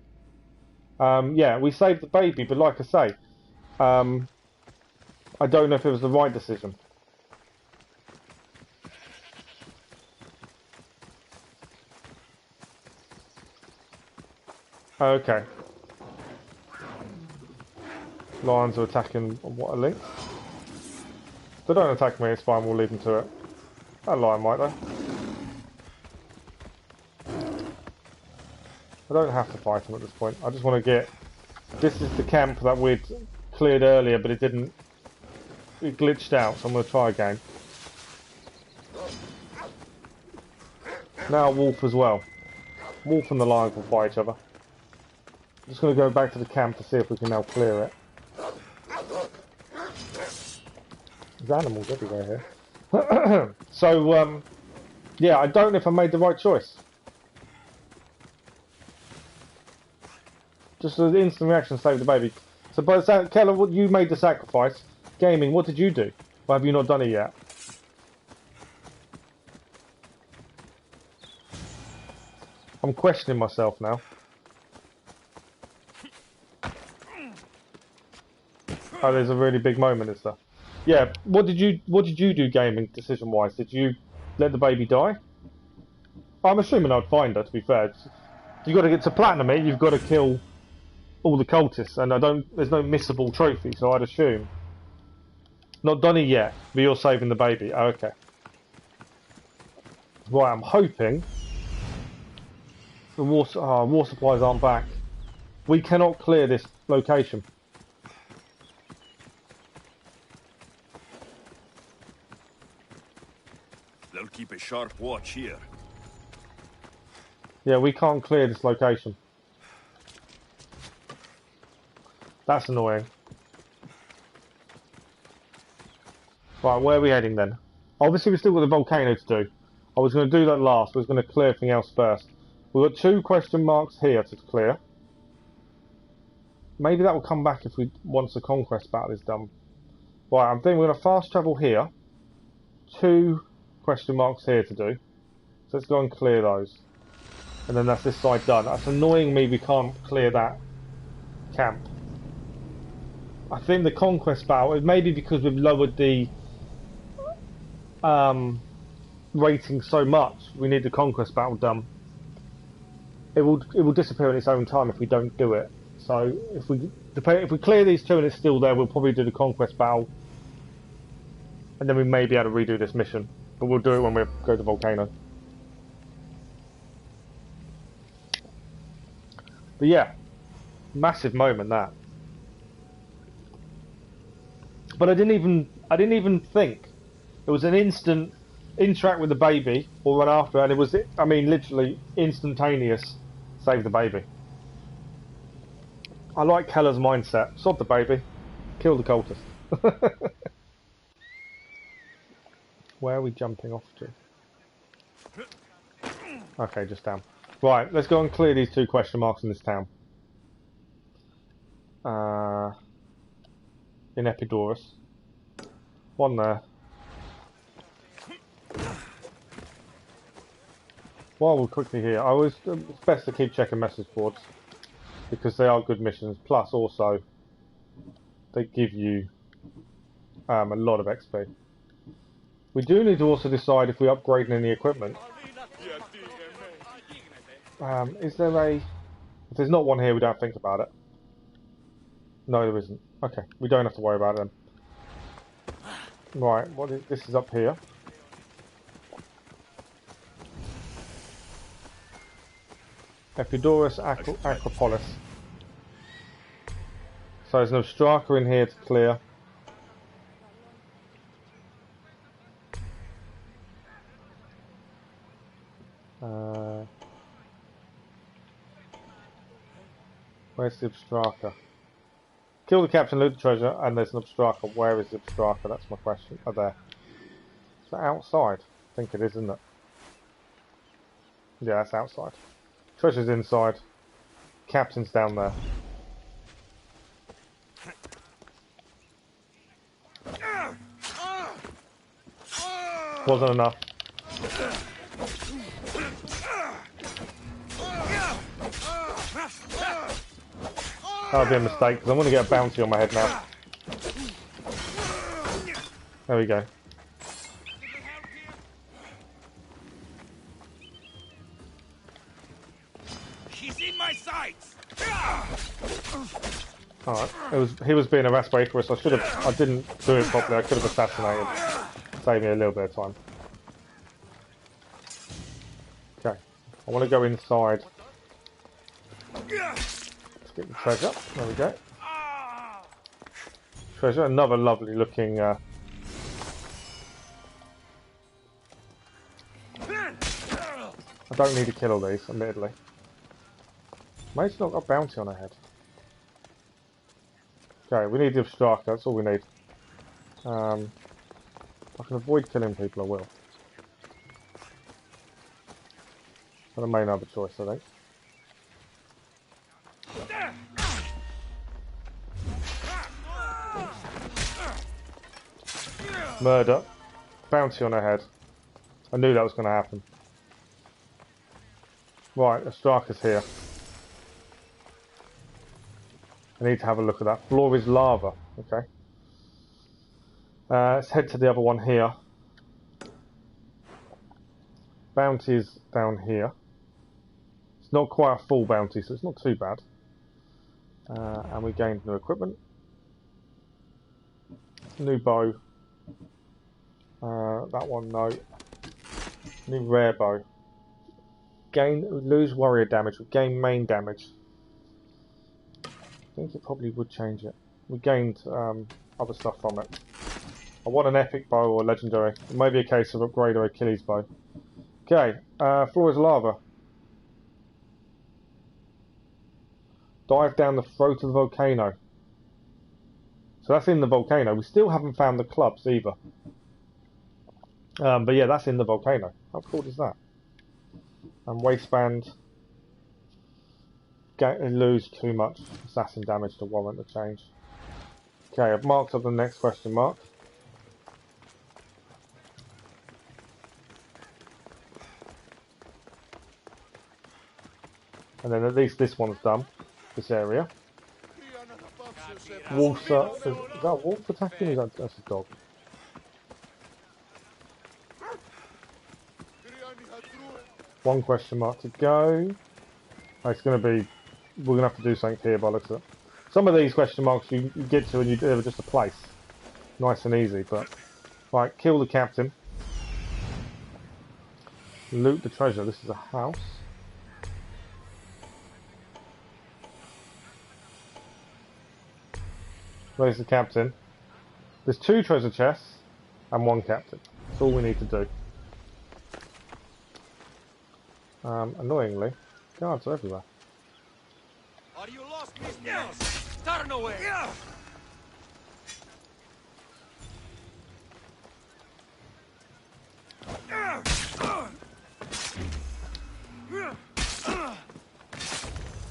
S1: Yeah, we saved the baby, but like I say, I don't know if it was the right decision. Okay. Lions are attacking what, a link? They don't attack me, it's fine, we'll leave them to it. That lion might though. I don't have to fight him at this point. I just want to get... This is the camp that we'd cleared earlier, but it didn't... It glitched out, so I'm going to try again. Now a wolf as well. Wolf and the lion can fight each other. I'm just going to go back to the camp to see if we can now clear it. There's animals everywhere here. So, yeah, I don't know if I made the right choice. Just an instant reaction saved the baby. So, by the Keller, you made the sacrifice. Gaming, what did you do? Or have you not done it yet? I'm questioning myself now. Oh, there's a really big moment and stuff. Yeah, what did you do gaming decision wise? Did you let the baby die? I'm assuming I'd find her, to be fair. You've got to get to platinum it, you've got to kill all the cultists, and there's no missable trophy, so I'd assume. Not done it yet, but you're saving the baby. Oh, okay. Right, I'm hoping the war supplies aren't back. We cannot clear this location.
S2: They'll keep a sharp watch here.
S1: Yeah, we can't clear this location. That's annoying. Right, where are we heading then? Obviously, we've still got the volcano to do. I was going to do that last, but I was going to clear everything else first. We've got 2 question marks here to clear. Maybe that will come back if once the conquest battle is done. Right, I'm thinking we're going to fast travel here. 2 question marks here to do. So let's go and clear those. And then that's this side done. That's annoying me we can't clear that camp. I think the conquest battle, it may be because we've lowered the rating so much, we need the conquest battle done. It will disappear in its own time if we don't do it. So if we clear these 2 and it's still there, we'll probably do the conquest battle, and then we may be able to redo this mission. But we'll do it when we go to the volcano. But yeah, massive moment that. But I didn't even think. It was an instant interact with the baby or run after her, and it was, I mean, literally instantaneous. Save the baby. I like Keller's mindset. Sod the baby, kill the cultist. Where are we jumping off to? Okay, just down. Right, let's go and clear these 2 question marks in this town. In Epidaurus. 1 there. While we're quickly here, it's best to keep checking message boards because they are good missions. Plus, also, they give you a lot of XP. We do need to also decide if we're upgrading any equipment. Is there a... If there's not one here, we don't think about it. No, there isn't. Okay, we don't have to worry about it then. Right, this is up here. Epidaurus Acropolis. So there's an Obstraca in here to clear. Where's the Obstraca? Kill the captain, loot the treasure, and there's an Obstraca. Where is the Obstraca? That's my question. Oh, there. Is that outside? I think it is, isn't it? Yeah, that's outside. Treasure's inside. Captain's down there. Wasn't enough. That would be a mistake, because I'm going to get a bounty on my head now. There we go.
S3: He's in my sights.
S1: Alright, he was being harassed by Icarus. I didn't do it properly. I could have assassinated. Save me a little bit of time. Okay, I want to go inside. Let's get the treasure. There we go. Treasure, another lovely looking. I don't need to kill all these, admittedly. Mate's not got a bounty on her head. Okay, we need the Obstraca, that's all we need. If I can avoid killing people, I will. But I may not have a choice, I think. Murder. Bounty on her head. I knew that was going to happen. Right, Obstraca's here. I need to have a look at that. Floor is lava. Okay. Let's head to the other one here. Bounty is down here. It's not quite a full bounty, so it's not too bad. And we gained new equipment. New bow. That one, no. New rare bow. Lose warrior damage. We gain main damage. I think it probably would change it. We gained other stuff from it. I want an epic bow or legendary. It may be a case of upgrade or Achilles bow. Okay, floor is lava. Dive down the throat of the volcano. So that's in the volcano. We still haven't found the clubs either. But yeah, that's in the volcano. How cool is that? And waistband. Lose too much assassin damage to warrant the change. Okay, I've marked up the next question mark. And then at least this one's done. This area. Wolf, is that a wolf attacking? Or is that that's a dog? One question mark to go. It's going to be. We're going to have to do something here by the looks of it. Some of these question marks you get to and you do just a place. Nice and easy, but... Right, kill the captain. Loot the treasure. This is a house. Where's the captain? There's 2 treasure chests and 1 captain. That's all we need to do. Annoyingly, guards are everywhere.
S6: Are you lost, Mistios? Turn away!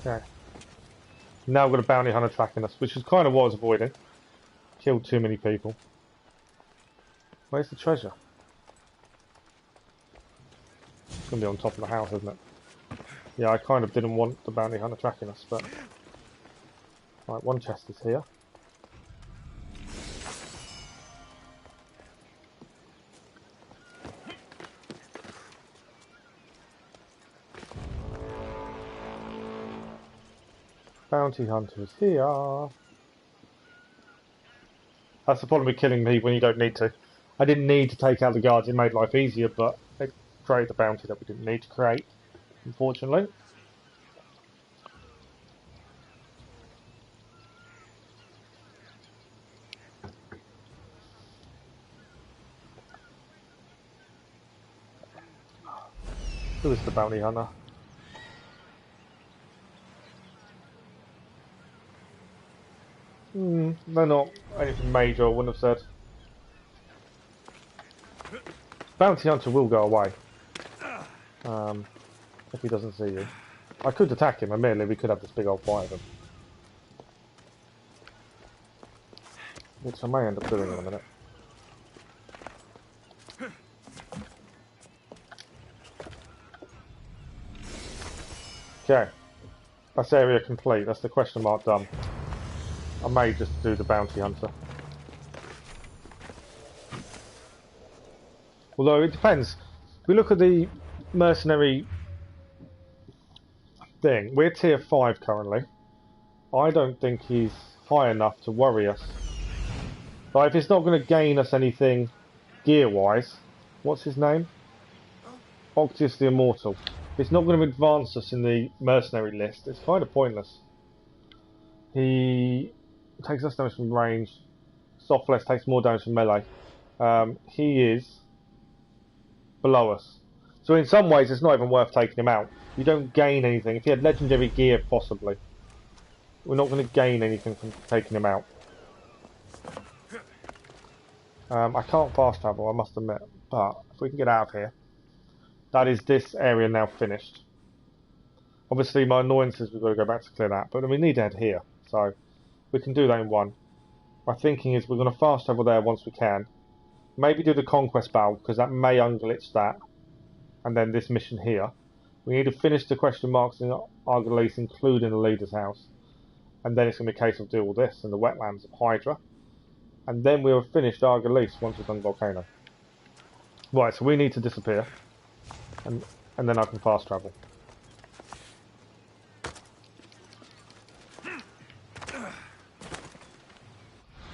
S1: Okay. Now we've got a bounty hunter tracking us, which is kind of what I was avoiding. Killed too many people. Where's the treasure? It's going to be on top of the house, isn't it? Yeah, I kind of didn't want the bounty hunter tracking us, but... Right, 1 chest is here. Bounty hunter is here. That's the problem with killing me when you don't need to. I didn't need to take out the guards, it made life easier, but it created the bounty that we didn't need to create, unfortunately. Who is the bounty hunter? They're not anything major, I wouldn't have said. Bounty hunter will go away. If he doesn't see you. I could attack him, admittedly we could have this big old fight with him. Which I may end up doing in a minute. Okay. That's area complete, that's the question mark done. I may just do the bounty hunter. Although it depends. If we look at the mercenary thing, we're tier 5 currently. I don't think he's high enough to worry us. But if it's not going to gain us anything gear-wise, what's his name? Octius the Immortal. If it's not going to advance us in the mercenary list, it's kind of pointless. He takes less damage from range. Softless takes more damage from melee. He is below us. So in some ways it's not even worth taking him out. You don't gain anything. If he had legendary gear, possibly. We're not going to gain anything from taking him out. I can't fast travel, I must admit. But if we can get out of here. That is this area now finished. Obviously my annoyance is we've got to go back to clear that. But we need to head here. So we can do that in one. My thinking is we're going to fast travel there once we can. Maybe do the conquest battle, because that may unglitch that. And then this mission here. We need to finish the question marks in Argolis, including the leader's house. And then it's going to be a case of do all this in the wetlands of Hydra. And then we'll have finished Argolis once we've done Volcano. Right, so we need to disappear. And then I can fast travel.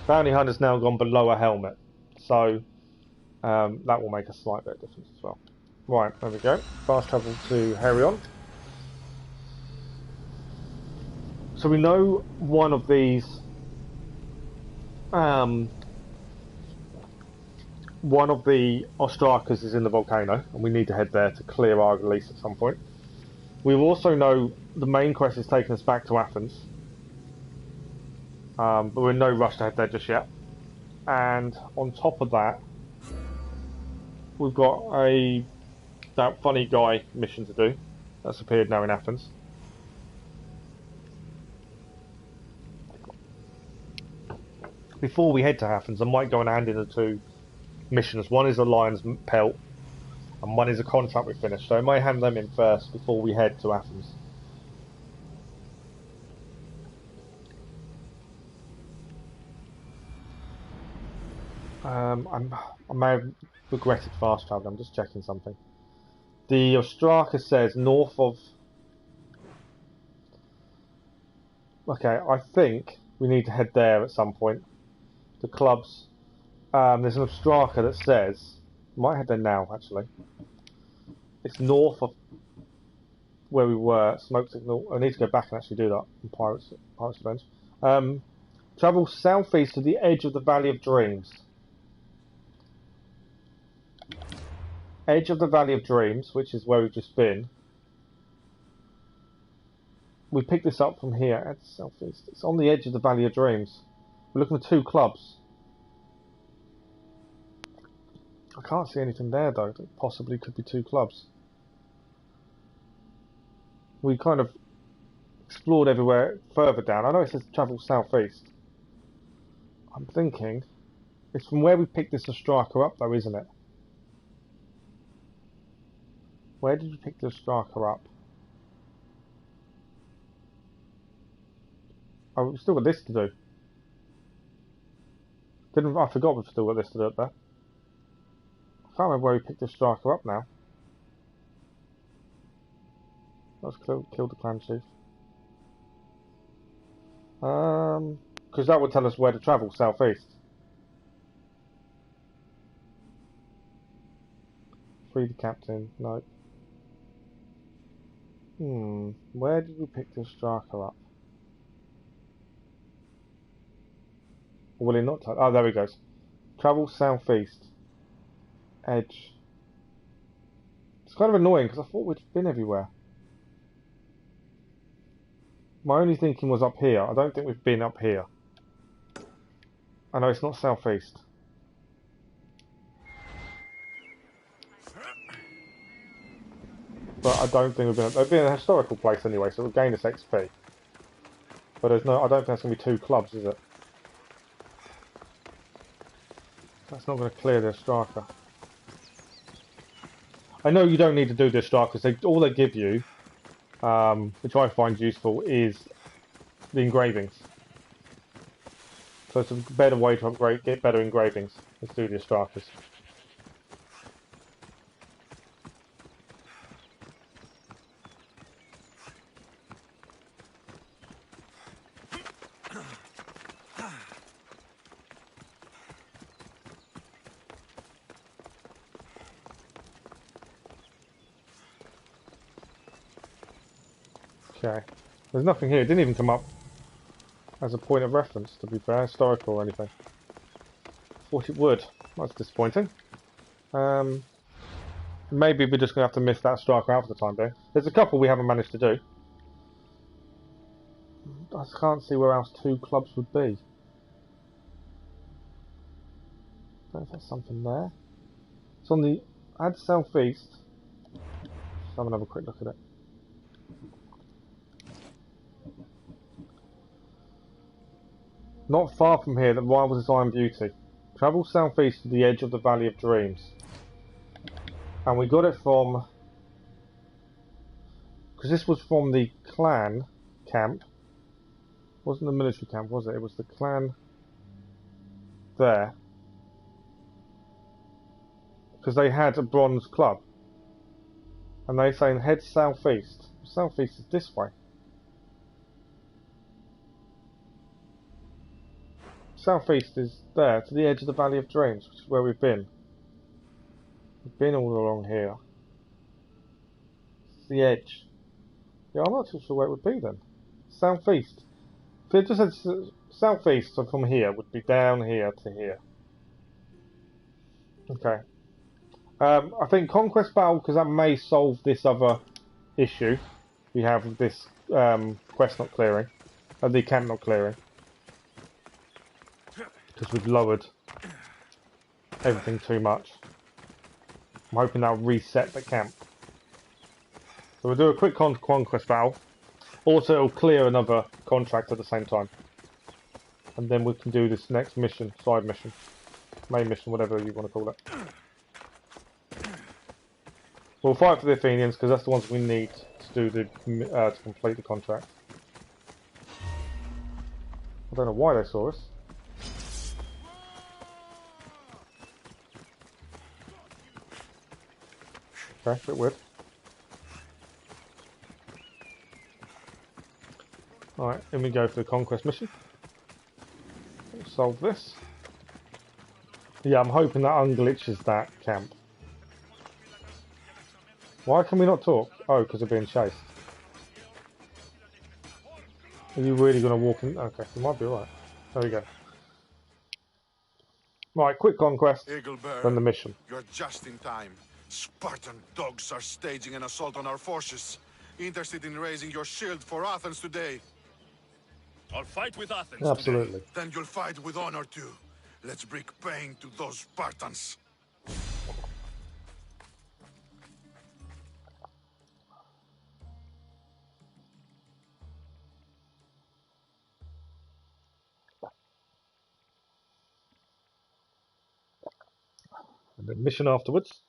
S1: Bounty Hunter's now gone below a helmet. So that will make a slight bit of difference as well. Right, there we go. Fast travel to Herion. So we know one of these one of the Ostrakas is in the volcano, and we need to head there to clear Argolis at some point. We also know the main quest is taking us back to Athens, but we're in no rush to head there just yet. And on top of that, we've got that funny guy mission to do. That's appeared now in Athens. Before we head to Athens, I might go and hand in the two missions. One is a lion's pelt, and one is a contract we finished. So I might hand them in first before we head to Athens. I may have regretted fast travel. I'm just checking something. The Ostraka says north of. Okay, I think we need to head there at some point. The clubs. There's an Ostraka that says. Might head there now, actually. It's north of where we were. Smoke signal. I need to go back and actually do that in Pirates Revenge. Travel southeast to the edge of the Valley of Dreams. Edge of the Valley of Dreams, which is where we've just been. We picked this up from here at southeast. It's on the edge of the Valley of Dreams. We're looking for two clubs. I can't see anything there though. That possibly could be two clubs. We kind of explored everywhere further down. I know it says travel southeast. I'm thinking it's from where we picked this Ostraka up though, isn't it? Where did you pick the Ostraka up? Oh, we've still got this to do. I forgot we've still got this to do up there. I can't remember where we picked the Ostraka up now. Let's kill the clan chief. Because that would tell us where to travel, southeast. Free the captain, no. Where did we pick the Ostraka up? Or will it not? Oh, there he goes. Travel southeast. Edge. It's kind of annoying because I thought we'd been everywhere. My only thinking was up here. I don't think we've been up here. I know it's not southeast. But I don't think we've been. They've been a historical place anyway, so we'll gain this XP. But there's no. I don't think that's going to be 2 clubs, is it? That's not going to clear their striker. I know you don't need to do this strikers. All they give you, which I find useful, is the engravings. So it's a better way to upgrade, get better engravings. Let's do the strikers. Okay. There's nothing here. It didn't even come up as a point of reference, to be fair, historical or anything. Thought it would. That's disappointing. Maybe we're just going to have to miss that striker out for the time being. There's a couple we haven't managed to do. I just can't see where else 2 clubs would be. I don't know if there's something there. It's on the... Add southeast. Let's have another quick look at it. Not far from here that rivals its Iron Beauty. Travel southeast to the edge of the Valley of Dreams. And we got it from... Because this was from the clan camp. It wasn't the military camp, was it? It was the clan there. Because they had a bronze club. And they're saying head southeast. Southeast is this way. Southeast is there, to the edge of the Valley of Dreams, which is where we've been. We've been all along here. It's the edge. Yeah, I'm not too sure where it would be then. Southeast. If it just said southeast, so from here, would be down here to here. Okay. I think Conquest Battle, because that may solve this other issue we have with this quest not clearing, the camp not clearing. Because we've lowered everything too much. I'm hoping that'll reset the camp. So we'll do a quick conquest battle. Also, it'll clear another contract at the same time. And then we can do this next mission, side mission, main mission, whatever you want to call it. We'll fight for the Athenians because that's the ones we need to do the to complete the contract. I don't know why they saw us. Okay, a bit weird. Alright, in we go for the conquest mission. Let's solve this. Yeah, I'm hoping that unglitches that camp. Why can we not talk? Oh, because they're being chased. Are you really going to walk in? Okay, you might be right. There we go. Right, quick conquest, then the mission.
S10: You're just in time. Spartan dogs are staging an assault on our forces. Interested in raising your shield for Athens today?
S2: I'll fight with Athens.
S1: Absolutely.
S10: Today. Then you'll fight with honor too. Let's bring pain to those Spartans.
S1: And then mission afterwards.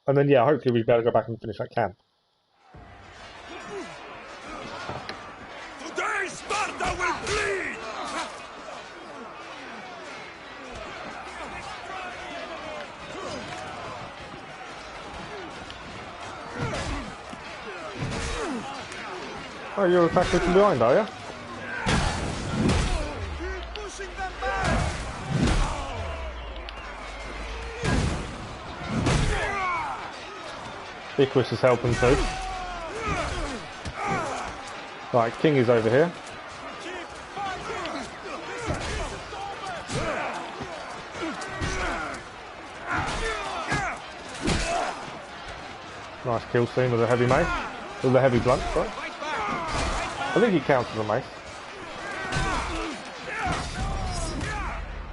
S1: And then, yeah, hopefully we'll be able to go back and finish that camp.
S2: Today Sparta will bleed!
S1: Oh, you're attacking from behind, are you?
S2: Keep pushing them back!
S1: Icarus is helping too. Right, King is over here. Nice kill scene with a heavy mace. With a heavy blunt, sorry. I think he counts as a mace.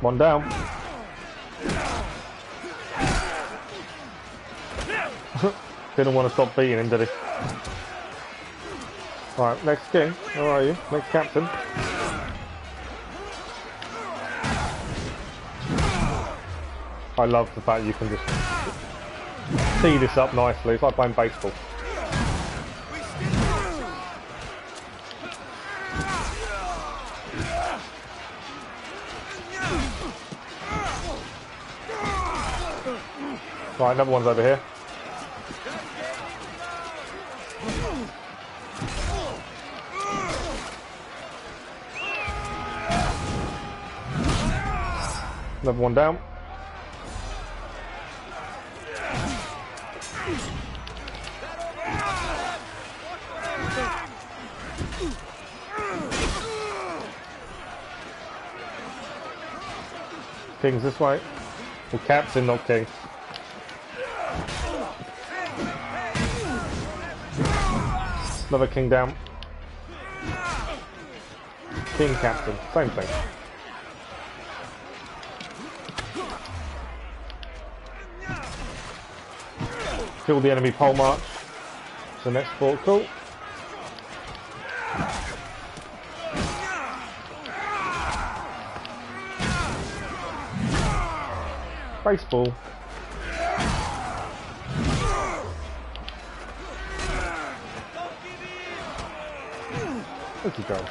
S1: One down. Didn't want to stop beating him, did he? Right, next king. Where are you? Next captain. I love the fact you can just tee this up nicely. It's like playing baseball. Right, another one's over here. Another one down. King's this way. The captain, not king. Another king down. King, captain, same thing. Kill the enemy pole march. It's the next port call. Baseball. Where'd he go?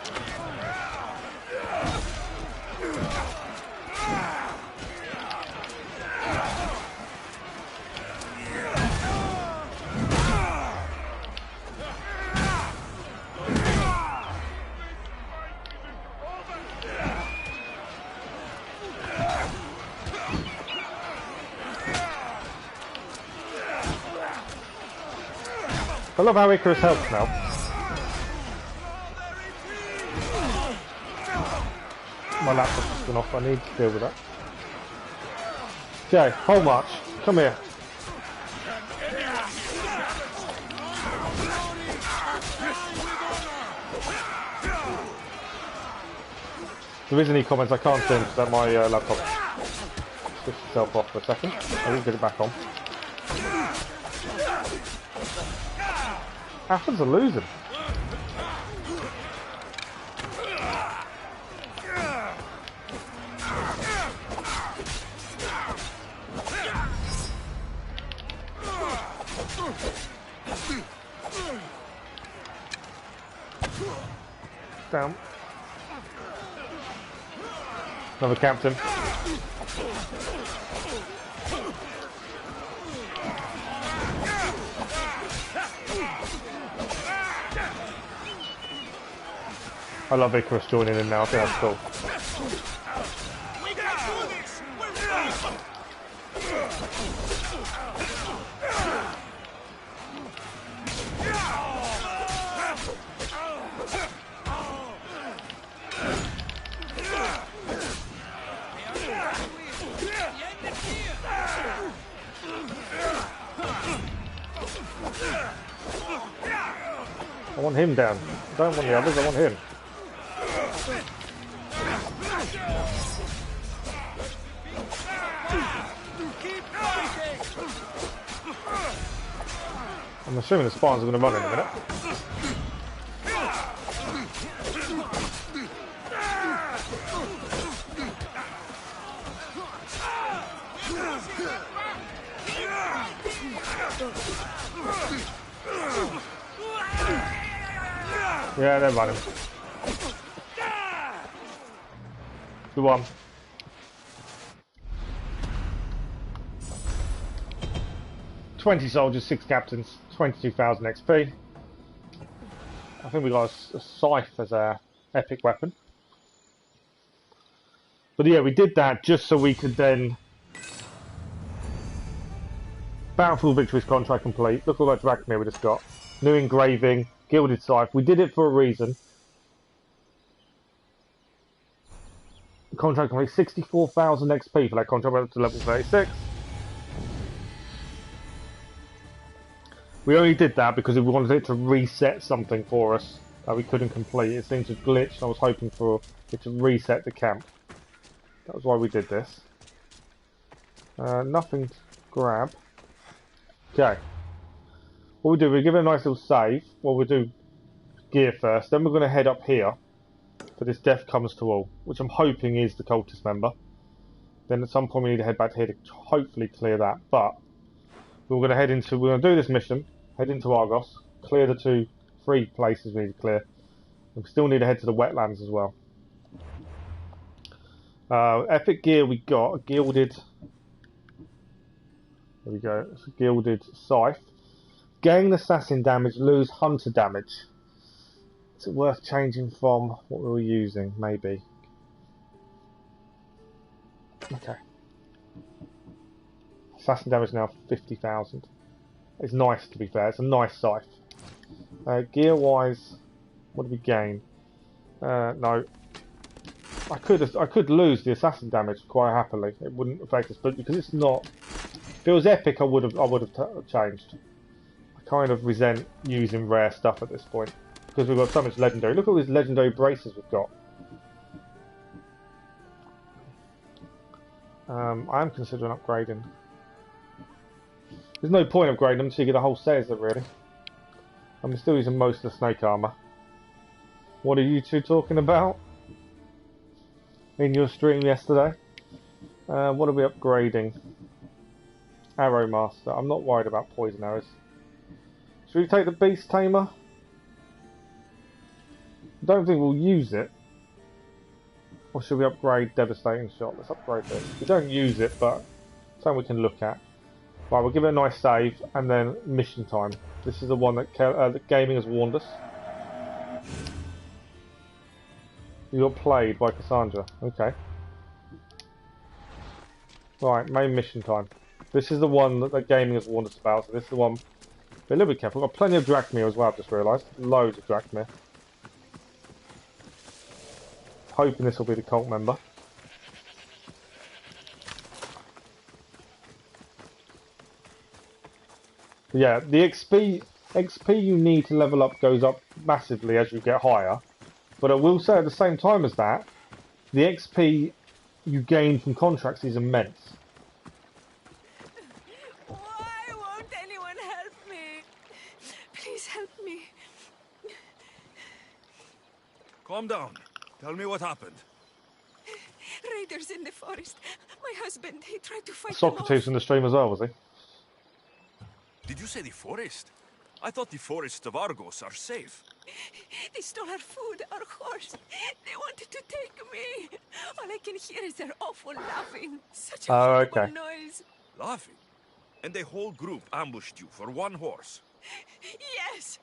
S1: I love how Icarus helps now. My laptop's just gone off, I need to deal with that. Okay, whole march, come here. If there is any comments, I can't see them because my laptop switched itself off for a second. I will get it back on. Athens are losing. Down. Another captain. I love Icarus joining in now, I think that's cool. I want him down. I don't want the others, I want him. I'm assuming the spawns are going to run in a minute. Yeah, they're running. Who won? $20 soldiers, 6 captains, 22,000 XP. I think we got a scythe as our epic weapon. But yeah, we did that just so we could then Battlefield Victories contract complete. Look at all that Drachmir we just got. New engraving, gilded scythe. We did it for a reason. Contract complete, 64,000 XP for that contract, went up to level 36. We only did that because we wanted it to reset something for us that we couldn't complete. It seemed to glitch, and I was hoping for it to reset the camp. That was why we did this. Nothing to grab. Okay. What we do, we give it a nice little save. Well, we do gear first. Then we're going to head up here for this death comes to all, which I'm hoping is the cultist member. Then at some point we need to head back here to hopefully clear that. But we're going to do this mission, head into Argos, clear the 3 places we need to clear. And we still need to head to the wetlands as well. Epic gear we got, a gilded... There we go, it's a gilded scythe. Gain assassin damage, lose hunter damage. Is it worth changing from what we were using? Maybe. Okay. Assassin damage now 50,000. It's nice, to be fair. It's a nice scythe. Gear wise, what do we gain? No. I could lose the assassin damage quite happily. It wouldn't affect us, but because it's not. If it was epic, I would have changed. I kind of resent using rare stuff at this point because we've got so much legendary. Look at all these legendary braces we've got. I am considering upgrading. There's no point upgrading them until you get a whole set of them, really. I'm still using most of the snake armor. What are you two talking about in your stream yesterday? What are we upgrading? Arrow Master. I'm not worried about poison arrows. Should we take the Beast Tamer? I don't think we'll use it. Or should we upgrade Devastating Shot? Let's upgrade this. We don't use it, but something we can look at. Right, we'll give it a nice save, and then mission time. This is the one that gaming has warned us. You got played by Cassandra. Okay. Right, main mission time. This is the one that gaming has warned us about, so this is the one. Be a little bit careful. We've got plenty of Drachmir as well, I've just realised. Loads of Drachmir. Hoping this will be the cult member. But yeah, the XP you need to level up goes up massively as you get higher. But I will say at the same time as that, the XP you gain from contracts is immense.
S8: Why won't anyone help me? Please help me.
S2: Calm down. Tell me what happened.
S8: Raiders in the forest. My husband, he tried to fight
S1: Socrates in the stream as well, was he?
S2: Did you say the forest? I thought the forests of Argos are safe.
S8: They stole our food, our horse. They wanted to take me. All I can hear is their awful laughing. Such a horrible noise.
S2: Laughing? And the whole group ambushed you for one horse?
S8: Yes.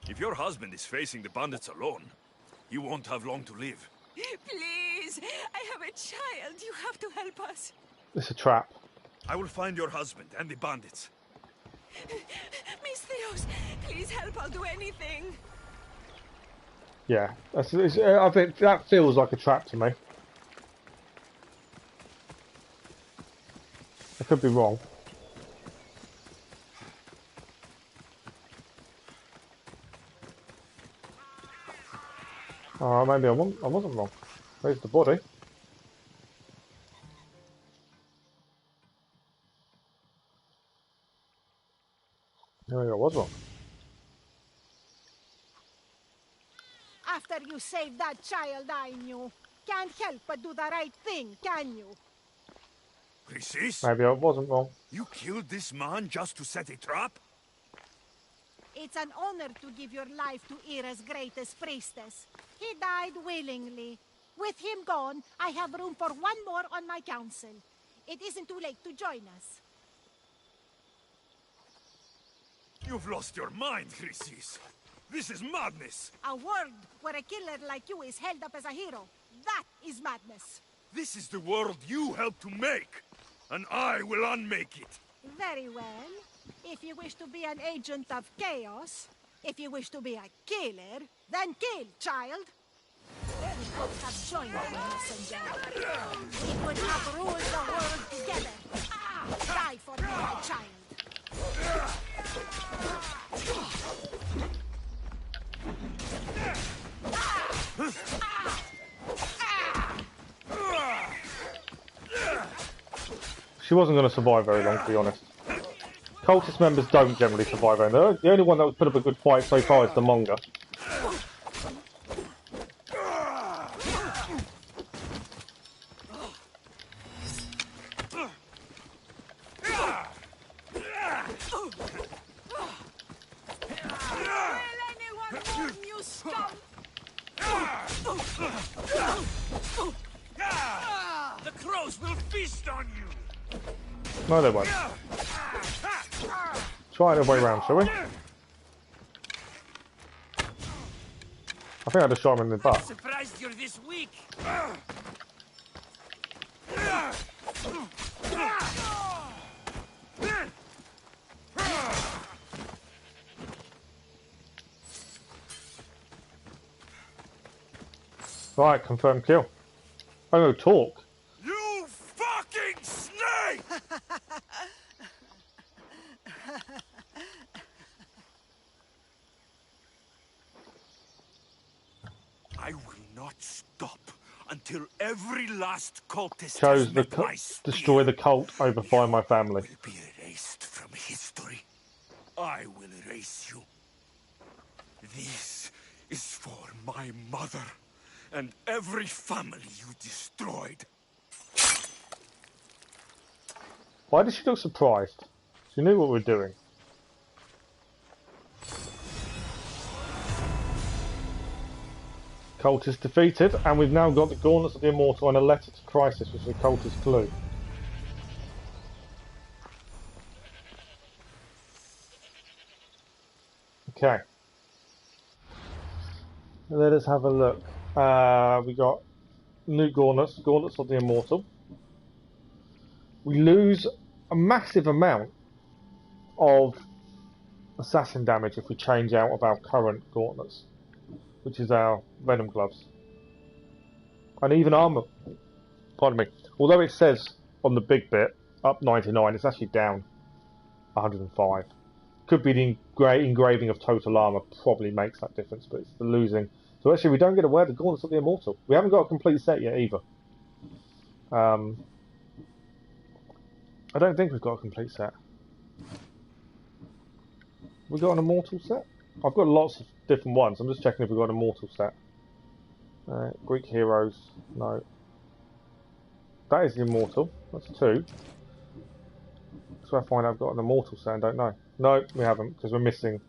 S2: If your husband is facing the bandits alone, you won't have long to live.
S8: Please, I have a child. You have to help us.
S1: It's a trap.
S2: I will find your husband and the bandits.
S8: Misthios, please help. I'll do anything.
S1: Yeah, I think that feels like a trap to me. I could be wrong. Oh, maybe I wasn't wrong. Where's the body? Maybe I was wrong.
S9: After you saved that child I knew, can't help but do the right thing, can you?
S2: Chrysis?
S1: Maybe I wasn't wrong.
S2: You killed this man just to set a trap?
S9: It's an honor to give your life to Ira's greatest priestess. He died willingly. With him gone, I have room for one more on my council. It isn't too late to join us.
S2: You've lost your mind, Chrysis. This is madness.
S9: A world where a killer like you is held up as a hero. That is madness.
S2: This is the world you helped to make, and I will unmake it.
S9: Very well. If you wish to be an agent of chaos, if you wish to be a killer, then kill, child. We could have joined the messenger. We could have ruled the world together. Die for me, my child.
S1: She wasn't going to survive very long, to be honest. Cultist members don't generally survive very long. The only one that would put up a good fight so far is the Monger.
S6: The crows will feast on you.
S1: No, they won't. Try it the way around, shall we? I think I just shot him in the butt.
S6: I'm surprised you're this weak.
S1: Right, confirm kill. I'm going to talk.
S6: You fucking snake!
S2: I will not stop until every last cultist
S1: Chose
S2: has
S1: the
S2: met my spear.
S1: destroy the cult over find my family.
S2: Will be erased from history. I will erase you. This is for my mother and every family you destroyed.
S1: Why did she look surprised? She knew what we were doing. Cult is defeated, and we've now got the Gauntlets of the Immortal and a letter to Crisis, which is a cultist clue. Okay. Let us have a look. We got new Gauntlets, Gauntlets of the Immortal. We lose a massive amount of assassin damage if we change out of our current Gauntlets, which is our Venom Gloves. And even armour, pardon me, although it says on the big bit, up 99, it's actually down 105. Could be the engraving of total armour probably makes that difference, but it's the losing. So actually we don't get to wear the Gauntlets of the Immortal. We haven't got a complete set yet either. I don't think we've got a complete set. We got an Immortal set? I've got lots of different ones. I'm just checking if we've got an Immortal set. Greek Heroes, no. That is the Immortal. That's 2. So I find I've got an Immortal set and don't know. No, we haven't, because we're missing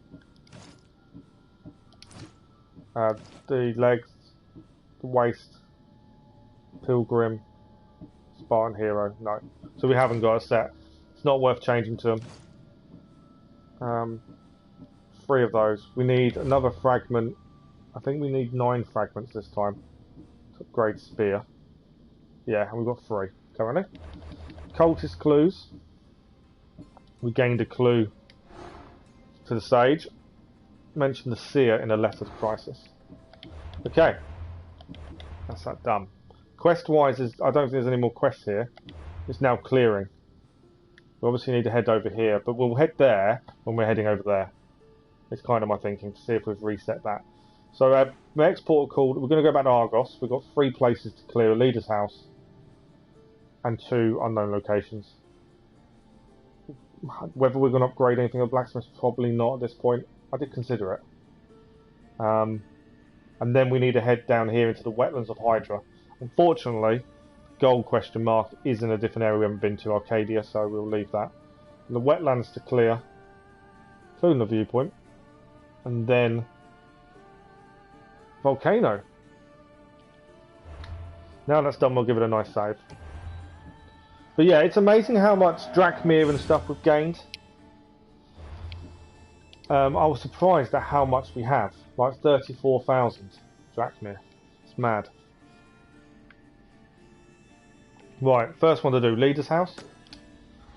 S1: the legs, the waist, Pilgrim, Spartan Hero. No. So we haven't got a set. It's not worth changing to them. 3 of those. We need another fragment. I think we need 9 fragments this time to upgrade Spear. Yeah, and we've got 3 currently. Cultist clues. We gained a clue to the Sage. Mentioned the Seer in a letter to Crisis. Okay. That's that done. Quest-wise, I don't think there's any more quests here. It's now clearing. We obviously need to head over here, but we'll head there when we're heading over there. It's kind of my thinking to see if we've reset that. So my next portal called, we're going to go back to Argos. We've got 3 places to clear: a leader's house and 2 unknown locations. Whether we're going to upgrade anything at Blacksmith, probably not at this point. I did consider it. And then we need to head down here into the wetlands of Hydra. Unfortunately, gold question mark is in a different area we haven't been to, Arcadia, so we'll leave that. And the wetlands to clear, including the viewpoint. And then volcano. Now that's done, we'll give it a nice save. But yeah, it's amazing how much Drachmir and stuff we've gained. I was surprised at how much we have. Like 34,000 Drachmir. It's mad. Right, first one to do, leader's house.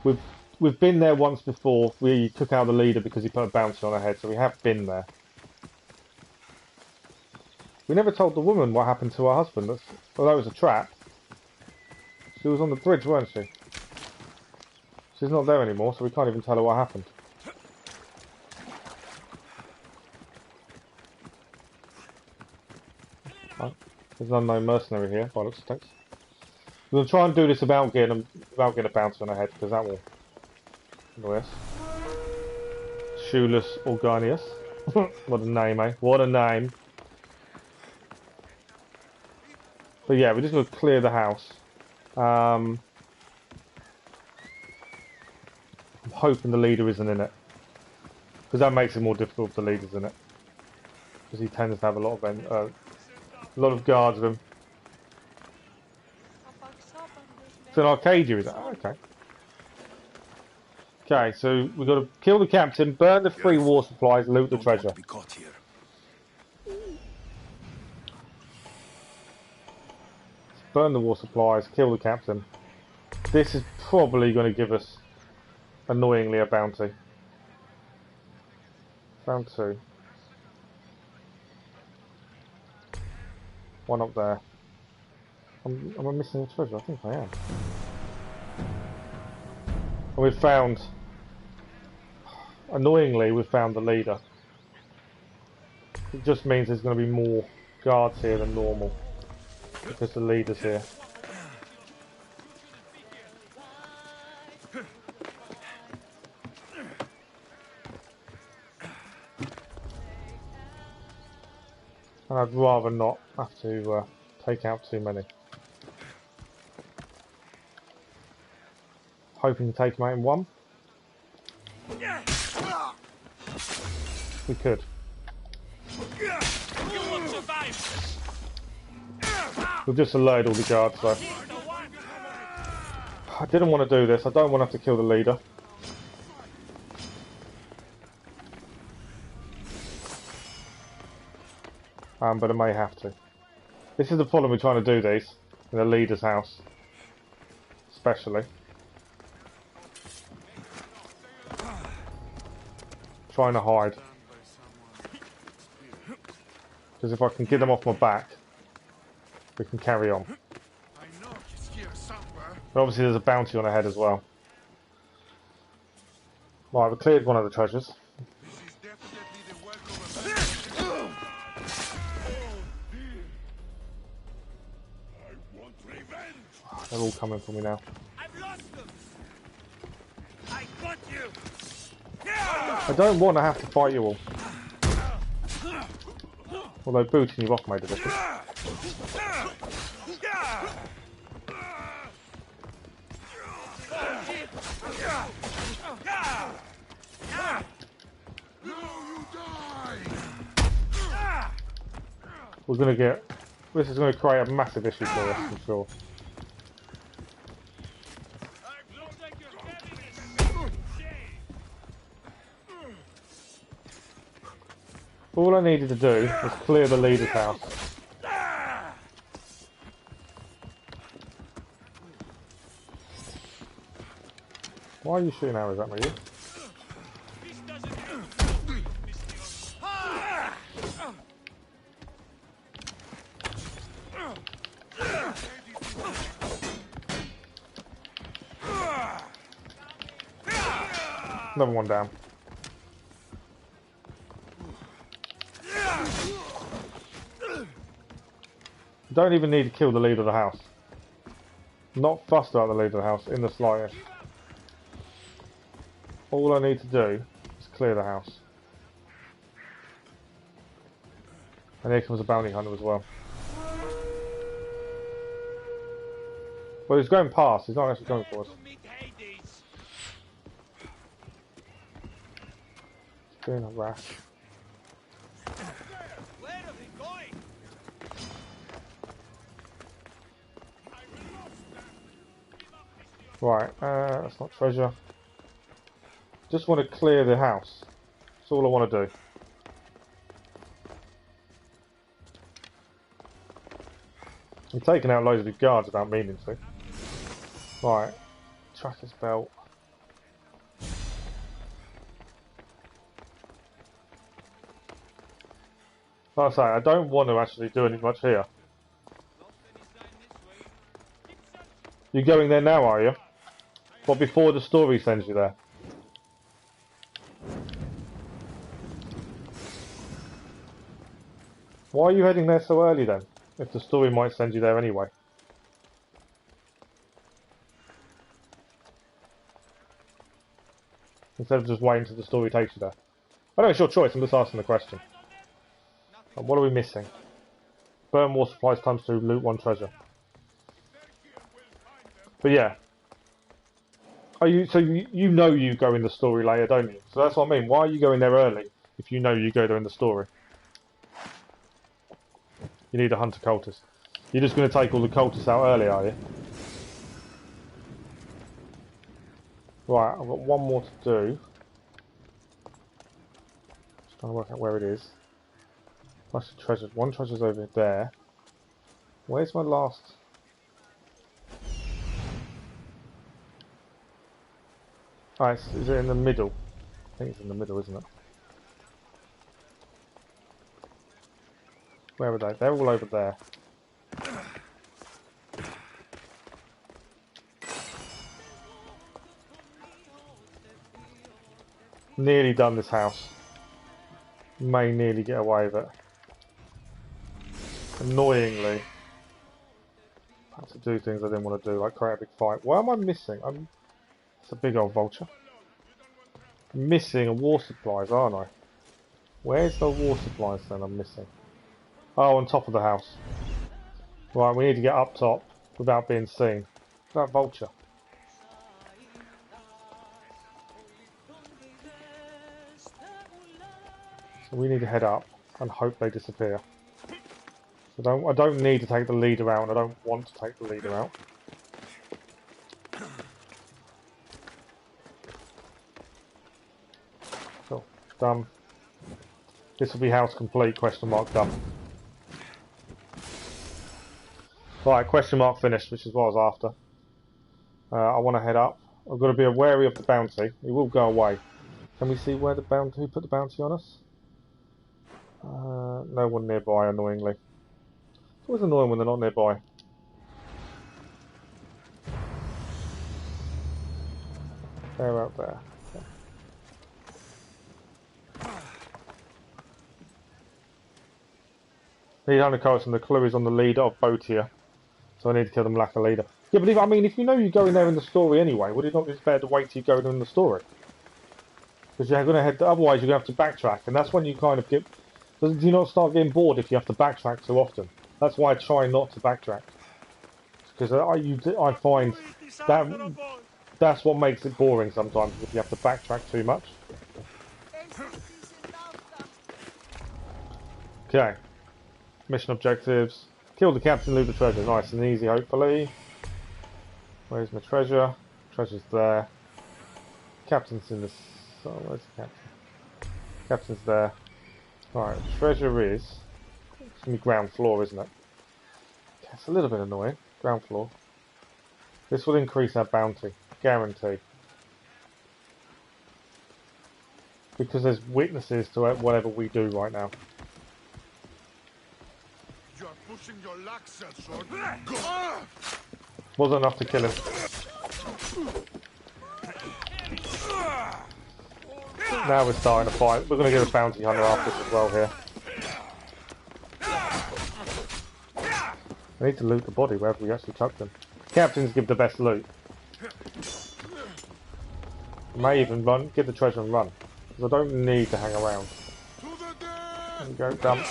S1: We've been there once before. We took out the leader because he put a bounty on our head, so we have been there. We never told the woman what happened to her husband. Well, that was a trap. She was on the bridge, weren't she? She's not there anymore, so we can't even tell her what happened. There's an unknown mercenary here, by looks of things. We're going to try and do this without getting a bounce on our head, because that will annoy us. Shoeless Argolis. What a name, eh? What a name. But yeah, we're just going to clear the house. I'm hoping the leader isn't in it. Because that makes it more difficult if the leader's in it. Because he tends to have a lot of guards with him. It's an Arcadia, is it? Oh, okay. Okay, so we've got to kill the captain, burn the free war supplies, loot the treasure. Burn the war supplies, kill the captain. This is probably going to give us, annoyingly, a bounty. Found two. One up there. Am I missing a treasure? I think I am. And we've found, annoyingly, we've found the leader. It just means there's going to be more guards here than normal. Because the leader's here. And I'd rather not have to take out too many. Hoping to take them out in one. We could. We've just alerted all the guards though. I didn't want to do this. I don't want to have to kill the leader. But I may have to. This is the problem with trying to do these in a leader's house. Especially. Trying to hide. Because if I can get them off my back, we can carry on. But obviously there's a bounty on our head as well. Right, we've cleared one of the treasures. They're all coming for me now. I don't want to have to fight you all. Although booting you off made a difference. We're going to get... This is going to create a massive issue for us, I'm sure. All I needed to do was clear the leader's house. Why are you shooting arrows at me? Another one down. Don't even need to kill the leader of the house. Not fussed about the leader of the house in the slightest. All I need to do is clear the house. And here comes a bounty hunter as well. Well, he's going past, he's not actually going for us. He's doing a rash. Right, that's not treasure. Just want to clear the house. That's all I want to do. I'm taking out loads of his guards without meaning to. Right, tracker's belt. Like I say, I don't want to actually do any much here. You're going there now, are you? What, before the story sends you there? Why are you heading there so early then? if the story might send you there anyway. Instead of just waiting until the story takes you there. I know it's your choice, I'm just asking the question. And what are we missing? Burn more supplies times 2, loot 1 treasure. But yeah. So you know you go in the story later, don't you? So that's what I mean. Why are you going there early if you know you go there in the story? You need a hunter cultist. You're just going to take all the cultists out early, are you? Right, I've got one more to do. Just trying to work out where it is. Bunch of treasures. One treasure's over there. Where's my last? Alright, is it in the middle? I think it's in the middle, isn't it? Where are they? They're all over there. Nearly done this house. May nearly get away with it. Annoyingly. I had to do things I didn't want to do, like create a big fight. What am I missing? It's a big old vulture. I'm missing war supplies, aren't I? Where's the war supplies then I'm missing? Oh, on top of the house. Right, we need to get up top without being seen. That vulture. So we need to head up and hope they disappear. So I don't need to take the leader out, and I don't want to take the leader out. Cool. Done. This will be house complete, question mark, done. Right, question mark finished, which is what I was after. I want to head up. I've got to be wary of the bounty. It will go away. Can we see where the bounty, who put the bounty on us? No one nearby, annoyingly. It's always annoying when they're not nearby. They're out there. Okay. Need undercoats, and the clue is on the leader of Botia. So I need to kill them lack a leader. Yeah, but I mean, if you know you're going there in the story anyway, would it not be better to wait till you go there in the story? Because you're going to head. Otherwise, you're going to have to backtrack, and that's when you kind of get. Do you not start getting bored if you have to backtrack too often? That's why I try not to backtrack. Because I find that's what makes it boring sometimes if you have to backtrack too much. Okay. Mission objectives. Kill the captain, loot the treasure. Nice and easy, hopefully. Where's my treasure? Treasure's there. Captain's in the... Oh, where's the captain? Captain's there. Right, treasure is... It's going to be ground floor, isn't it? Okay, it's a little bit annoying. Ground floor. This will increase our bounty. Guarantee. Because there's witnesses to whatever we do right now.
S10: You are pushing your luck, sword.
S1: Wasn't enough to kill him. Now we're starting to fight. We're going to get a bounty hunter after this as well here. I need to loot the body wherever we actually chucked them. Captains give the best loot. I may even get the treasure and run. Because I don't need to hang around. There we go, dump.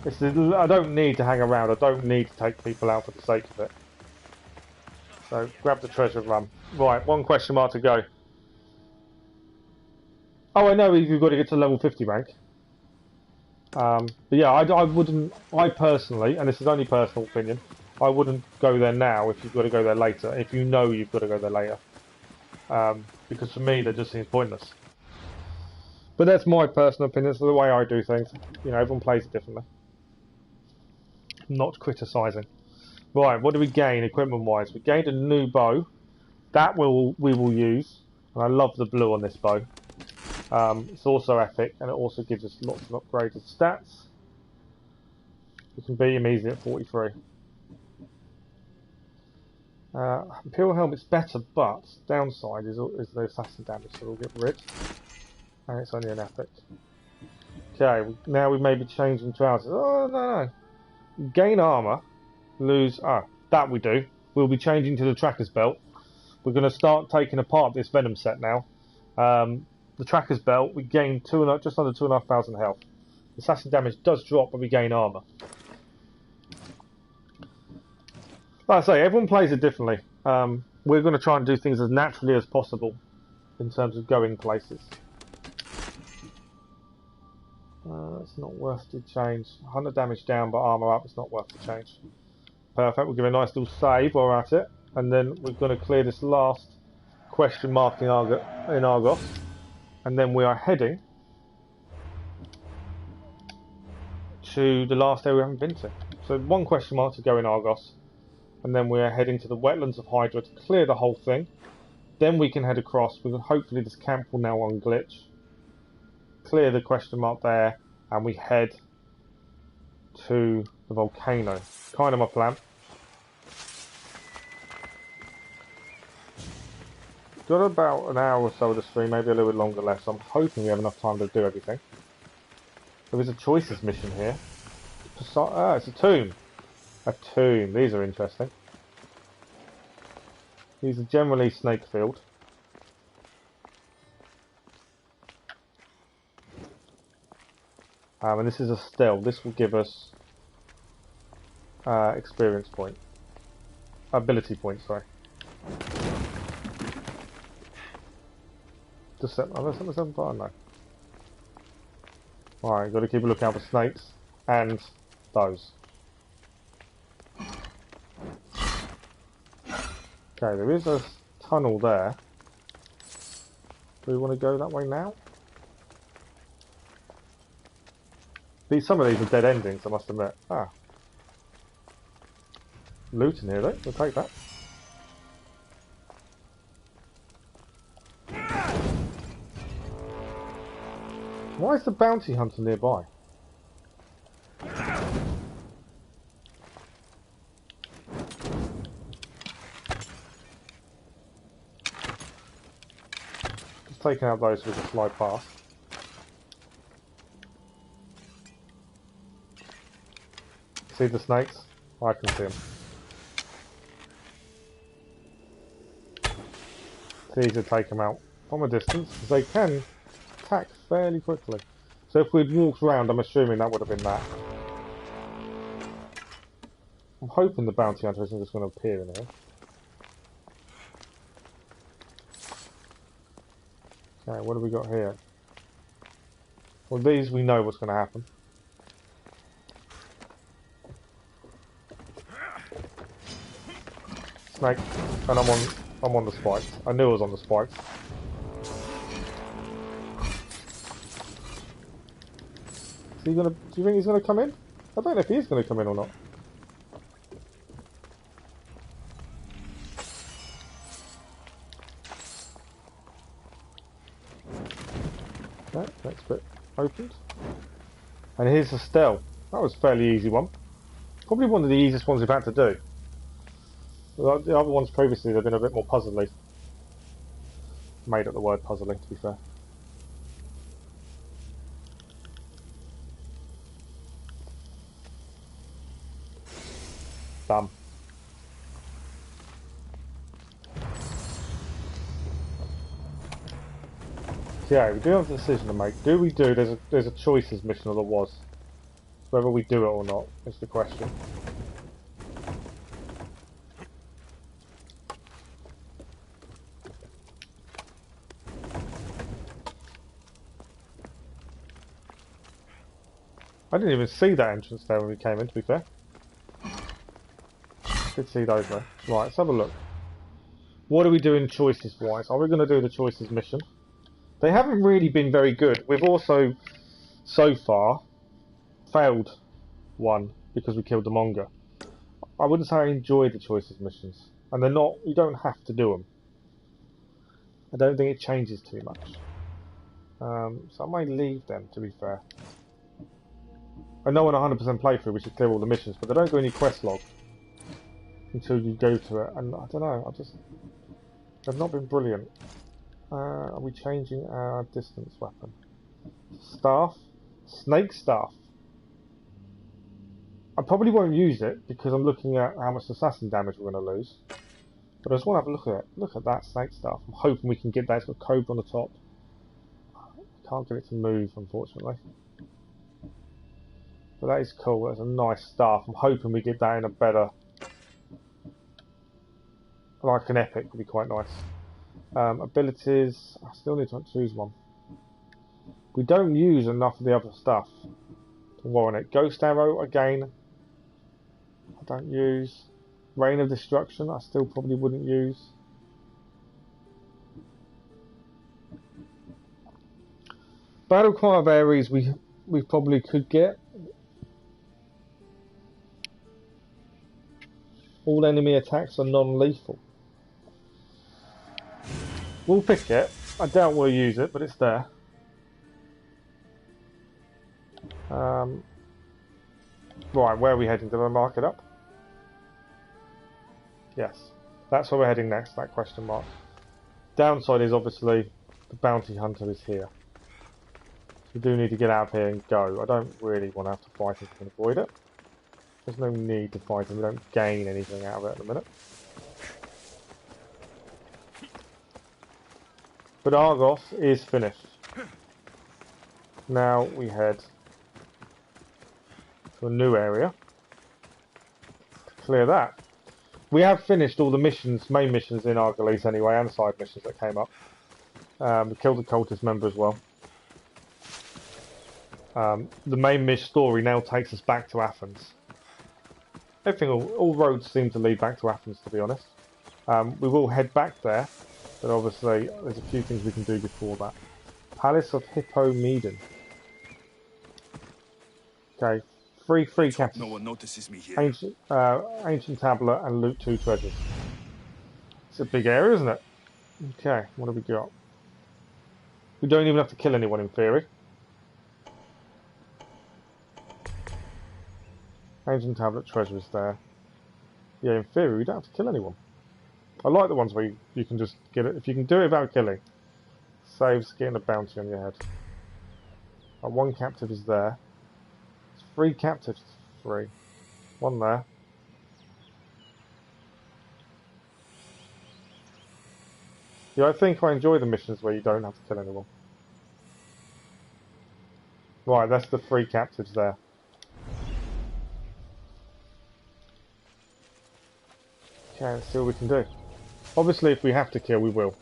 S1: I don't need to hang around. I don't need to take people out for the sake of it. So grab the treasure and run. Right, one question mark to go. Oh, I know you've got to get to level 50 rank. But yeah, I wouldn't. I personally, and this is only personal opinion, I wouldn't go there now if you've got to go there later. If you know you've got to go there later, because for me that just seems pointless. But that's my personal opinion. It's the way I do things. You know, everyone plays it differently. Not criticising. Right, what do we gain equipment-wise? We gained a new bow. That we will use. And I love the blue on this bow. It's also epic, and it also gives us lots of upgraded stats. We can beat him easily at 43. Imperial Helmet's better, but downside is the assassin damage, so we'll get rid. And it's only an epic. Okay, now we may be changing trousers. Oh, no. Gain armor, lose... that we do. We'll be changing to the tracker's belt. We're going to start taking apart this venom set now. The tracker's belt, we gain just under 2,500 health. Assassin damage does drop, but we gain armor. Like I say, everyone plays it differently. We're going to try and do things as naturally as possible in terms of going places. It's not worth the change. 100 damage down, but armor up. It's not worth the change. Perfect. We'll give a nice little save while we're at it, and then we're going to clear this last question mark in Argos, and then we are heading to the last area we haven't been to. So one question mark to go in Argos, and then we are heading to the wetlands of Hydra to clear the whole thing. Then we can head across. Hopefully this camp will now unglitch. Clear the question mark there, and we head to the volcano. Kind of my plan. Got about an hour or so of the stream, maybe a little bit longer left, so I'm hoping we have enough time to do everything. There is a choices mission here. It's a tomb. A tomb. These are interesting. These are generally snake filled. And this is a still. This will give us experience point. Ability points, sorry. Just set the 7 button though. Alright, got to keep a lookout for snakes and those. Okay, there is a tunnel there. Do we want to go that way now? Some of these are dead endings, I must admit. Loot in here though, we'll take that. Why is the bounty hunter nearby? Just taking out those so we can slide past. See the snakes? I can see them. It's easy to take them out from a distance because they can attack fairly quickly. So if we'd walked around, I'm assuming that would have been that. I'm hoping the bounty hunter isn't just going to appear in here. Okay, what have we got here? Well, these we know what's going to happen. Snake, and I'm on the spikes. I knew I was on the spikes. Is he gonna? Do you think he's gonna come in? I don't know if he is gonna come in or not. Okay, next bit opened. And here's the stele. That was a fairly easy one. Probably one of the easiest ones we've had to do. The other ones previously, they've been a bit more puzzly. Made up the word puzzly, to be fair. Done. Yeah, we do have a decision to make. Do we do? There's a choices mission, or there was. Whether we do it or not is the question. I didn't even see that entrance there when we came in, to be fair. Did see those though. Right, let's have a look. What are we doing choices wise? Are we going to do the choices mission? They haven't really been very good. We've also, so far, failed one because we killed the Monger. I wouldn't say I enjoy the choices missions. And they're not, you don't have to do them. I don't think it changes too much. So I might leave them, to be fair. I know on a 100% playthrough we should clear all the missions, but they don't go in your quest log until you go to it, and I don't know, they've not been brilliant. Are we changing our distance weapon? Staff, Snake staff. I probably won't use it because I'm looking at how much assassin damage we're going to lose. But I just want to have a look at it. Look at that snake staff. I'm hoping we can get that. It's got code on the top. Can't get it to move, unfortunately. But that is cool. That's a nice staff. I'm hoping we get that in a better... Like an epic would be quite nice. Abilities... I still need to choose one. We don't use enough of the other stuff to warrant it. Ghost arrow, again. I don't use. Rain of Destruction, I still probably wouldn't use. Battle Cry of Ares we probably could get. All enemy attacks are non-lethal. We'll pick it. I doubt we'll use it, but it's there. Right, where are we heading? Did I mark it up? Yes. That's where we're heading next, that question mark. Downside is obviously the bounty hunter is here. We do need to get out of here and go. I don't really want to have to fight if we can avoid it. There's no need to fight him. We don't gain anything out of it at the minute. But Argos is finished. Now we head to a new area to clear that. We have finished all the missions, main missions in Argolis anyway, and side missions that came up. We killed a cultist member as well. The main story now takes us back to Athens. Everything, all roads seem to lead back to Athens, to be honest. We will head back there, but obviously there's a few things we can do before that. Palace of Hippomedon. Okay, free captives.
S2: No one notices me here.
S1: Ancient tablet and loot 2 treasures. It's a big area, isn't it? Okay, what have we got? We don't even have to kill anyone in theory. Ancient tablet treasure is there. Yeah, in theory we don't have to kill anyone. I like the ones where you can just get it. If you can do it without killing, saves getting a bounty on your head. 1 captive is there. 3 captives. 3. 1 there. Yeah, I think I enjoy the missions where you don't have to kill anyone. Right, that's the 3 captives there. Okay, let's see what we can do. Obviously, if we have to kill, we will.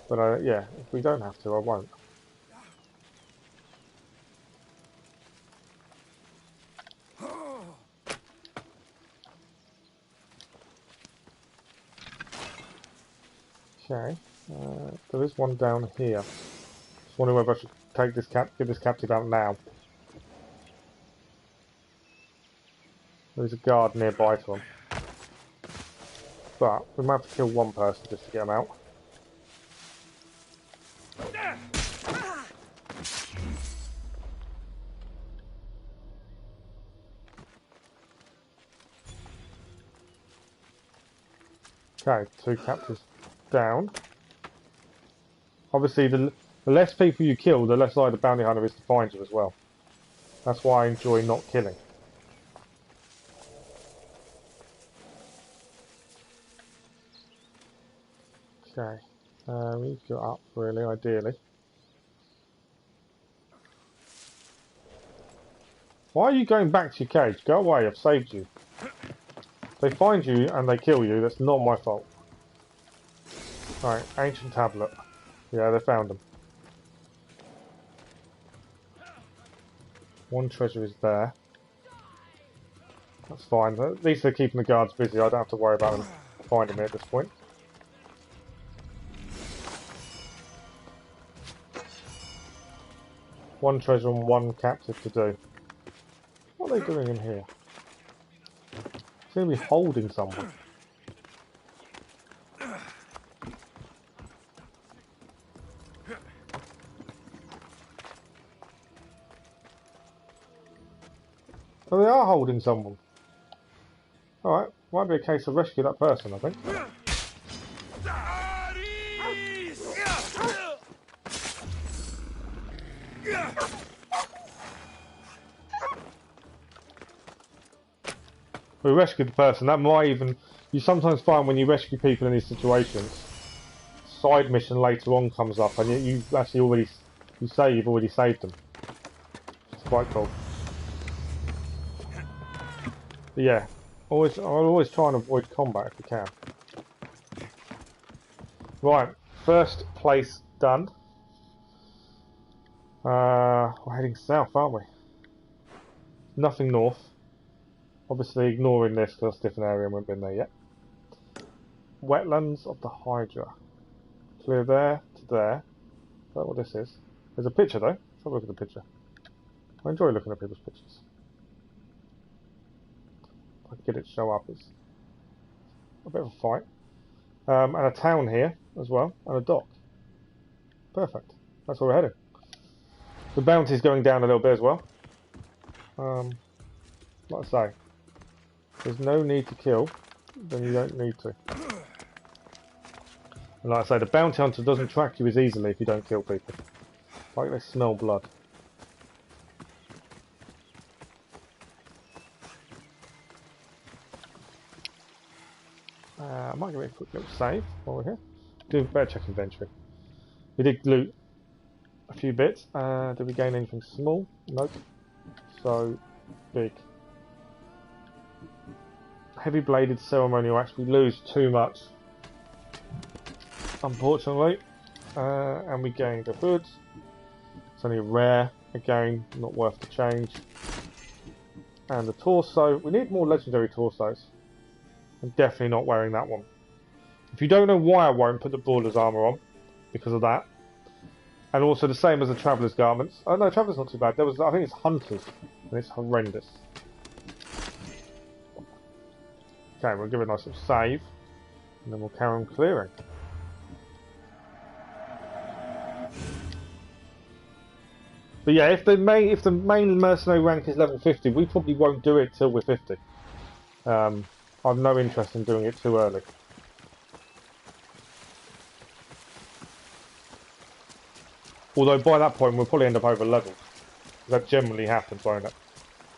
S1: But yeah, if we don't have to, I won't. Okay, there is one down here. Just wondering whether I should take this get this captive out now. There's a guard nearby to him. But we might have to kill 1 person just to get him out. Okay, 2 captives down. Obviously, the less people you kill, the less likely the bounty hunter is to find you as well. That's why I enjoy not killing. Okay, we need to go up really, ideally. Why are you going back to your cage? Go away, I've saved you. If they find you and they kill you, that's not my fault. Alright, ancient tablet. Yeah, they found them. 1 treasure is there. That's fine. At least they're keeping the guards busy. I don't have to worry about them finding me at this point. One treasure and 1 captive to do. What are they doing in here? They seem to be holding someone. Oh, they are holding someone. Alright, might be a case of rescue that person, I think. We rescued the person. That might even... You sometimes find when you rescue people in these situations, side mission later on comes up, and you actually already... You say you've already saved them. It's quite cool. But yeah, I'll always try and avoid combat if you can. Right, first place done. We're heading south, aren't we? Nothing north. Obviously ignoring this because it's a different area and we haven't been there yet. Wetlands of the Hydra. Clear there to there. Is that what this is? There's a picture though. Let's have a look at the picture. I enjoy looking at people's pictures. If I can get it to show up, it's a bit of a fight. And a town here as well, and a dock. Perfect. That's where we're heading. The bounty's going down a little bit as well. Like I say, there's no need to kill, then you don't need to. And like I say, the bounty hunter doesn't track you as easily if you don't kill people. Like they smell blood. I might give it a quick little save while we're here. Do better check inventory. We did loot a few bits. Did we gain anything small? Nope. So big. Heavy bladed ceremonial axe. We lose too much, unfortunately. And we gained a hood. It's only a rare. Again, not worth the change. And the torso. We need more legendary torsos. I'm definitely not wearing that one. If you don't know why I won't put the brawler's armour on, because of that. And also the same as the traveller's garments. Oh no, traveller's not too bad. There was, I think it's hunters, and it's horrendous. Okay, we'll give it a nice little save, and then we'll carry on clearing. But yeah, if the main mercenary rank is level 50, we probably won't do it till we're 50. I've no interest in doing it too early. Although by that point we'll probably end up over leveled. That generally happens, won't it?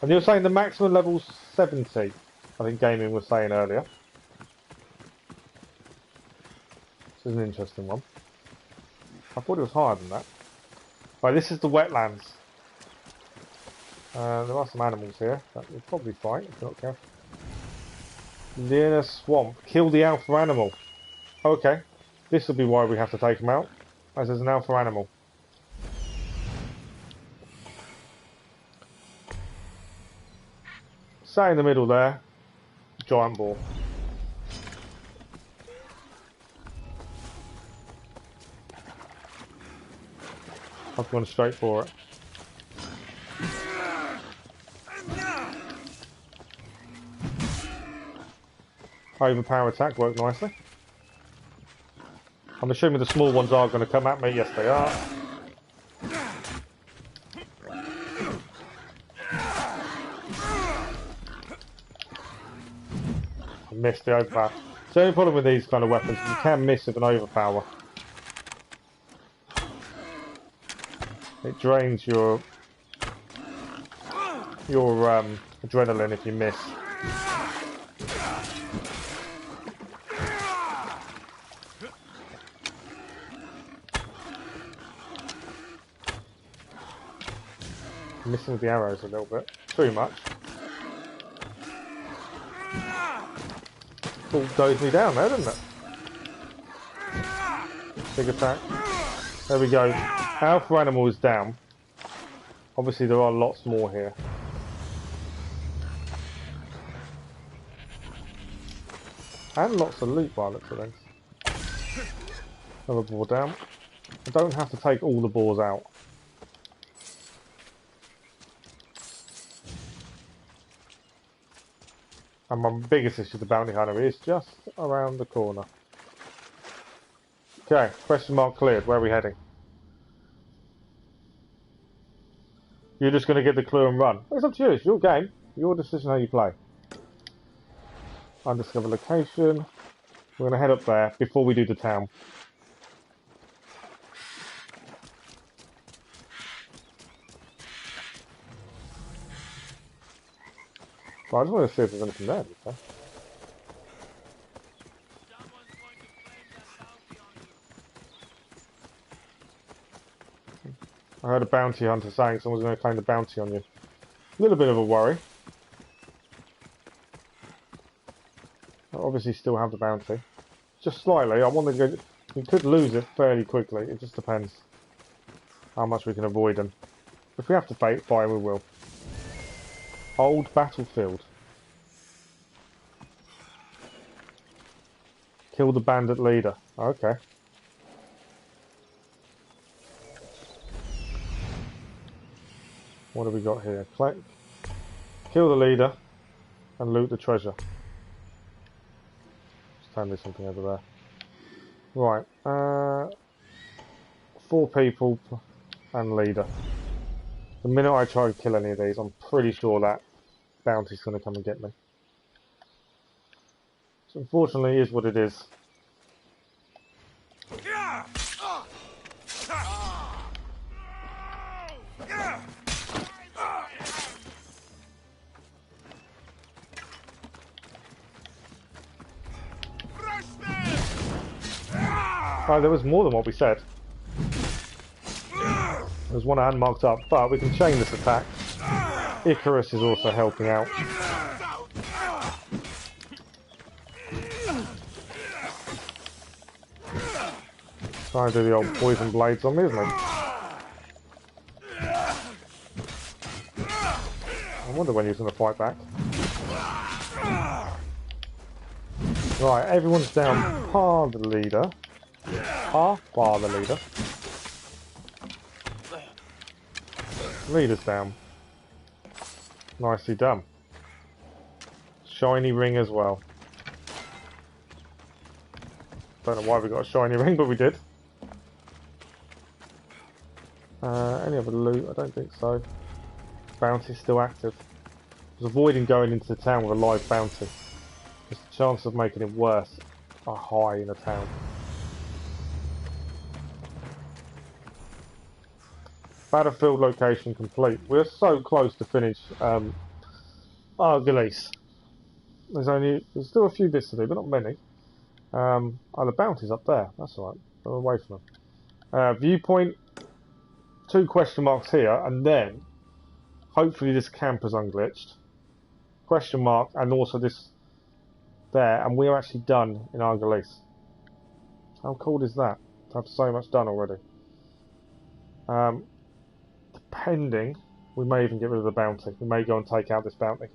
S1: And you were saying the maximum level's 70, I think Gaming was saying earlier. This is an interesting one. I thought it was higher than that. Right, this is the wetlands. There are some animals here that we'll probably fight if we're not careful. Near swamp. Kill the alpha animal. Okay. This will be why we have to take him out, as there's an alpha animal. Sat in the middle there. Giant boar. I've gone straight for it. Overpower attack worked nicely. I'm assuming the small ones are going to come at me. Yes, they are. I missed the overpower. So the only problem with these kind of weapons is you can miss with an overpower. It drains your adrenaline if you miss. Missing with the arrows a little bit. Too much. Bulldozed me down there, didn't it? Big attack. There we go. Alpha animal is down. Obviously there are lots more here. And lots of loot by the looks of things. Another boar down. I don't have to take all the boars out. And my biggest issue with the bounty hunter is just around the corner. Okay, question mark cleared. Where are we heading? You're just going to get the clue and run. It's up to you. It's your game. Your decision how you play. Undiscovered location. We're going to head up there before we do the town. Well, I just want to see if there's anything there. Okay? I heard a bounty hunter saying someone's going to claim the bounty on you. A little bit of a worry. I obviously still have the bounty. Just slightly. I want to go. We could lose it fairly quickly. It just depends how much we can avoid them. If we have to fight, we will. Old battlefield. Kill the bandit leader. Okay. What have we got here? Kill the leader and loot the treasure. Just tell me something over there. Right. 4 people and leader. The minute I try to kill any of these, I'm pretty sure that bounty's going to come and get me. So unfortunately, it is what it is. Oh, there was more than what we said. There's one I hadn't marked up, but we can chain this attack. Icarus is also helping out. Trying to do the old poison blades on me, isn't he? I wonder when he's going to fight back. Right, everyone's down par the leader. Par the leader. Leader's down. Nicely done. Shiny ring as well. Don't know why we got a shiny ring, but we did. Any other loot? I don't think so. Bounty's still active. I was avoiding going into the town with a live bounty, because the chances of making it worse are high in a town. Battlefield location complete. We're so close to finish Argolis. There's still a few bits to do, but not many. Oh, the bounty's up there. That's alright. We're away from them. Viewpoint. 2 question marks here, and then hopefully this camp is unglitched. Question mark, and also this there, and we're actually done in Argolis. How cool is that? To have so much done already. Depending, we may even get rid of the bounty. We may go and take out this bounty.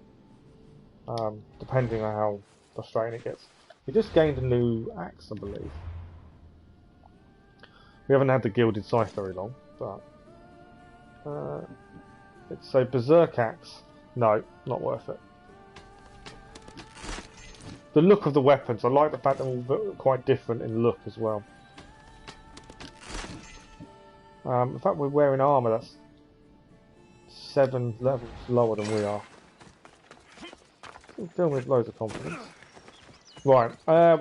S1: Depending on how frustrating it gets. We just gained a new axe, I believe. We haven't had the gilded scythe very long, but it's a berserk axe. No, not worth it. The look of the weapons, I like the fact that they're all quite different in look as well. The fact we're wearing armour that's 7 levels lower than we are. Still doing with loads of confidence. Right,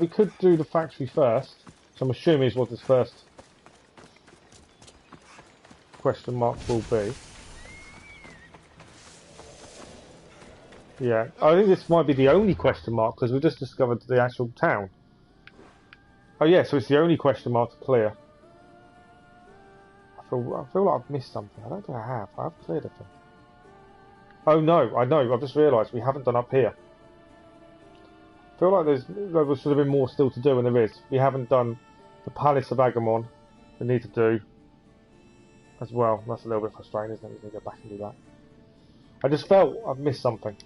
S1: we could do the factory first, so I'm assuming is what this first question mark will be. Yeah, I think this might be the only question mark because we just discovered the actual town. Oh yeah, so it's the only question mark to clear. I feel like I've missed something. I don't think I have. I've cleared it. Oh no, I know. I've just realised we haven't done up here. I feel like there should have been more still to do, and there is. We haven't done the Palace of Agamon. We need to do as well. That's a little bit frustrating, isn't it? We need to go back and do that. I just felt I've missed something.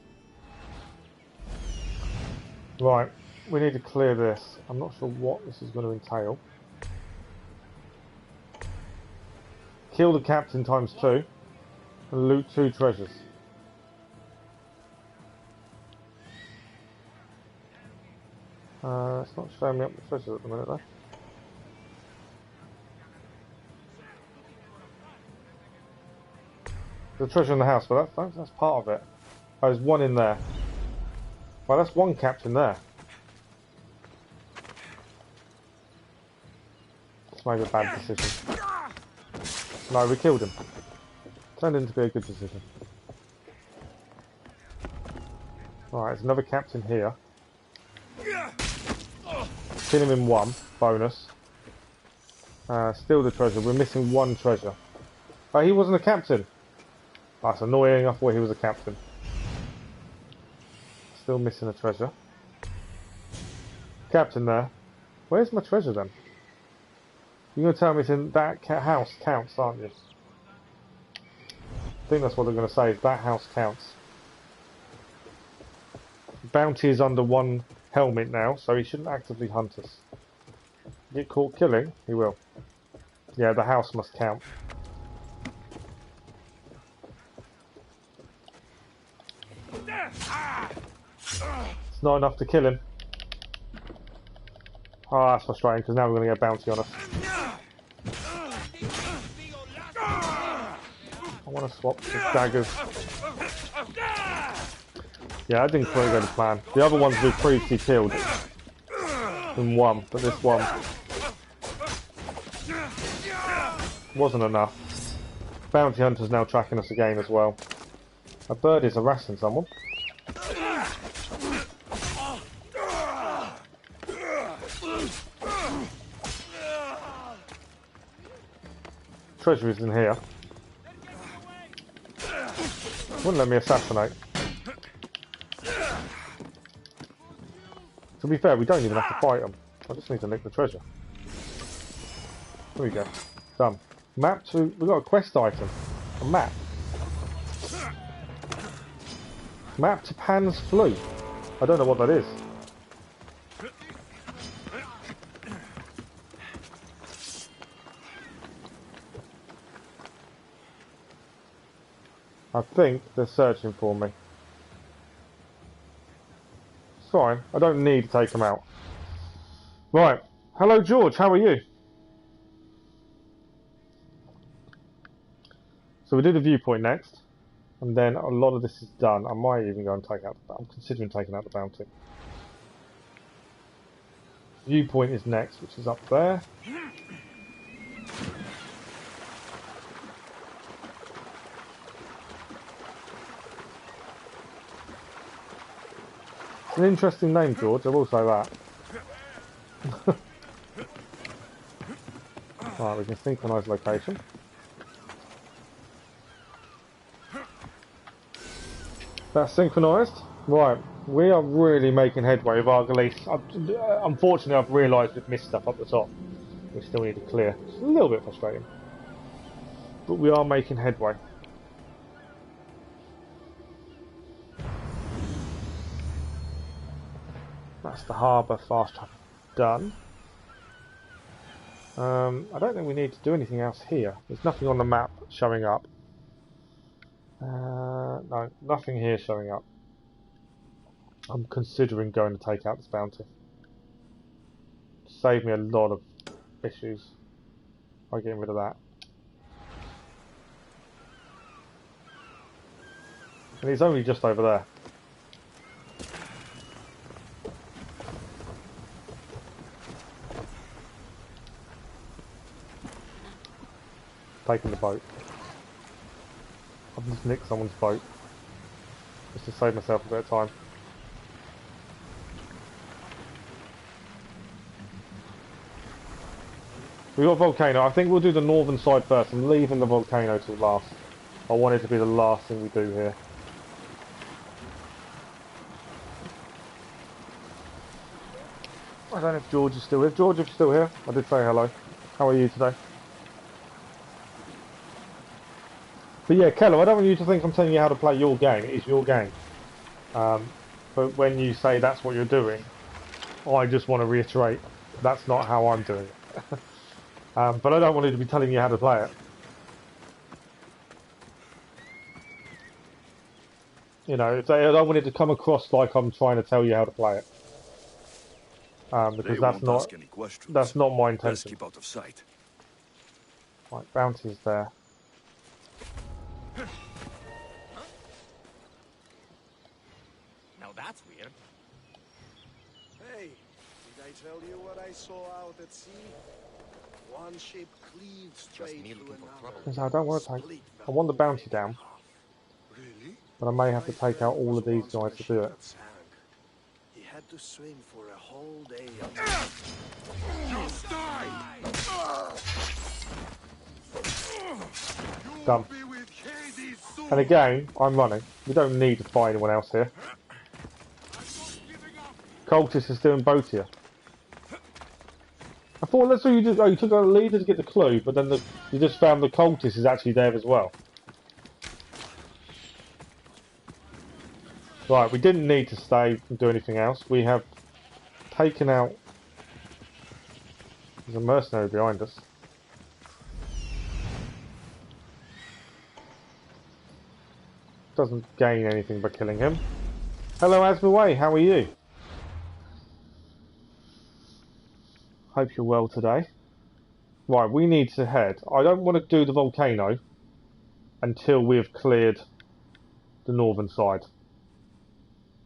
S1: Right, we need to clear this. I'm not sure what this is going to entail. Kill the captain ×2 and loot 2 treasures. It's not showing me up the treasures at the minute though. There's a treasure in the house, but that's part of it. Oh, there's one in there. Well, that's one captain there. It's made a bad decision. No, we killed him. Turned into be a good decision. Alright, there's another captain here. Kill him in one, bonus. Steal the treasure. We're missing one treasure. Oh, he wasn't a captain. That's annoying. I thought he was a captain. Still missing a treasure. Captain there. Where's my treasure then? You're going to tell me it's in that house counts, aren't you? I think that's what they're going to say, is that house counts. Bounty is under one helmet now, so he shouldn't actively hunt us. Get caught killing? He will. Yeah, the house must count. It's not enough to kill him. Oh, that's frustrating, because now we're going to get a bounty on us. I want to swap the daggers. Yeah, that didn't quite go to plan. The other ones we've previously killed in one, but this one wasn't enough. Bounty hunter's now tracking us again as well. A bird is harassing someone. Treasure is in here. Wouldn't let me assassinate. To be fair, we don't even have to fight them. I just need to nick the treasure. Here we go. Done. Map to... We've got a quest item. A map. Map to Pan's Flute. I don't know what that is. I think they're searching for me. It's fine. I don't need to take them out. Right. Hello, George. How are you? So we do the viewpoint next. And then a lot of this is done. I might even go and take out... I'm considering taking out the bounty. Viewpoint is next, which is up there. It's an interesting name, George, I will say that. Right, we can synchronise location. That's synchronised. Right, we are really making headway with Argolis. Unfortunately, I've realised we've missed stuff up the top. We still need to clear. It's a little bit frustrating. But we are making headway. That's the harbour fast track done. I don't think we need to do anything else here. There's nothing on the map showing up. No, nothing here showing up. I'm considering going to take out this bounty. Save me a lot of issues by getting rid of that. And it's only just over there. Taking the boat. I've just nicked someone's boat just to save myself a bit of time. We got volcano. I think we'll do the northern side first. I'm leaving the volcano till last. I want it to be the last thing we do here. I don't know if George is still here. George, if you're still here, I did say hello. How are you today? But yeah, Keller, I don't want you to think I'm telling you how to play your game. It is your game. But when you say that's what you're doing, I just want to reiterate that's not how I'm doing it. But I don't want you to be telling you how to play it. You know, I don't want it to come across like I'm trying to tell you how to play it. Because that's not my intention.
S2: Keep out of sight.
S1: Right, bounty's there.
S5: Now that's weird.
S11: Hey, did I tell you what I saw out at sea? One ship cleaved straight through another.
S1: I don't want to take. I want the bounty down.
S11: Really?
S1: But I may have to take out all of these guys to do it.
S11: He had to swim for a whole day.
S1: Done. And again, I'm running. We don't need to find anyone else here. Cultist is doing both here. I thought that's what you did. Oh, you took out the leader to get the clue, but then you just found the cultist is actually there as well. Right, we didn't need to stay and do anything else. We have taken out... There's a mercenary behind us. Doesn't gain anything by killing him. Hello Asmaway, how are you? Hope you're well today. Right, we need to head. I don't want to do the volcano until we've cleared the northern side.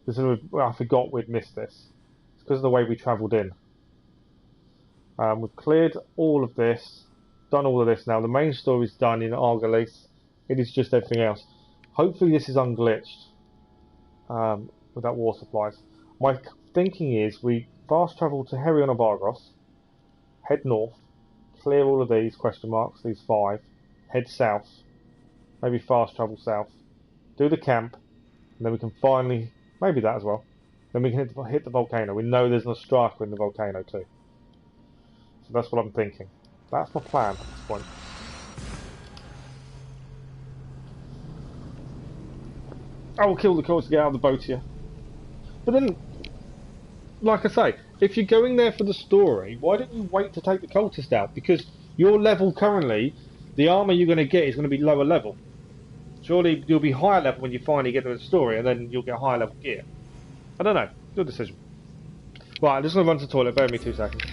S1: Because I forgot we'd missed this. It's because of the way we travelled in. We've cleared all of this, done all of this now. The main story's done in Argolis. It is just everything else. Hopefully this is unglitched without war supplies. My thinking is we fast travel to Herion of Argos, head north, clear all of these question marks, these 5, head south, maybe fast travel south, do the camp, and then we can finally, maybe that as well, then we can hit the volcano. We know there's an striker in the volcano too. So that's what I'm thinking. That's my plan at this point. I will kill the cultists to get out of the boat here. But then, like I say, if you're going there for the story, why don't you wait to take the cultist out? Because your level currently, the armour you're going to get is going to be lower level. Surely you'll be higher level when you finally get to the story, and then you'll get higher level gear. I don't know. Your decision. Right, I'm just going to run to the toilet. Bear with me 2 seconds.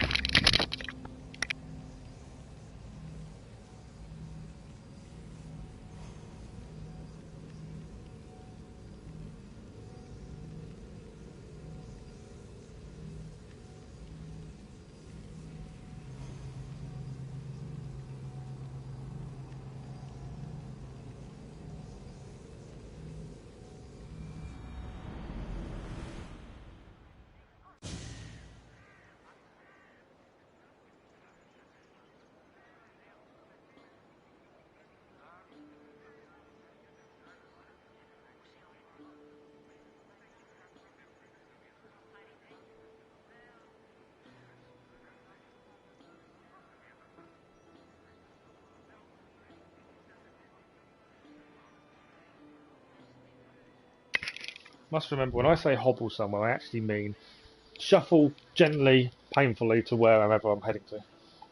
S1: Must remember, when I say hobble somewhere, I actually mean shuffle gently, painfully to wherever I'm heading to.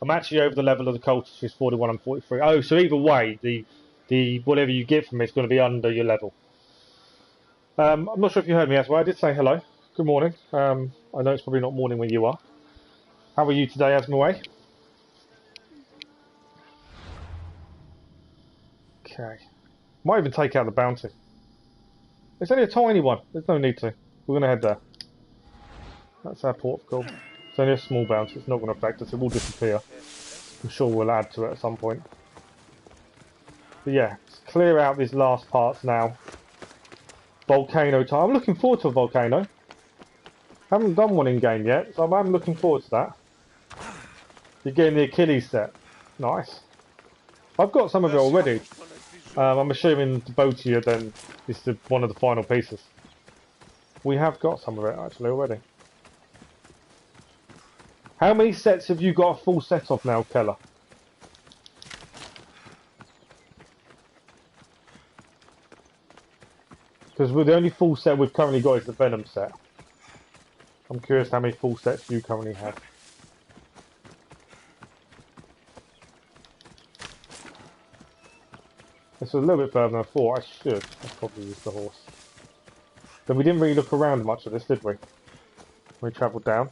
S1: I'm actually over the level of the cultist, which is 41 and 43. Oh, so either way, the whatever you get from me is going to be under your level. I'm not sure if you heard me as well. I did say hello. Good morning. I know it's probably not morning where you are. How are you today, Asmaway? Okay. Might even take out the bounty. It's only a tiny one. There's no need to. We're going to head there. That's our port of call. It's only a small bounce. It's not going to affect us. It will disappear. I'm sure we'll add to it at some point. But yeah, let's clear out these last parts now. Volcano time. I'm looking forward to a volcano. Haven't done one in game yet, so I'm looking forward to that. You're getting the Achilles set. Nice. I've got some of it already. I'm assuming the Botia then is one of the final pieces. We have got some of it actually already. How many sets have you got a full set of now, Keller? Because the only full set we've currently got is the Venom set. I'm curious how many full sets you currently have. It's a little bit further than I thought. I should. I probably use the horse. Then we didn't really look around much of this, did we? We travelled down.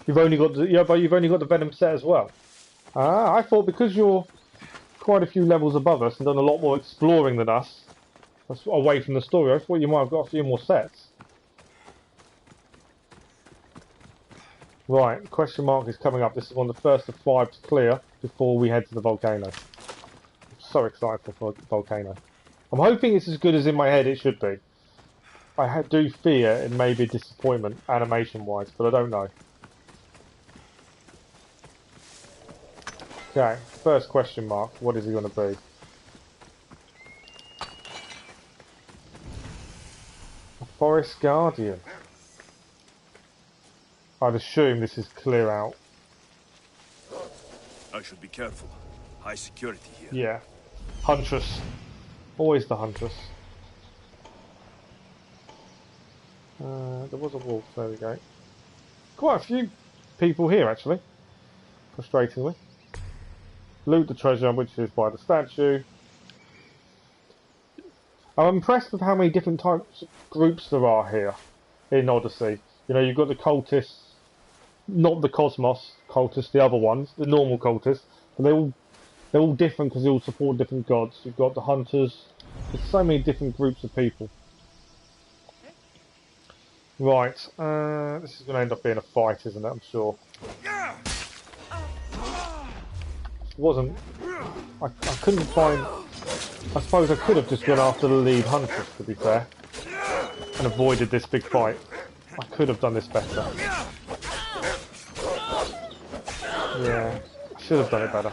S1: You've only got the but you've only got the Venom set as well. Ah, I thought because you're quite a few levels above us and done a lot more exploring than us, away from the story, I thought you might have got a few more sets. Right, question mark is coming up. This is one of the first of 5 to clear before we head to the volcano. I'm so excited for the volcano. I'm hoping it's as good as in my head it should be. I do fear it may be a disappointment animation-wise, but I don't know. Okay, first question mark. What is it going to be? A forest guardian. I'd assume this is clear out.
S2: I should be careful. High security here.
S1: Yeah. Huntress. Always the Huntress. There was a wolf, there we go. Quite a few people here actually. Frustratingly. Loot the treasure, which is by the statue. I'm impressed with how many different types of groups there are here in Odyssey. You know, you've got the cultists, not the Cosmos cultists, the other ones, the normal cultists, but they're all different because they all support different gods. You've got the hunters. There's so many different groups of people. Right, this is going to end up being a fight, isn't it? I'm sure. Wasn't. I couldn't find. I suppose I could have just gone after the lead huntress, to be fair, and avoided this big fight. I could have done this better. Yeah, I should have done it better.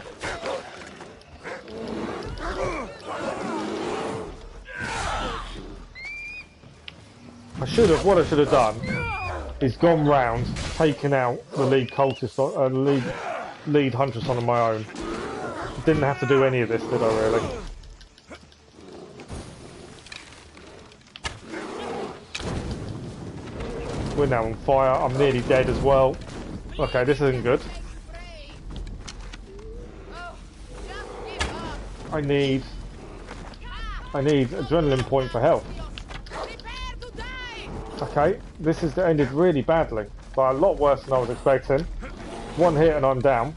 S1: What I should have done is gone round, taken out the lead cultist, lead huntress on my own. Didn't have to do any of this, did I really? We're now on fire. I'm nearly dead as well. Okay, this isn't good. I need adrenaline point for health. Okay, this has ended really badly, but a lot worse than I was expecting. One hit and I'm down.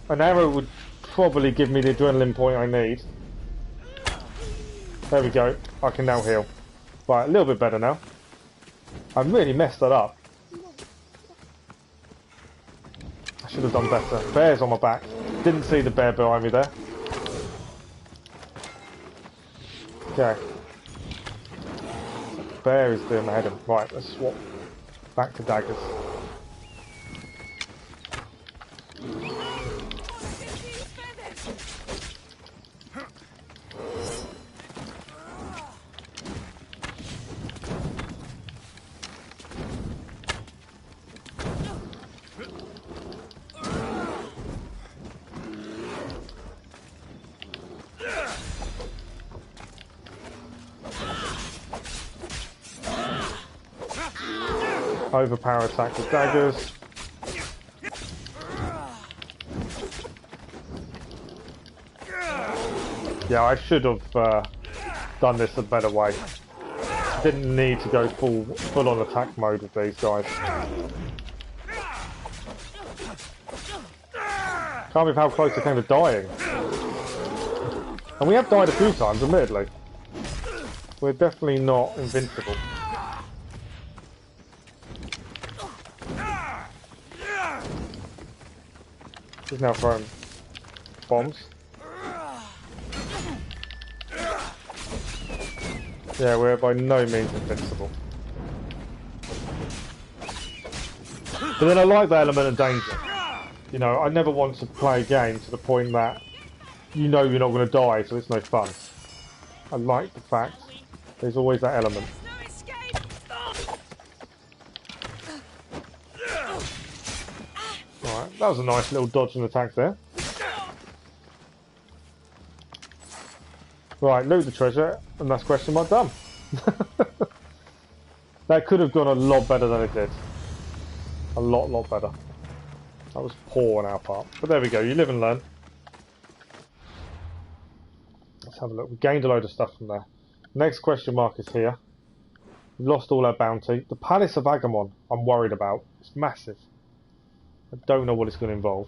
S1: An arrow would probably give me the adrenaline point I need. There we go. I can now heal. Right, a little bit better now. I really messed that up. I should have done better. Bear's on my back. Didn't see the bear behind me there. Okay. Bear is doing my head in. Right, let's swap back to daggers. Overpower attack with daggers. Yeah, I should have done this a better way. Didn't need to go full on attack mode with these guys. Can't believe how close I came to dying. And we have died a few times, admittedly. We're definitely not invincible. He's now throwing bombs. Yeah, we're by no means invincible. But then I like the element of danger. You know, I never want to play a game to the point that you know you're not going to die, so it's no fun. I like the fact there's always that element. Alright, that was a nice little dodge and attack there. Right, loot the treasure, and that's question mark done. That could have gone a lot better than it did. A lot better. That was poor on our part. But there we go, you live and learn. Let's have a look. We gained a load of stuff from there. Next question mark is here. We've lost all our bounty. The Palace of Agamon, I'm worried about. It's massive. I don't know what it's going to involve.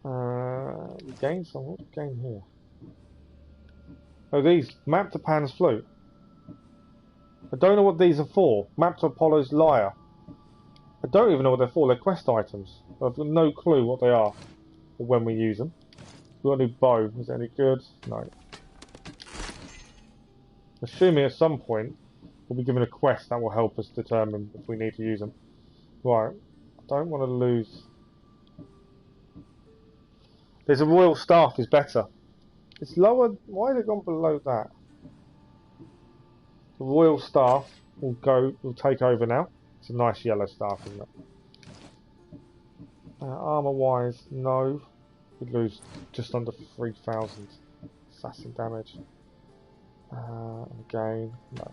S1: We gained some. What did we gain here? Oh, these. Map to Pan's Flute. I don't know what these are for. Map to Apollo's Lyre. I don't even know what they're for. They're quest items. I've got no clue what they are or when we use them. We've got a new bow. Is it any good? No. Assuming at some point we'll be given a quest that will help us determine if we need to use them. Right. I don't want to lose... There's a royal staff is better. It's lower... Why has it gone below that? The royal staff will take over now. It's a nice yellow staff, isn't it? Armour wise, no. We lose just under 3,000 assassin damage. Again, no.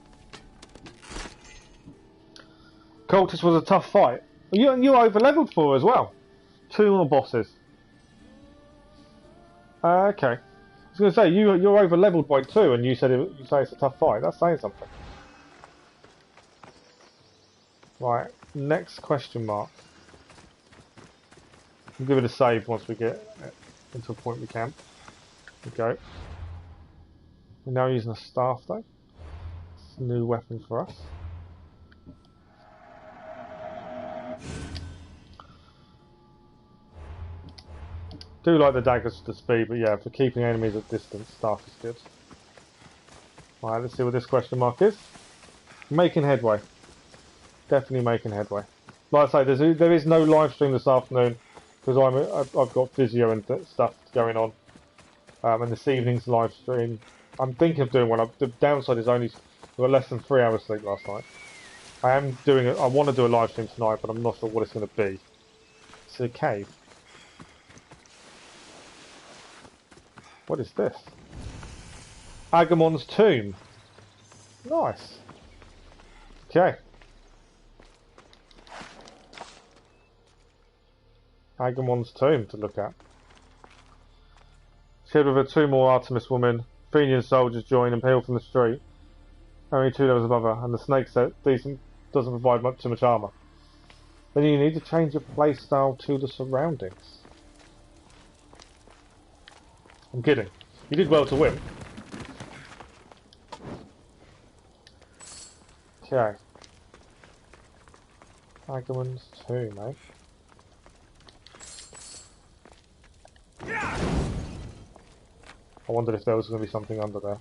S1: Cultist was a tough fight. You over leveled for as well. 2 more bosses. Okay. I was going to say you're over leveled by 2, and you say it's a tough fight. That's saying something. Right. Next question mark. We'll give it a save once we get into a point we can. There we go. We're now using a staff though. It's a new weapon for us. Do like the daggers for the speed, but yeah, for keeping enemies at distance, staff is good. Right, let's see what this question mark is. Making headway. Definitely making headway. Like I say, there is no live stream this afternoon because I've got physio and stuff going on. And this evening's live stream, I'm thinking of doing one. The downside is we got less than 3 hours sleep last night. I want to do a live stream tonight, but I'm not sure what it's going to be. It's a cave. What is this? Agamon's tomb. Nice. Okay. Agamon's tomb to look at. Shared with her 2 more Artemis women. Fenian soldiers join and peel from the street. Only 2 levels above her, and the snake set decent doesn't provide too much armour. Then you need to change your playstyle to the surroundings. I'm kidding. You did well to win. Okay. Agamon's tomb, eh? I wondered if there was going to be something under there.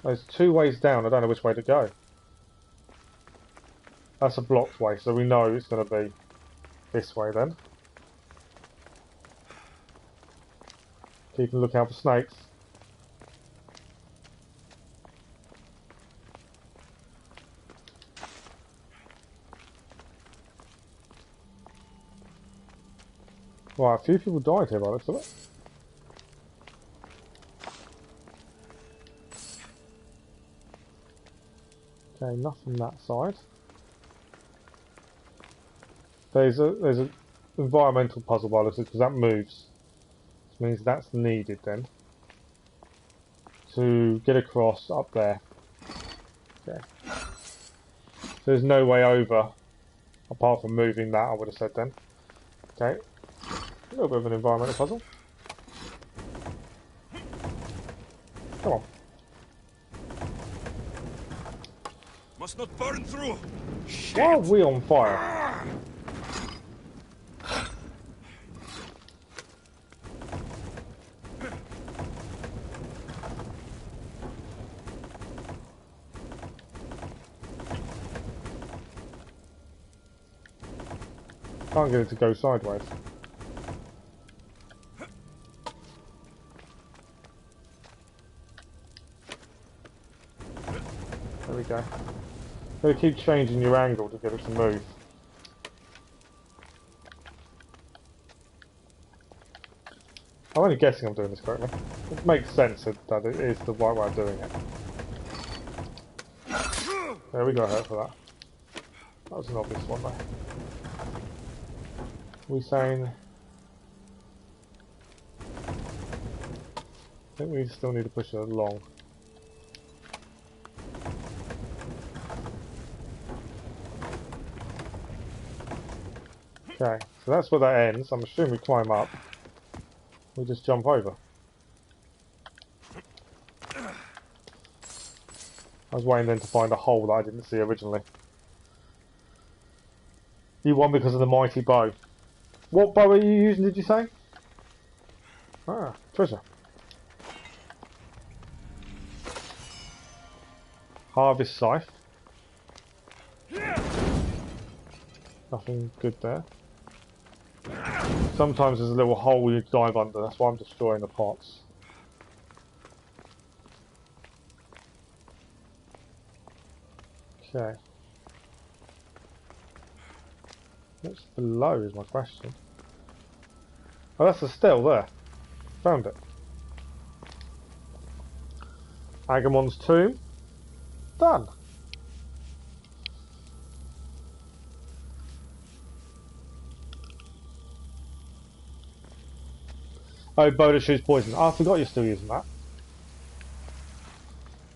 S1: There's 2 ways down. I don't know which way to go. That's a blocked way, so we know it's going to be this way then. Keep a lookout for snakes. Right, a few people died here by the looks of it. Okay, nothing that side. There's a environmental puzzle by the looks of it, because that moves. Which means that's needed then. To get across up there. Okay. So there's no way over apart from moving that, I would have said then. Okay. A little bit of an environmental puzzle. Come on.
S2: Must not burn through.
S1: Why are we on fire? Can't get it to go sideways. There we go. Gotta keep changing your angle to get it to move. I'm only guessing I'm doing this correctly. It makes sense that it is the right way of doing it. There we got hurt for that. That was an obvious one though. We saying... I think we still need to push it along. Okay, so that's where that ends. I'm assuming we climb up. We just jump over. I was waiting then to find a hole that I didn't see originally. You won because of the mighty bow. What bow are you using, did you say? Ah, treasure. Harvest scythe. Nothing good there. Sometimes there's a little hole you dive under, that's why I'm destroying the pots. Okay. What's below is my question. Oh, that's a still there. Found it. Agamon's tomb. Done. Oh, bow that shoots poison. Oh, I forgot you're still using that.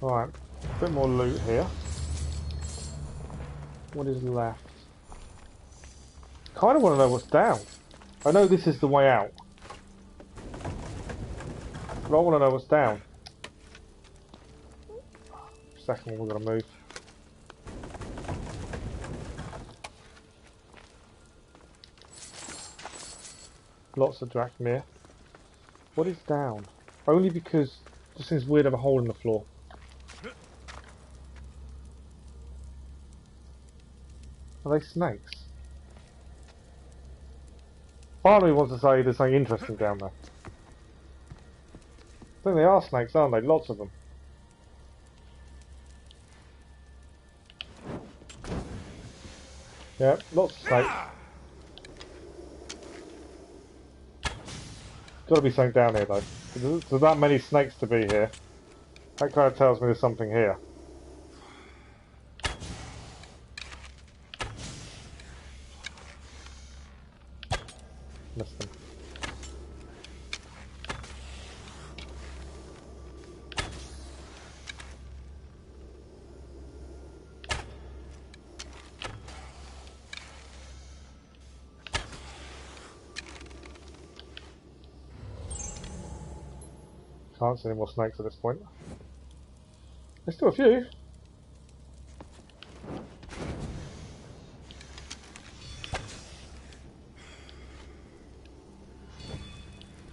S1: Alright, a bit more loot here. What is left? Kind of want to know what's down. I know this is the way out. But I want to know what's down. Second one we're going to move. Lots of drachmir. What is down? Only because it just seems weird to have a hole in the floor. Are they snakes? Part of me wants to say there's something interesting down there. I think they are snakes, aren't they? Lots of them. Yeah, lots of snakes. Gotta be something down here though. There's that many snakes to be here. That kind of tells me there's something here. Missed them. Can't see any more snakes at this point. There's still a few.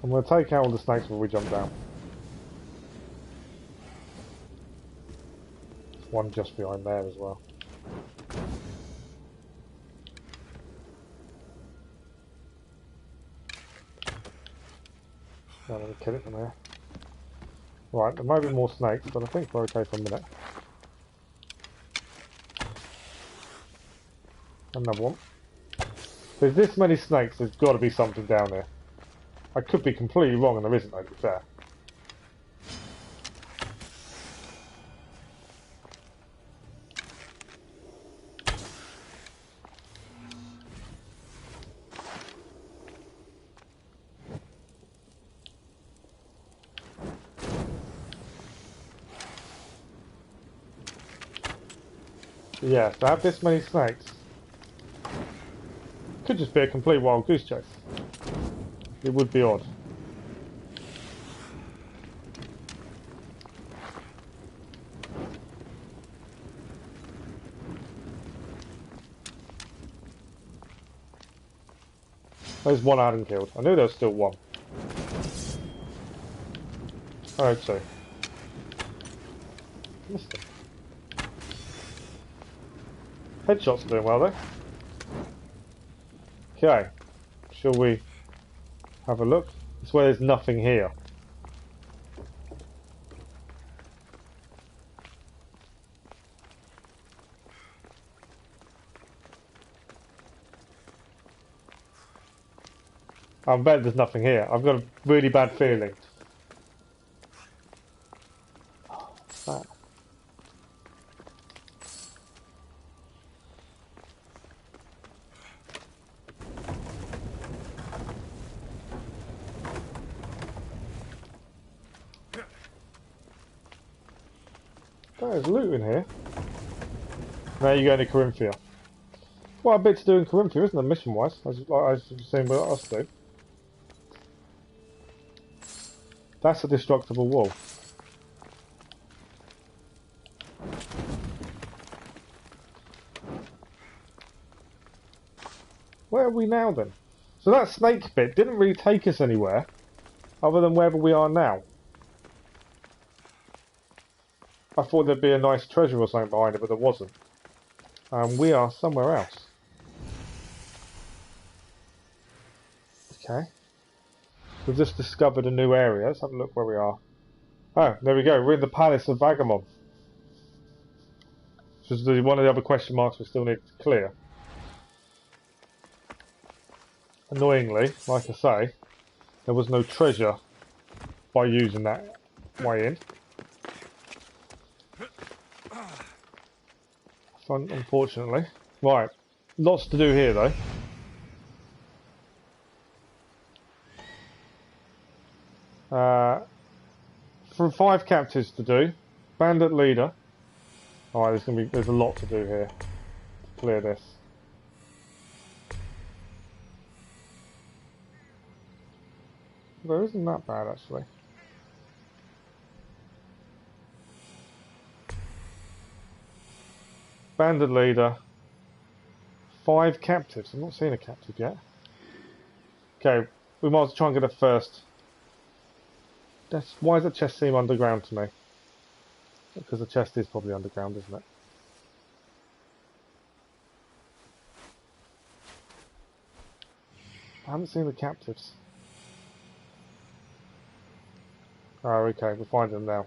S1: I'm going to take out all the snakes before we jump down. There's one just behind there as well. Now let me kill it from here. Right, there might be more snakes, but I think we're okay for a minute. Another one. There's this many snakes, there's got to be something down there. I could be completely wrong and there isn't, though, to be fair. Yeah, to have this many snakes could just be a complete wild goose chase. It would be odd. There's one I hadn't killed. I knew there was still one. I hope so. Missed him. Headshots are doing well though. Okay. Shall we have a look? I swear there's nothing here. I bet there's nothing here. I've got a really bad feeling. What's that? There's loot in here. Now you go to Corinthia. Quite a bit to do in Corinthia, isn't there, mission-wise? As you've seen what us do. That's a destructible wall. Where are we now then? So that snake bit didn't really take us anywhere other than wherever we are now. I thought there'd be a nice treasure or something behind it, but there wasn't. We are somewhere else. Okay. We've just discovered a new area. Let's have a look where we are. Oh, there we go. We're in the Palace of Vagamon. Which is one of the other question marks we still need to clear. Annoyingly, like I say, there was no treasure by using that way in. Fun, unfortunately. Right, lots to do here though. From 5 captives to do. Bandit leader. Alright, there's a lot to do here. Clear this. Though isn't that bad actually. Bandit leader. 5 captives. I've not seen a captive yet. Okay, we might as well try and get a first. Why does the chest seem underground to me? Because the chest is probably underground, isn't it? I haven't seen the captives. Oh, okay, we'll find them now.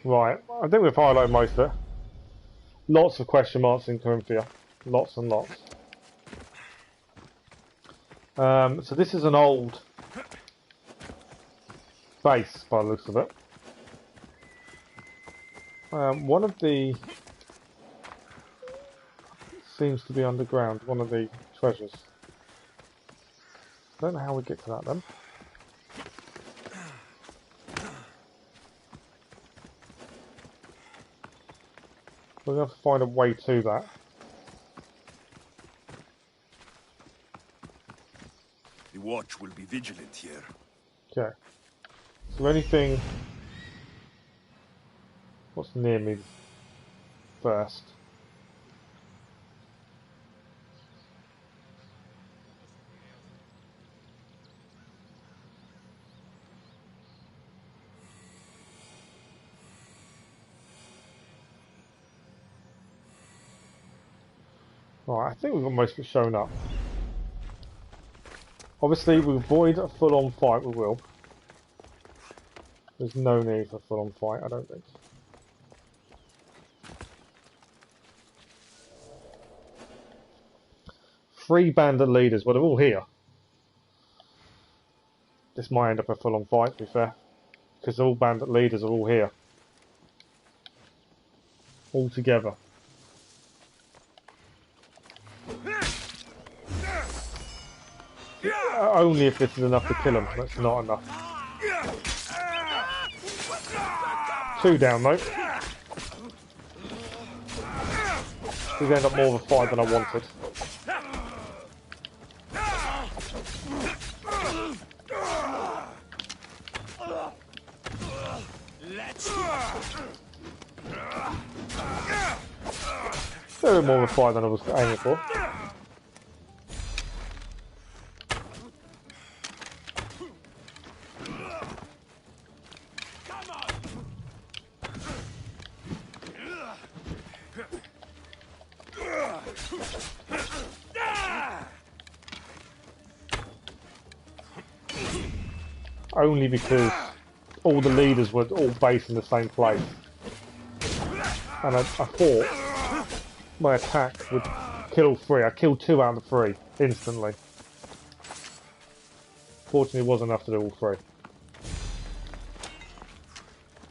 S1: Right, I think we've highlighted most of it. Lots of question marks in Corinthia. Lots and lots. So this is an old base by the looks of it. One of the seems to be underground, one of the treasures. I don't know how we get to that then. We're going to have to find a way to that.
S2: The watch will be vigilant here.
S1: Okay. Is there anything... What's near me first? Right, I think we've got most of it shown up. Obviously, we'll avoid a full-on fight, we will. There's no need for a full-on fight, I don't think. Three bandit leaders, well, they're all here. This might end up a full-on fight, to be fair. Because all bandit leaders are all here. All together. Only if this is enough to kill them. That's not enough. 2 down, though. We've ended up more of a fight than I wanted. Still more of a fight than I was aiming for. Only because all the leaders were all based in the same place. And I thought my attack would kill 3. I killed 2 out of the 3 instantly. Fortunately, it wasn't enough to do all 3.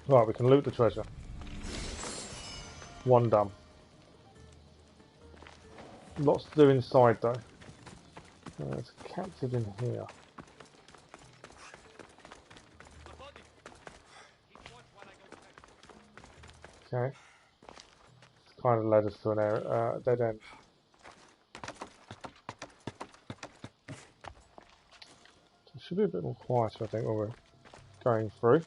S1: Right, we can loot the treasure. 1 done. Lots to do inside though. There's a captive in here. Okay. It's kind of led us to an area, dead end. should be a bit more quieter, I think, when we're going through.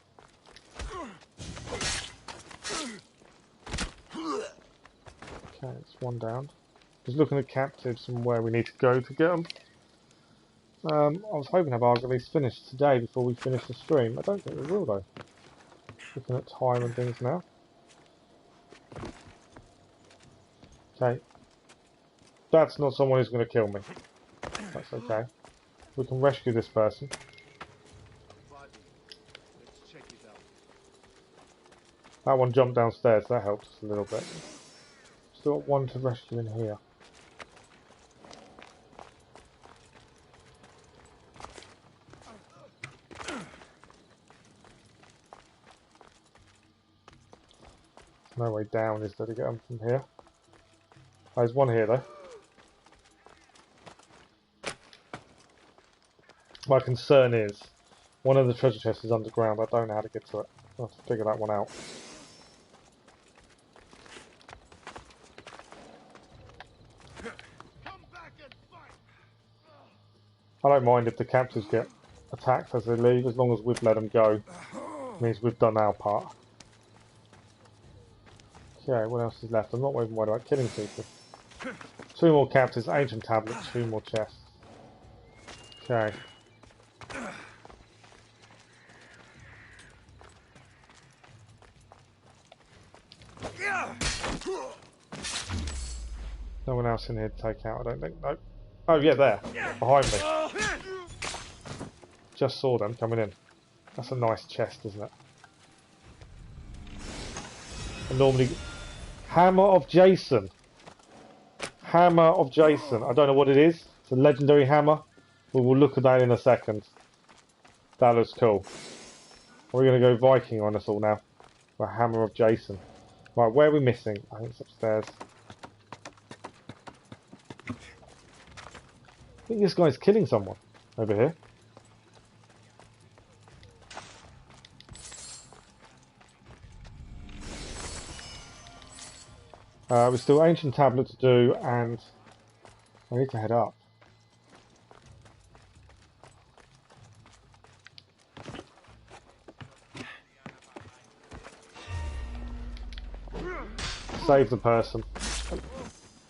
S1: Okay, it's one down. Just looking at captives and where we need to go to get them. I was hoping to have Argolis finished today before we finish the stream. I don't think we will though. Looking at time and things now. Okay. That's not someone who's going to kill me. That's okay. We can rescue this person. That one jumped downstairs, that helps us a little bit. Still got one to rescue in here. No way down, is there, to get them from here? Oh, there's one here though. My concern is, one of the treasure chests is underground. I don't know how to get to it. I'll have to figure that one out. I don't mind if the captives get attacked as they leave, as long as we've let them go. It means we've done our part. Okay, what else is left? I'm not even worried about killing people. 2 more captives, ancient tablets, 2 more chests. Okay. No one else in here to take out, I don't think. Nope. Oh yeah, there. Behind me. Just saw them coming in. That's a nice chest, isn't it? And normally... Hammer of Jason. Hammer of Jason. I don't know what it is. It's a legendary hammer. We will look at that in a second. That looks cool. We're going to go Viking on us all now. The Hammer of Jason. Right, where are we missing? I think it's upstairs. I think this guy's killing someone over here. We've still ancient tablet to do, and I need to head up. Save the person.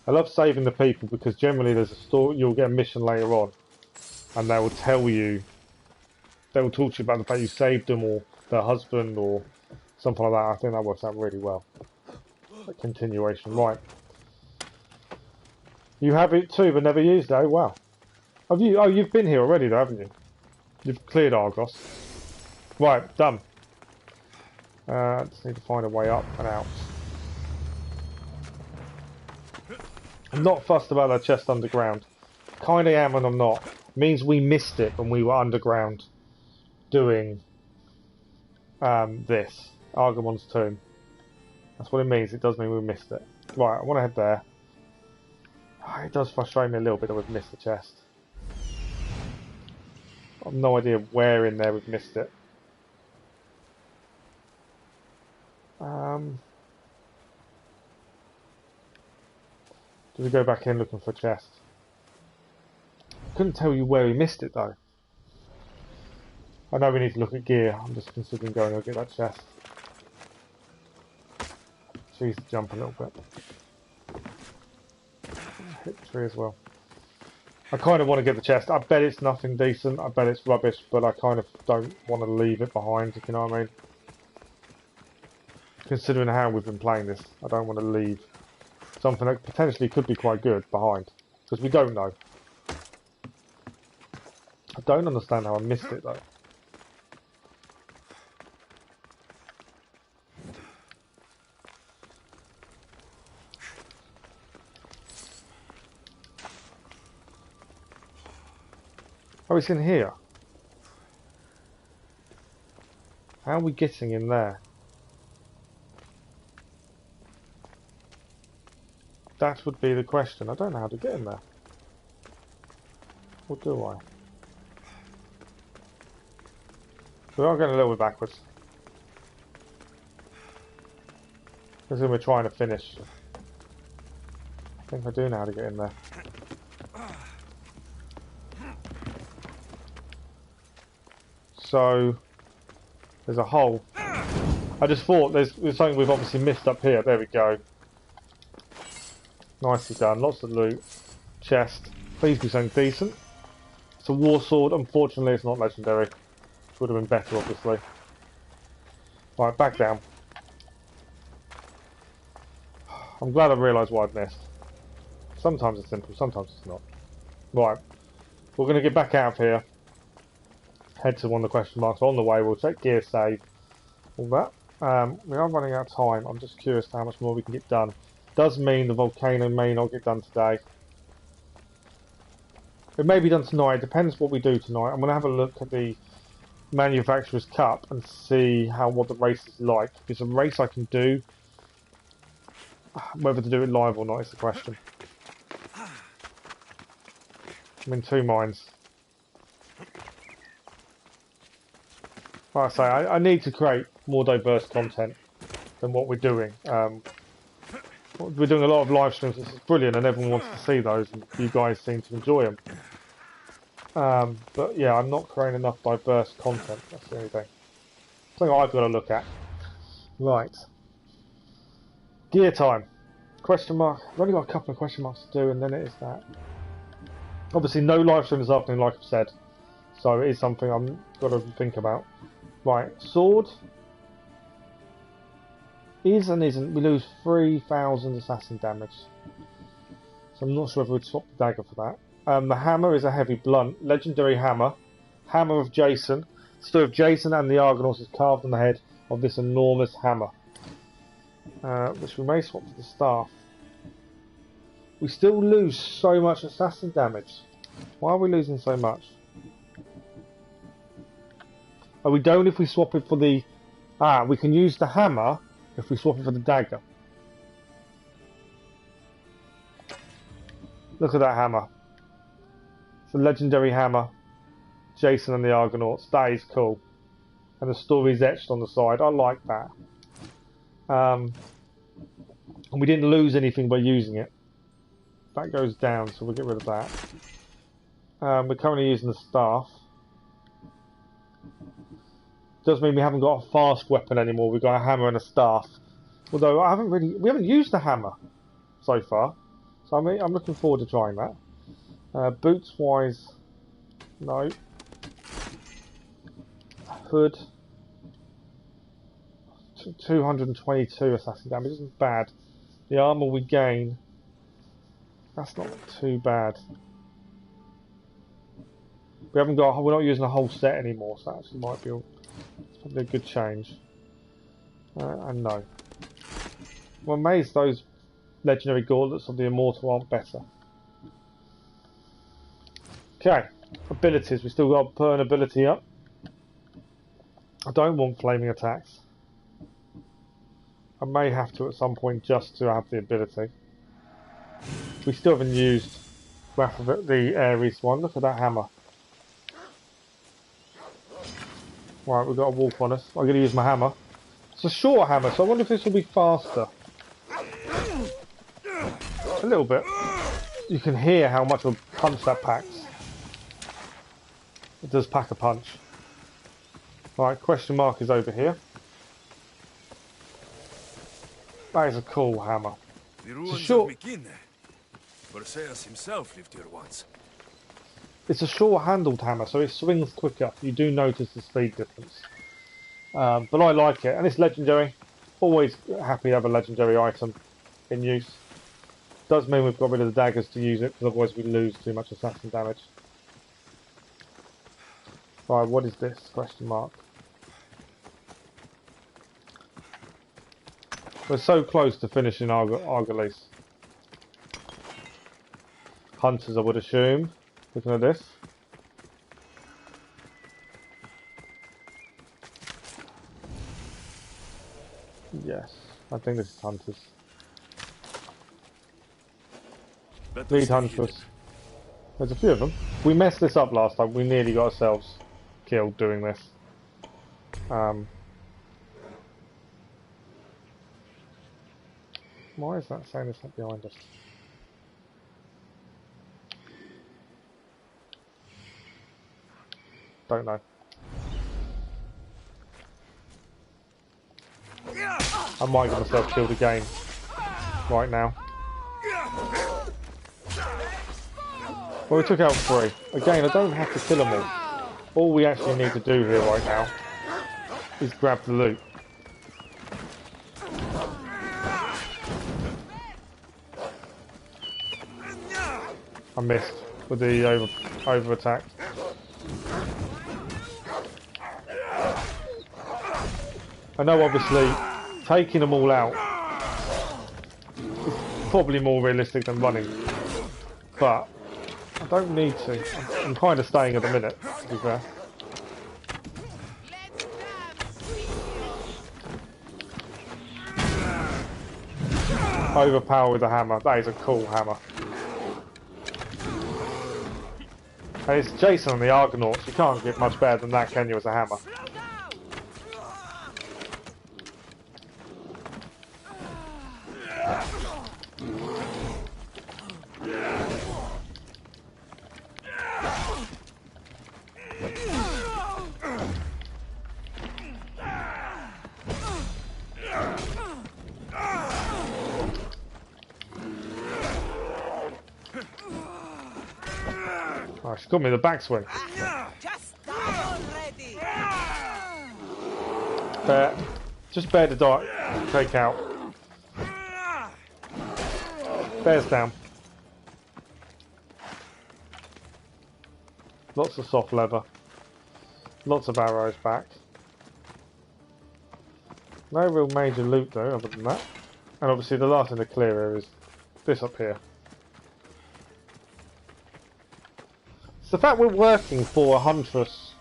S1: I love saving the people because generally there's a story, you'll get a mission later on and they will tell you, they will talk to you about the fact you saved them or their husband or something like that. I think that works out really well. A continuation, right. You have it too but never used it, oh wow. Have you? Oh, you've been here already though, haven't you? You've cleared Argos. Right, done. Just need to find a way up and out. I'm not fussed about that chest underground. Kinda am and I'm not. It means we missed it when we were underground doing this. Argomon's tomb. That's what it means. It does mean we missed it. Right, I want to head there. Oh, it does frustrate me a little bit that we've missed the chest. I've no idea where in there we've missed it. Do we go back in looking for a chest? I couldn't tell you where we missed it though. I know we need to look at gear. I'm just considering going to get that chest. Trees to jump a little bit. Hit the tree as well. I kind of want to get the chest. I bet it's nothing decent. I bet it's rubbish, but I kind of don't want to leave it behind, if you know what I mean. Considering how we've been playing this, I don't want to leave something that potentially could be quite good behind. Because we don't know. I don't understand how I missed it though. Oh, it's in here. How are we getting in there? That would be the question. I don't know how to get in there. Or do I? We are going a little bit backwards. Because we're trying to finish. I think I do know how to get in there. so there's a hole. I just thought there's something we've obviously missed up here. There we go. Nicely done. Lots of loot. Chest. Please be something decent. It's a war sword. Unfortunately, it's not legendary. Would have been better, obviously. Right, back down. I'm glad I realised what I'd missed. Sometimes it's simple, sometimes it's not. Right, we're going to get back out of here. Head to one of the question marks. On the way, we'll check gear save. All that. We are running out of time. I'm just curious how much more we can get done. Does mean the volcano may not get done today. It may be done tonight. It depends what we do tonight. I'm going to have a look at the Manufacturer's Cup and see what the race is like. If it's a race I can do, whether to do it live or not is the question. I'm in two minds. Like I say, I need to create more diverse content than what we're doing. We're doing a lot of live streams, which is brilliant, and everyone wants to see those, and you guys seem to enjoy them. But yeah, I'm not creating enough diverse content, that's the only thing. Something I've got to look at. Right. Gear time. Question mark. I've only got a couple of question marks to do, and then it is that. Obviously, no live stream this afternoon, like I've said. So it is something I've got to think about. Right, sword. Is and isn't. We lose 3,000 assassin damage. So I'm not sure if we'd swap the dagger for that. The hammer is a heavy blunt. Legendary hammer. Hammer of Jason. The story of Jason and the Argolis is carved on the head of this enormous hammer. Which we may swap for the staff. We still lose so much assassin damage. Why are we losing so much? Oh, we don't if we swap it for the... we can use the hammer if we swap it for the dagger. Look at that hammer. It's a legendary hammer. Jason and the Argonauts. That is cool. And the story's etched on the side. I like that. And we didn't lose anything by using it. That goes down, so we'll get rid of that. We're currently using the staff. Does mean we haven't got a fast weapon anymore. We've got a hammer and a staff. Although we haven't used the hammer so far. So I'm looking forward to trying that. Boots wise, no. Hood. 222 assassin damage isn't bad. The armor we gain. That's not too bad. We're not using a whole set anymore, so that actually might be it's probably a good change. And no. I'm amazed those legendary gauntlets of the Immortal aren't better. Okay, abilities. We still got to put an ability up. I don't want flaming attacks. I may have to at some point just to have the ability. We still haven't used the Ares one. Look at that hammer. Right, we've got a wolf on us. I'm going to use my hammer. It's a short hammer, so I wonder if this will be faster. A little bit. You can hear how much of a punch that packs. It does pack a punch. Right, question mark is over here. That is a cool hammer.
S2: The ruins of Begin. Perseus himself lived here once.
S1: It's a short-handled hammer, so it swings quicker. You do notice the speed difference. But I like it, and it's legendary. Always happy to have a legendary item in use. Does mean we've got rid of the daggers to use it, because otherwise we lose too much assassin damage. Right, what is this? Question mark. We're so close to finishing Argolis. Hunters, I would assume. Looking at this. Yes, I think this is hunters. Lead hunters. There's a few of them. We messed this up last time. We nearly got ourselves killed doing this. Why is that saying it's not behind us? Don't know. I might get myself killed again right now. Well, we took out 3. Again, I don't have to kill them all. All we actually need to do here right now is grab the loot. I missed with the over attack. I know obviously taking them all out is probably more realistic than running, but I don't need to. I'm kind of staying at the minute, to be fair. Overpower with the hammer. That is a cool hammer. And it's Jason and the Argonauts. You can't get much better than that, can you, as a hammer? Oh, she got me in the backswing. Bear. Just bear to die. Take out. Bear's down. Lots of soft leather. Lots of arrows back. No real major loot though, other than that. And obviously the last thing to clear here is this up here. It's the fact we're working for a huntress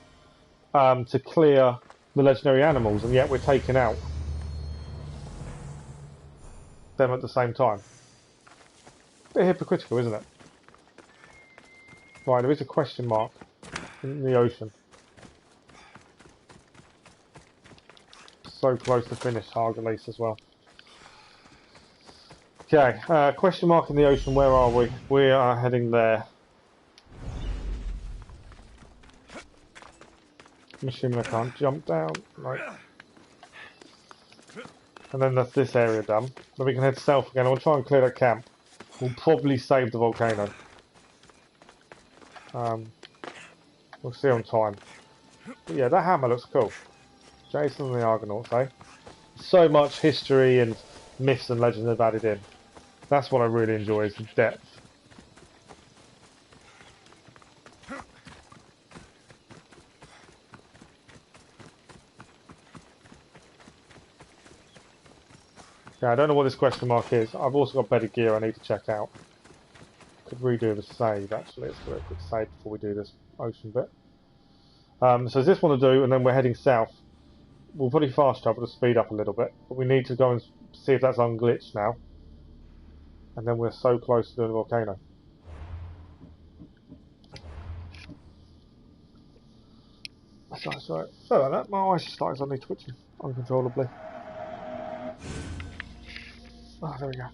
S1: to clear the legendary animals, and yet we're taking out them at the same time. A bit hypocritical, isn't it? Right, there is a question mark in the ocean. So close to finish Argolis as well. Okay, question mark in the ocean, where are we? We are heading there. I'm assuming I can't jump down. Right. And then that's this area done. Then we can head south again. I'll try and clear that camp. We'll probably save the volcano. We'll see on time. But yeah, that hammer looks cool. Jason and the Argonauts, eh? So much history and myths and legends they've added in. That's what I really enjoy, is the depth. Yeah, I don't know what this question mark is. I've also got better gear I need to check out. Could redo the save actually. Let's do a quick save before we do this ocean bit. So there's this one to do, and then we're heading south. We'll probably fast travel to speed up a little bit, but we need to go and see if that's unglitched now. And then we're so close to doing the volcano. Sorry about that. My eyes started suddenly twitching uncontrollably. Oh, there we go.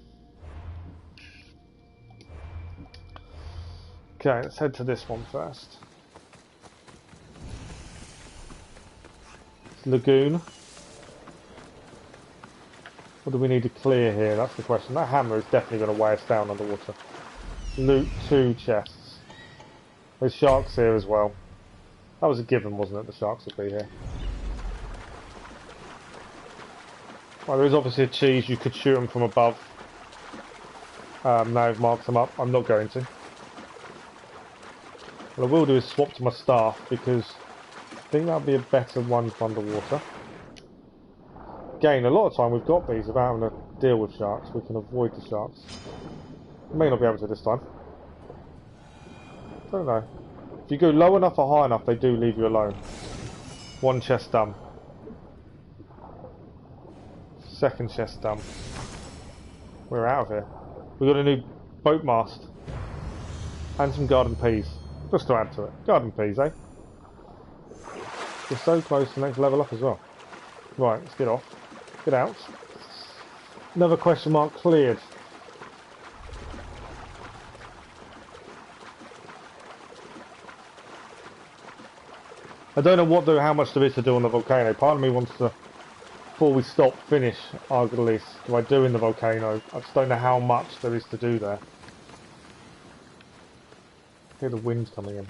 S1: Okay, let's head to this one first. Lagoon. What do we need to clear here? That's the question. That hammer is definitely going to weigh us down underwater. Loot 2 chests. There's sharks here as well. That was a given, wasn't it? The sharks would be here. Well, there is obviously a cheese. You could shoot them from above. Now I've marked them up. I'm not going to. What I will do is swap to my staff, because I think that'll be a better one for underwater. Again, a lot of time we've got these without having to deal with sharks. We can avoid the sharks. May not be able to this time. Don't know. If you go low enough or high enough, they do leave you alone. One chest done. Second chest done. We're out of here. We've got a new boat mast. And some garden peas. Just to add to it. Garden peas, eh? We're so close to the next level up as well. Right, let's get off. Get out. Another question mark cleared. I don't know how much there is to do on the volcano. Part of me wants to before we stop, finish Argolis. Do I do in the volcano? I just don't know how much there is to do there. I hear the wind coming in.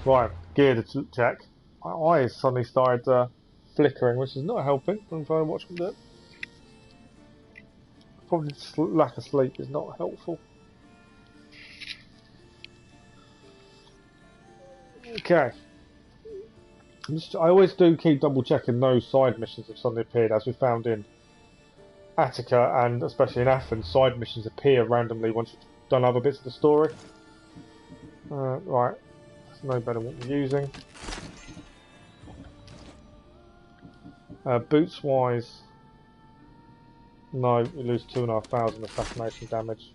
S1: Right, gear to check. My eyes suddenly started flickering, which is not helping. I'm trying to watch them do it. Probably lack of sleep is not helpful. Okay. I always do keep double checking those side missions have suddenly appeared, as we found in Attica and especially in Athens. Side missions appear randomly once you've done other bits of the story. Right, that's no better than what we're using. Boots wise, no, we lose 2,500 assassination damage.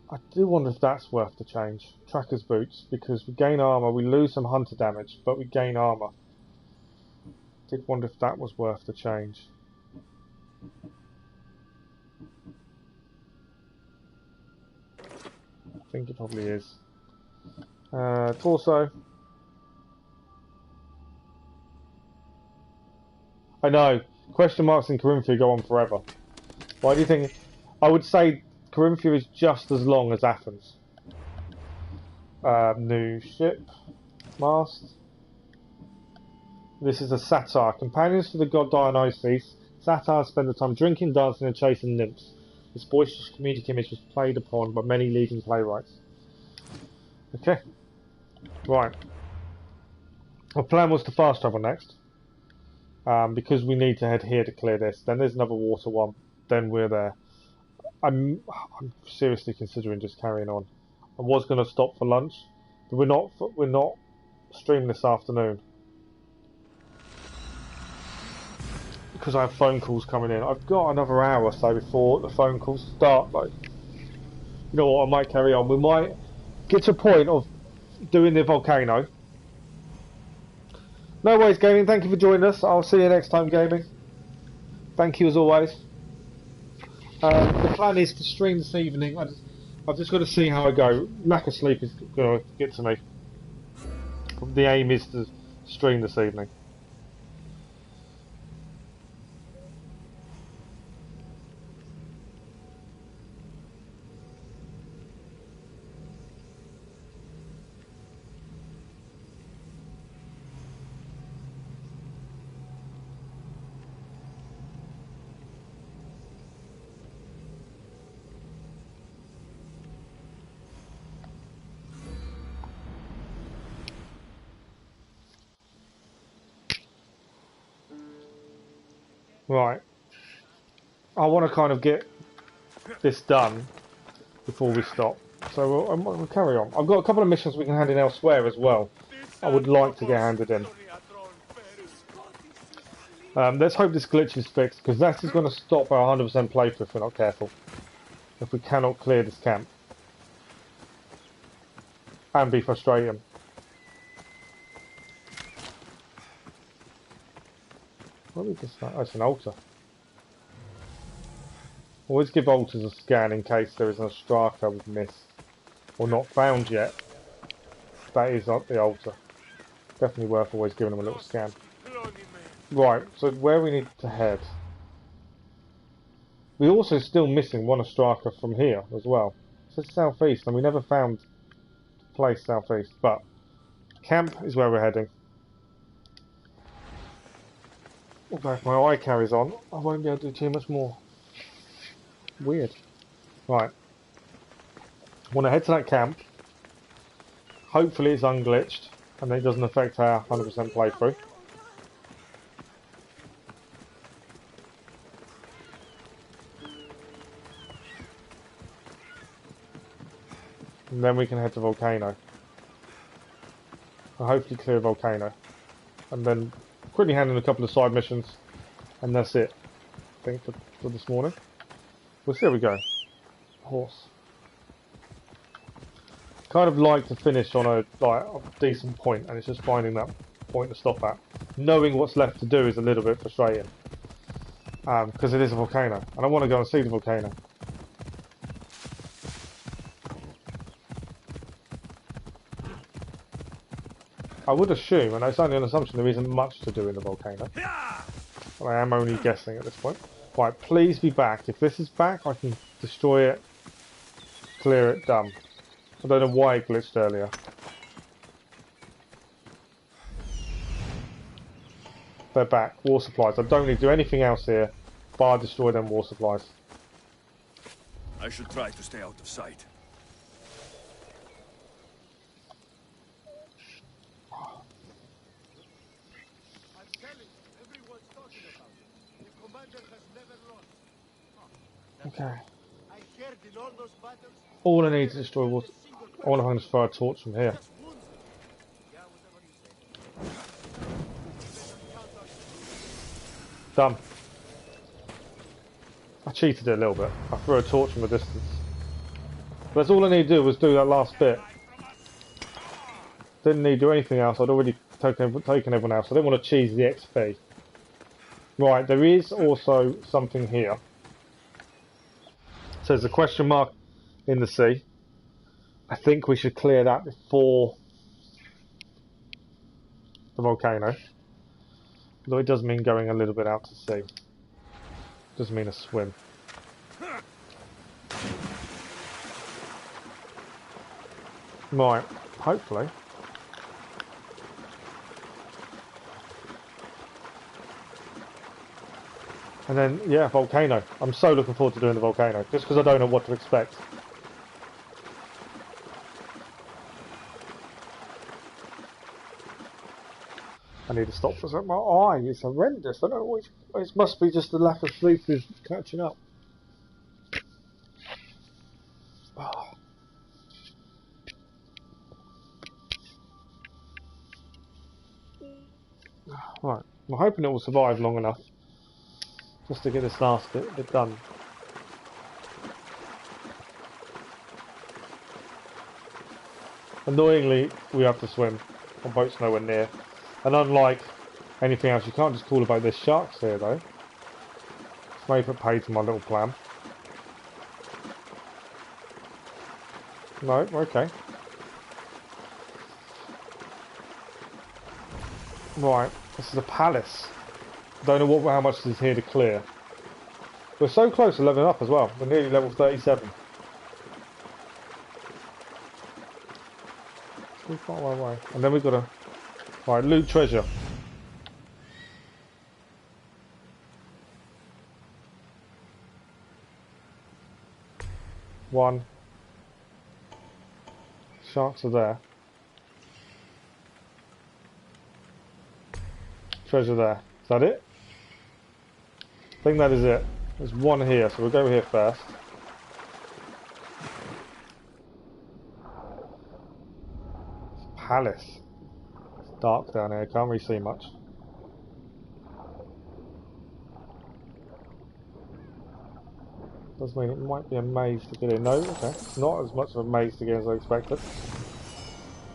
S1: I do wonder if that's worth the change. Tracker's boots, because we gain armour, we lose some hunter damage, but we gain armour. I did wonder if that was worth the change. I think it probably is. Torso. I know, question marks in Corinthia go on forever. Why do you think? I would say Corinthia is just as long as Athens. New ship. Mast. This is a satyr. Companions to the god Dionysus, satyrs spend the time drinking, dancing and chasing nymphs. This boisterous comedic image was played upon by many leading playwrights. Okay. Right. Our plan was to fast travel next. Because we need to head here to clear this. Then there's another water one. Then we're there. I'm seriously considering just carrying on. I was going to stop for lunch, but we're not streaming this afternoon because I have phone calls coming in. I've got another hour or so before the phone calls start. Like, you know what? I might carry on. We might get to a point of doing the volcano. No worries, gaming. Thank you for joining us. I'll see you next time, gaming. Thank you as always. The plan is to stream this evening. I've just got to see how I go. Lack of sleep is going to get to me. The aim is to stream this evening. Right. I want to kind of get this done before we stop. So we'll carry on. I've got a couple of missions we can hand in elsewhere as well. I would like to get handed in. Let's hope this glitch is fixed, because that is going to stop our 100% playthrough if we're not careful. If we cannot clear this camp. And be frustrating. What is this? Oh, it's an altar. Always give altars a scan in case there is an ostraka we've missed. Or not found yet. That is up the altar. Definitely worth always giving them a little scan. Right, so where we need to head. We're also still missing one ostraka from here as well. So it's southeast, and we never found the place southeast. But camp is where we're heading. Although if my eye carries on, I won't be able to do too much more. Weird. Right. I want to head to that camp. Hopefully it's unglitched and it doesn't affect our 100% playthrough. And then we can head to Volcano. And hopefully clear Volcano. And then quickly hand in a couple of side missions, and that's it, I think, for this morning. We'll see how we go. Horse. Kind of like to finish on a decent point, and it's just finding that point to stop at. Knowing what's left to do is a little bit frustrating, because it is a volcano, and I want to go and see the volcano. I would assume, and it's only an assumption, there isn't much to do in the volcano. I am only guessing at this point. Right, please be back. If this is back, I can destroy it, clear it, done. I don't know why it glitched earlier. They're back. War supplies. I don't need to do anything else here, bar destroy them war supplies.
S2: I should try to stay out of sight.
S1: Okay. All I need to destroy was... I want to just fire a torch from here. Done. I cheated it a little bit. I threw a torch from a distance. But that's all I need to do was do that last bit. Didn't need to do anything else. I'd already taken everyone else. I didn't want to cheese the XP. Right, there is also something here. So there's a question mark in the sea. I think we should clear that before the volcano. Though it does mean going a little bit out to sea. Does mean a swim. Right, hopefully. And then, yeah, volcano. I'm so looking forward to doing the volcano, just because I don't know what to expect. I need to stop for a second. My eye is horrendous. I don't know what it must be just the lack of sleep is catching up. Oh. Right, I'm hoping it will survive long enough just to get this last bit done. Annoyingly, we have to swim. Our boat's nowhere near. And unlike anything else, you can't just call a boat. There's sharks here though. This may put paid to my little plan. No, okay. Right, this is a palace. Don't know how much is here to clear. We're so close to leveling up as well. We're nearly level 37. We're quite a long way. And then we've got to... Right, loot treasure. One. Sharks are there. Treasure there. Is that it? I think that is it. There's one here, so we'll go here first. It's a palace. It's dark down here, can't really see much. Does mean it might be a maze to get in. No, okay. It's not as much of a maze to get in as I expected.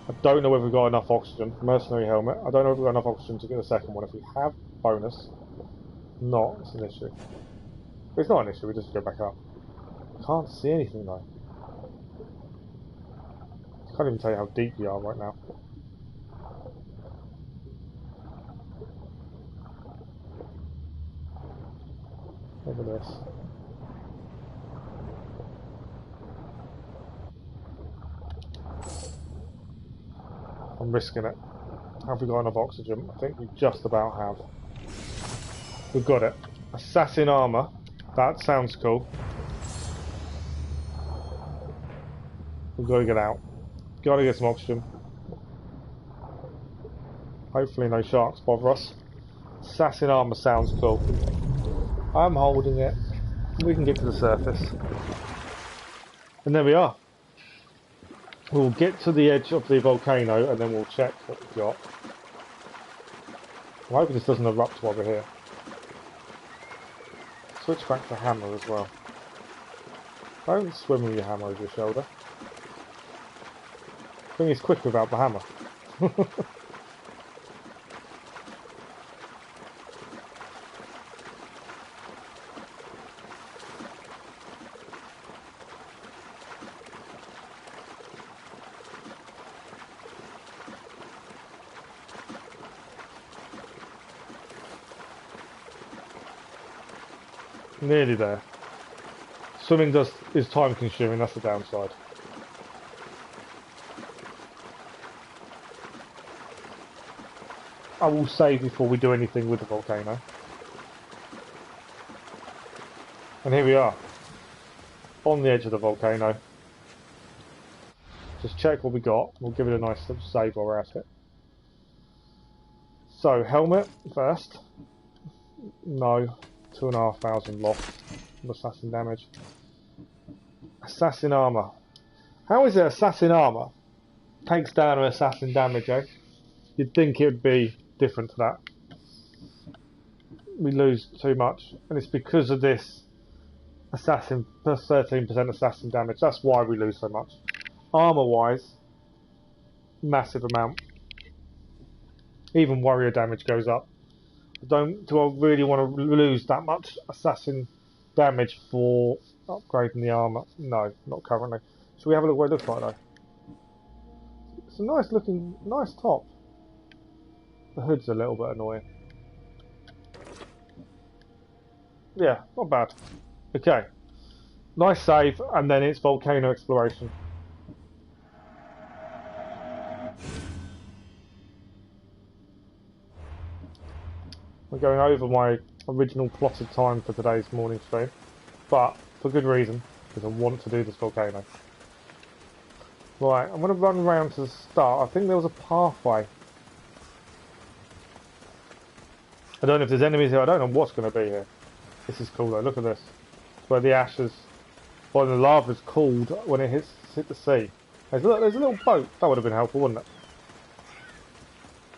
S1: I don't know whether we've got enough oxygen. Mercenary helmet. I don't know if we've got enough oxygen to get the second one. If we have, bonus. Not, it's an issue. It's not an issue, we just go back up. Can't see anything though. Can't even tell you how deep we are right now. Look at this. I'm risking it. Have we got enough oxygen? I think we just about have. We've got it. Assassin armour. That sounds cool. We've got to get out. Got to get some oxygen. Hopefully no sharks bother us. Assassin armour sounds cool. I'm holding it. We can get to the surface. And there we are. We'll get to the edge of the volcano and then we'll check what we've got. I'm hoping this doesn't erupt while we're here. Switch back to hammer as well. Don't swim with your hammer over your shoulder. I think it's quick without the hammer. Nearly there. Swimming is time consuming, that's the downside. I will save before we do anything with the volcano. And here we are. On the edge of the volcano. Just check what we got. We'll give it a nice little save while we're at it. So, helmet first. No. 2,500 lost. Assassin damage. Assassin armor. How is it assassin armor takes down an assassin damage, eh? You'd think it would be different to that. We lose too much, and it's because of this assassin plus 13% assassin damage. That's why we lose so much. Armor wise, massive amount. Even warrior damage goes up. Do I really want to lose that much assassin damage for upgrading the armor? No, not currently. Shall we have a look what it looks like though? It's a nice top. The hood's a little bit annoying. Yeah, not bad. Okay. Nice save, and then it's volcano exploration. We're going over my original plotted time for today's morning stream, but for good reason, because I want to do this volcano. Right, I'm going to run around to the start. I think there was a pathway. I don't know if there's enemies here. I don't know what's going to be here. This is cool though. Look at this. It's where the ashes, well, the lava's cooled when it hit the sea. There's a little boat. That would have been helpful, wouldn't it?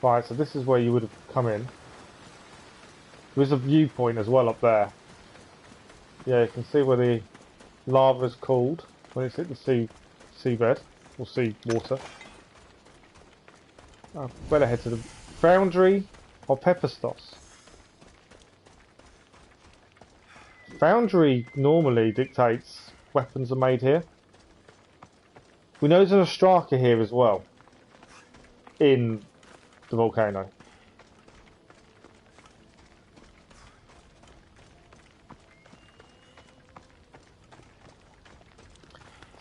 S1: Right, so this is where you would have come in. There's a viewpoint as well up there. Yeah, you can see where the lava's cooled when it's hit the seabed or sea water. Better head to the foundry or Pepperstos. Foundry normally dictates weapons are made here. We know there's an Ostraka here as well in the volcano.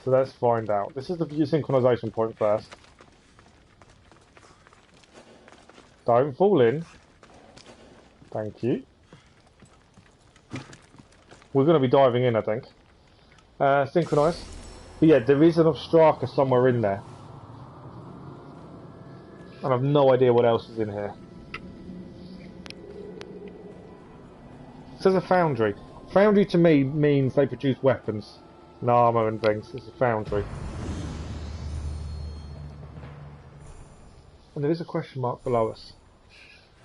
S1: So let's find out. This is the view synchronization point first. Don't fall in. Thank you. We're going to be diving in, I think. Synchronize. But yeah, there is an Ostraka somewhere in there. And I've no idea what else is in here. It says a foundry. Foundry to me means they produce weapons and armour and things. It's a foundry. And there is a question mark below us.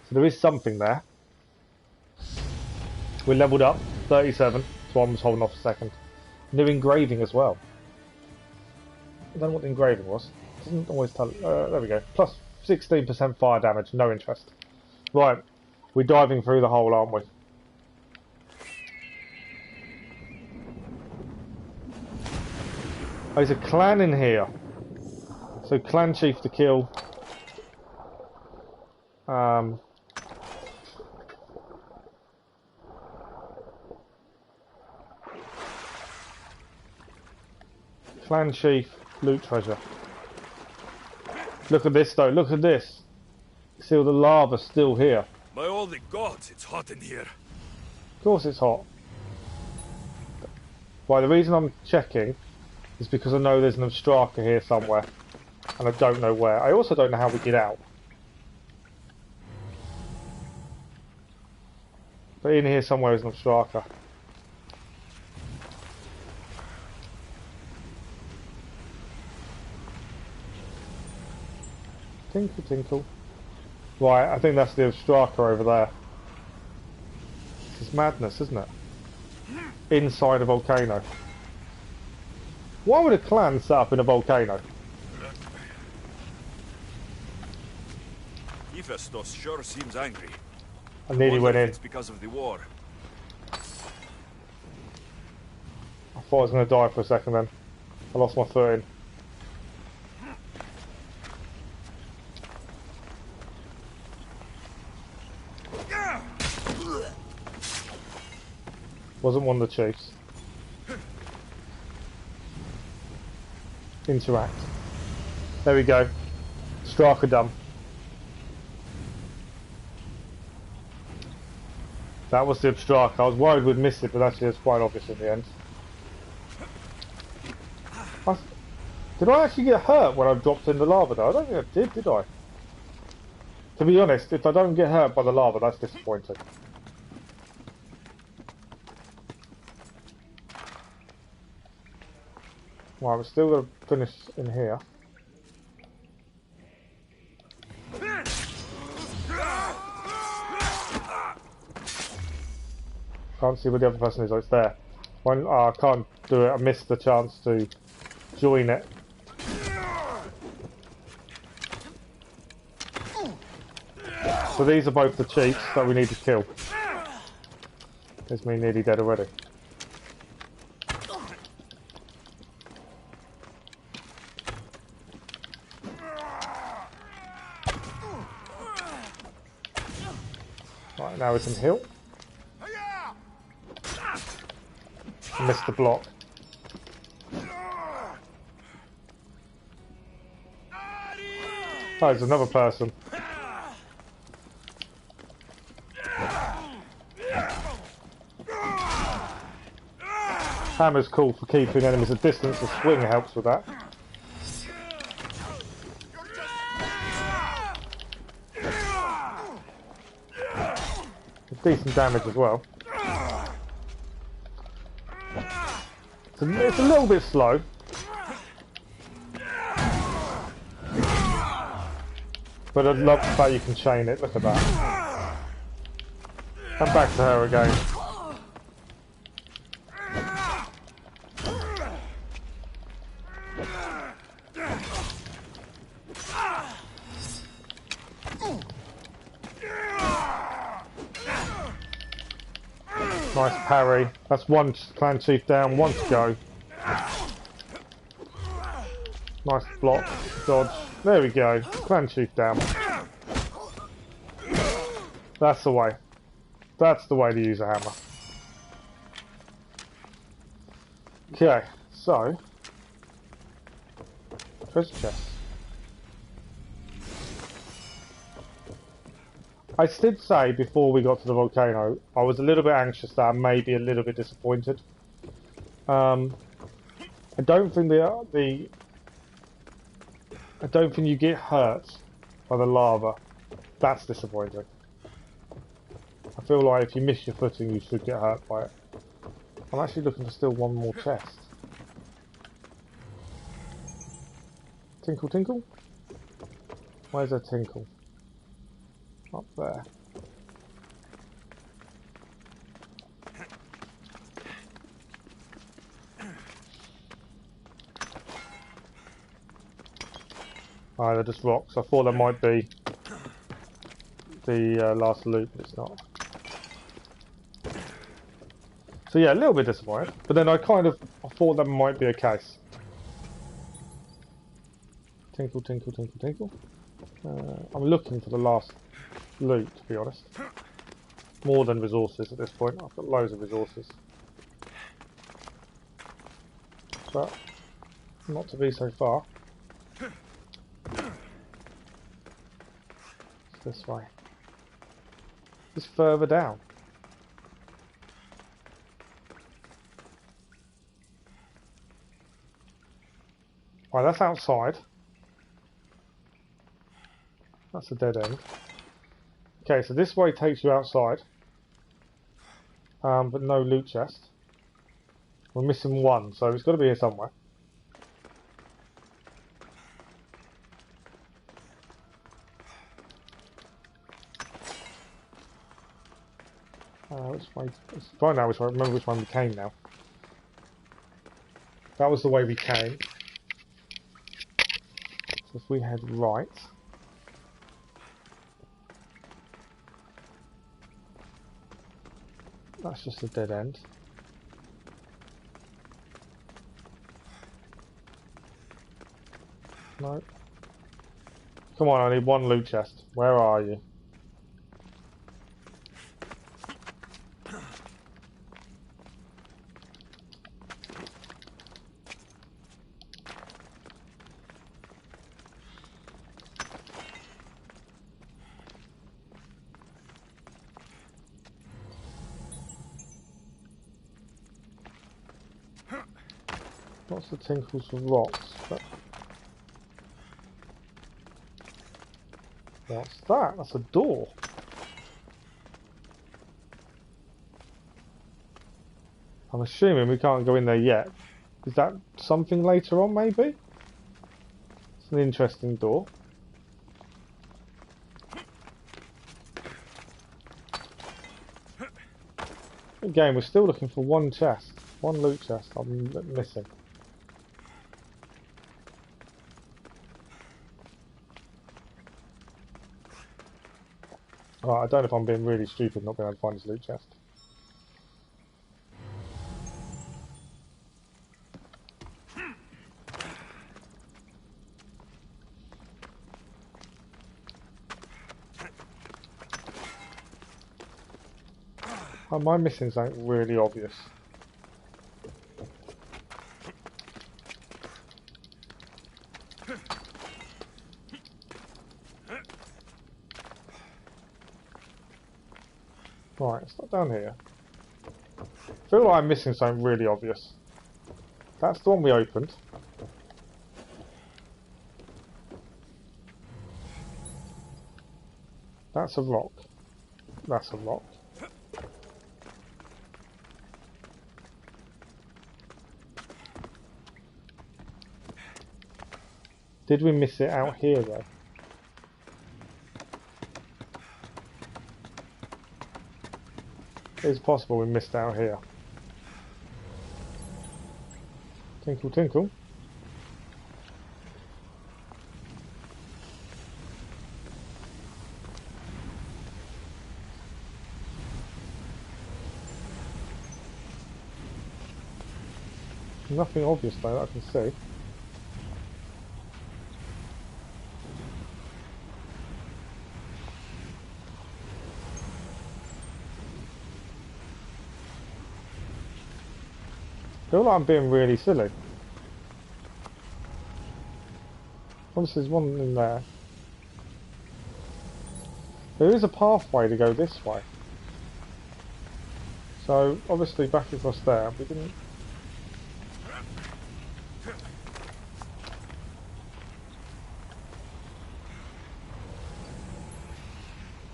S1: So there is something there. We're leveled up, 37, so I was holding off a second. New engraving as well. I don't know what the engraving was. It doesn't always tell. There we go. Plus 16% fire damage, no interest. Right, we're diving through the hole, aren't we? Oh, there's a clan in here. So clan chief to kill. Clan chief, loot treasure. Look at this though, look at this. See all the lava still here.
S2: By all the gods, it's hot in here.
S1: Of course it's hot. Right, the reason I'm checking is because I know there's an Ostraka here somewhere. And I don't know where. I also don't know how we get out. But in here somewhere is an Ostraka. Tinkle tinkle. Right, I think that's the Ostraka over there. This is madness, isn't it? Inside a volcano. Why would a clan set up in a volcano?
S2: Hephaestus sure seems angry.
S1: I nearly went in.
S2: It's because of the war.
S1: I thought I was going to die for a second then. I lost my footing. Wasn't one of the chiefs. Interact. There we go. Striker done. That was the Obstraka. I was worried we'd miss it, but actually it's quite obvious in the end. Did I actually get hurt when I dropped in the lava though? I don't think I did I? To be honest, if I don't get hurt by the lava, that's disappointing. Right, we're still going to finish in here. Can't see where the other person is. Oh, it's there. I can't do it. I missed the chance to join it. So these are both the chiefs that we need to kill. There's me nearly dead already. Right, now we can heal. Missed the block. Oh, there's another person. Hammer's cool for keeping enemies at distance. The swing helps with that. Decent damage as well. It's a little bit slow. But I love the fact you can chain it. Look at that. And back to her again. Nice parry. That's one clan chief down, one to go. Nice block, dodge. There we go. Clan chief down. That's the way. That's the way to use a hammer. Okay, so treasure chest. I did say before we got to the volcano, I was a little bit anxious that I may be a little bit disappointed. I don't think I don't think you get hurt by the lava. That's disappointing. I feel like if you miss your footing, you should get hurt by it. I'm actually looking for still one more chest. Tinkle, tinkle. Where's a tinkle? Up there. Oh, they're just rocks. I thought that might be the last loot, but it's not. So yeah, a little bit disappointed. But then I thought that might be a case. Tinkle, tinkle, tinkle, tinkle. I'm looking for the last loot, to be honest. More than resources at this point. I've got loads of resources. But not to be so far. It's this way. It's further down. Right, that's outside. That's a dead end. Okay, so this way takes you outside. But no loot chest. We're missing one, so it's got to be here somewhere. Which way? Let's find out which way. Remember which one we came now. That was the way we came. So if we head right. That's just a dead end. No. Come on, I need one loot chest. Where are you? Lots of tinkles for rocks, but... What's that? That's a door. I'm assuming we can't go in there yet. Is that something later on, maybe? It's an interesting door. Again, we're still looking for one chest. One loot chest I'm missing. Alright, I don't know if I'm being really stupid not being able to find this loot chest. Am I missing something really obvious? Right, it's not down here. I feel like I'm missing something really obvious. That's the one we opened. That's a rock. That's a rock. Did we miss it out here though? It's possible we missed out here. Tinkle tinkle. Nothing obvious though that I can see. I feel like I'm being really silly. Obviously there's one in there. There is a pathway to go this way. So obviously back across there, we didn't...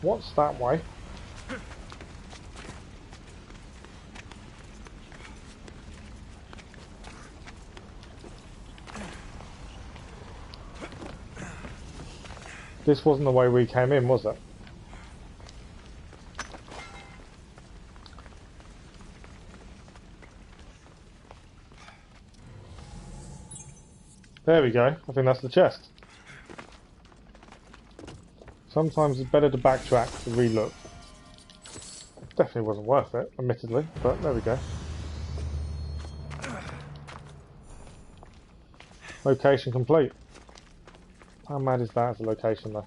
S1: What's that way? This wasn't the way we came in, was it? There we go. I think that's the chest. Sometimes it's better to backtrack to relook. Definitely wasn't worth it, admittedly, but there we go. Location complete. How mad is that as a location though?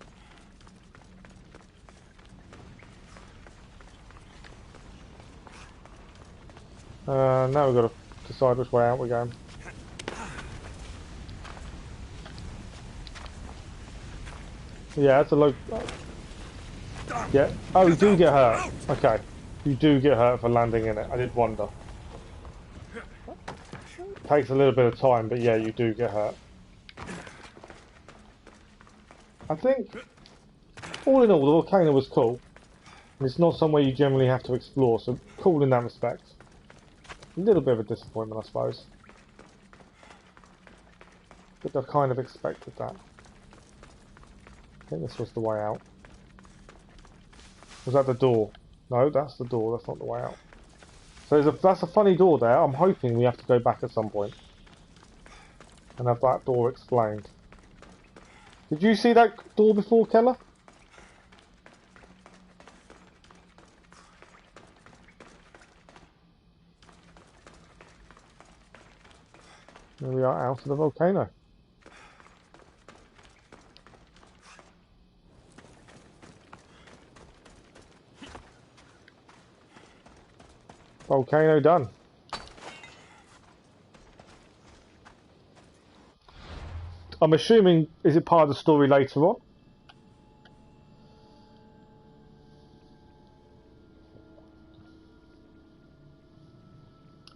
S1: Now we've got to decide which way out we're going. Yeah, it's a low. Yeah. Oh, you do get hurt. Okay. You do get hurt for landing in it. I did wonder. Takes a little bit of time, but yeah, you do get hurt. I think, all in all, the volcano was cool. And it's not somewhere you generally have to explore, so cool in that respect. A little bit of a disappointment, I suppose. But I kind of expected that. I think this was the way out. Was that the door? No, that's the door, that's not the way out. So that's a funny door there. I'm hoping we have to go back at some point and have that door explained. Did you see that door before, Keller? Here we are out of the volcano. Volcano done. I'm assuming, is it part of the story later on?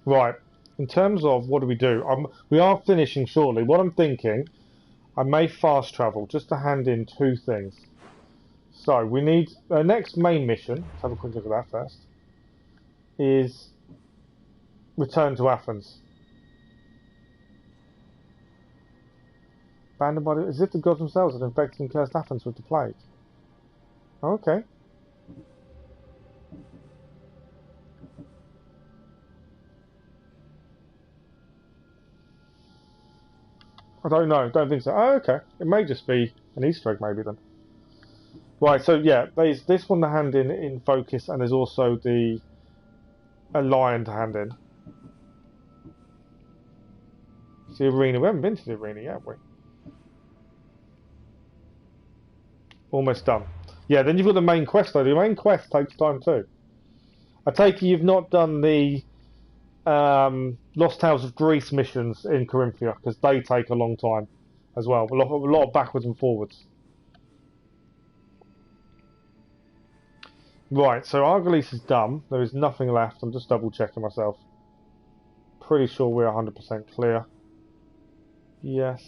S1: Right. in terms of what do, we are finishing shortly. What I'm thinking, I may fast travel just to hand in 2 things. So we need the next main mission. Let's have a quick look at that first. Is return to Athens. Abandoned by as if the gods themselves had infected and cursed Athens with the plague. Okay. I don't know. Don't think so. Oh, okay. It may just be an Easter egg, maybe then. Right. So yeah, there's this one to hand in focus, and there's also a lion to hand in. The arena. We haven't been to the arena yet, have we? Almost done. Yeah. Then you've got the main quest though. The main quest takes time too. I take it you've not done the Lost Tales of Greece missions in Corinthia, because they take a long time as well. A lot of backwards and forwards. Right, so Argolis is done. There is nothing left. I'm just double checking myself. Pretty sure we're 100% clear. Yes.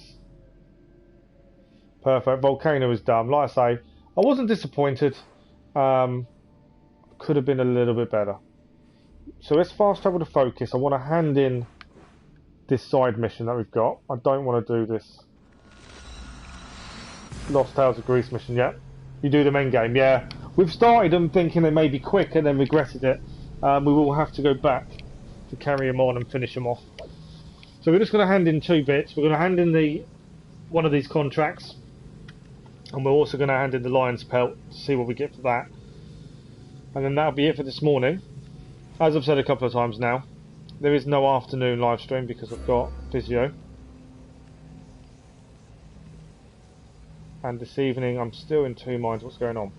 S1: Perfect. Volcano is done. Like I say, I wasn't disappointed. Could have been a little bit better. So let's fast travel to focus. I want to hand in this side mission that we've got. I don't want to do this Lost Tales of Greece mission yet. You do the main game, yeah. We've started them thinking they may be quick and then regretted it. We will have to go back to carry them on and finish them off. So we're just going to hand in 2 bits. We're going to hand in one of these contracts, and we're also going to hand in the lion's pelt to see what we get for that. And then that'll be it for this morning. As I've said a couple of times now, there is no afternoon live stream because I've got physio. And this evening I'm still in 2 minds what's going on.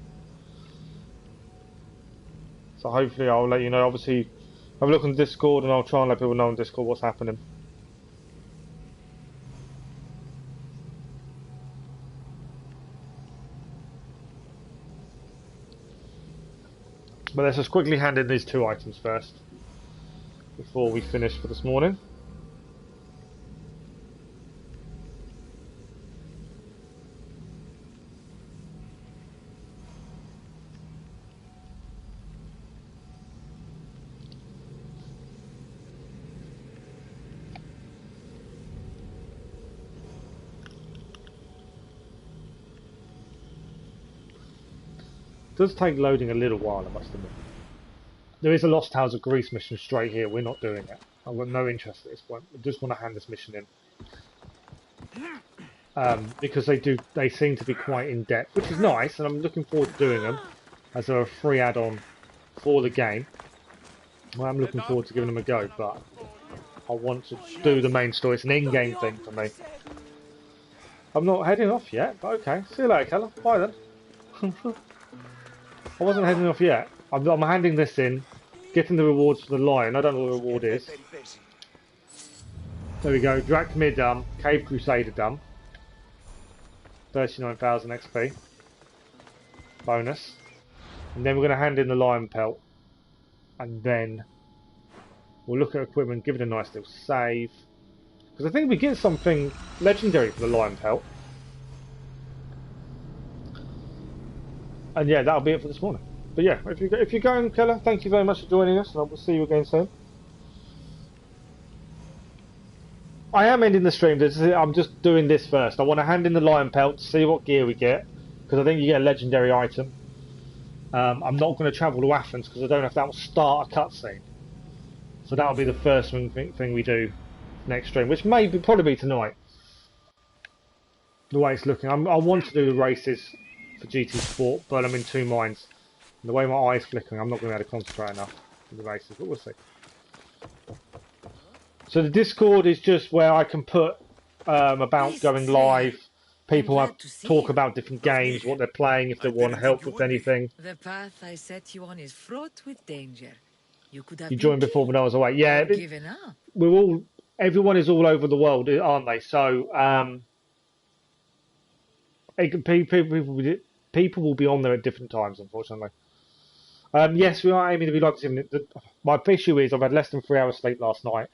S1: So hopefully I'll let you know. Obviously, have a look on Discord and I'll try and let people know on Discord what's happening. But let's just quickly hand in these 2 items first before we finish for this morning. It does take loading a little while, I must admit. There is a Lost Tales of Greece mission straight here. We're not doing it. I've got no interest at this point. I just want to hand this mission in. Because they seem to be quite in-depth, which is nice, and I'm looking forward to doing them as they're a free add-on for the game. I'm looking forward to giving them a go, but I want to do the main story. It's an in-game thing for me. I'm not heading off yet, but okay. See you later, Keller. Bye then. I wasn't heading off yet. I'm handing this in, getting the rewards for the lion. I don't know what the reward is. There we go. Drachmir done. Cave Crusader done. 39,000 XP. Bonus. And then we're going to hand in the lion pelt. And then we'll look at equipment, give it a nice little save. Because I think we get something legendary for the lion pelt. And yeah, that'll be it for this morning. But yeah, if you're going, Keller, thank you very much for joining us, and I will see you again soon. I am ending the stream. I'm just doing this first. I want to hand in the lion pelt to see what gear we get, because I think you get a legendary item. I'm not going to travel to Athens because I don't know if that will start a cutscene. So that'll be the first thing we do next stream, which may probably be tonight. The way it's looking, I want to do the races for GT Sport, but I'm in 2 minds. And the way my eye's flickering, I'm not going to be able to concentrate enough for the races, but we'll see. So the Discord is just where I can put about going live. People talk about different games, what they're playing, if they want help with anything.
S12: The path I set you on is fraught with danger. You could have
S1: joined before when I was away. Yeah,
S12: given up.
S1: Everyone is all over the world, aren't they? So people will be on there at different times, unfortunately. Yes, we are aiming to be live. My issue is I've had less than 3 hours sleep last night.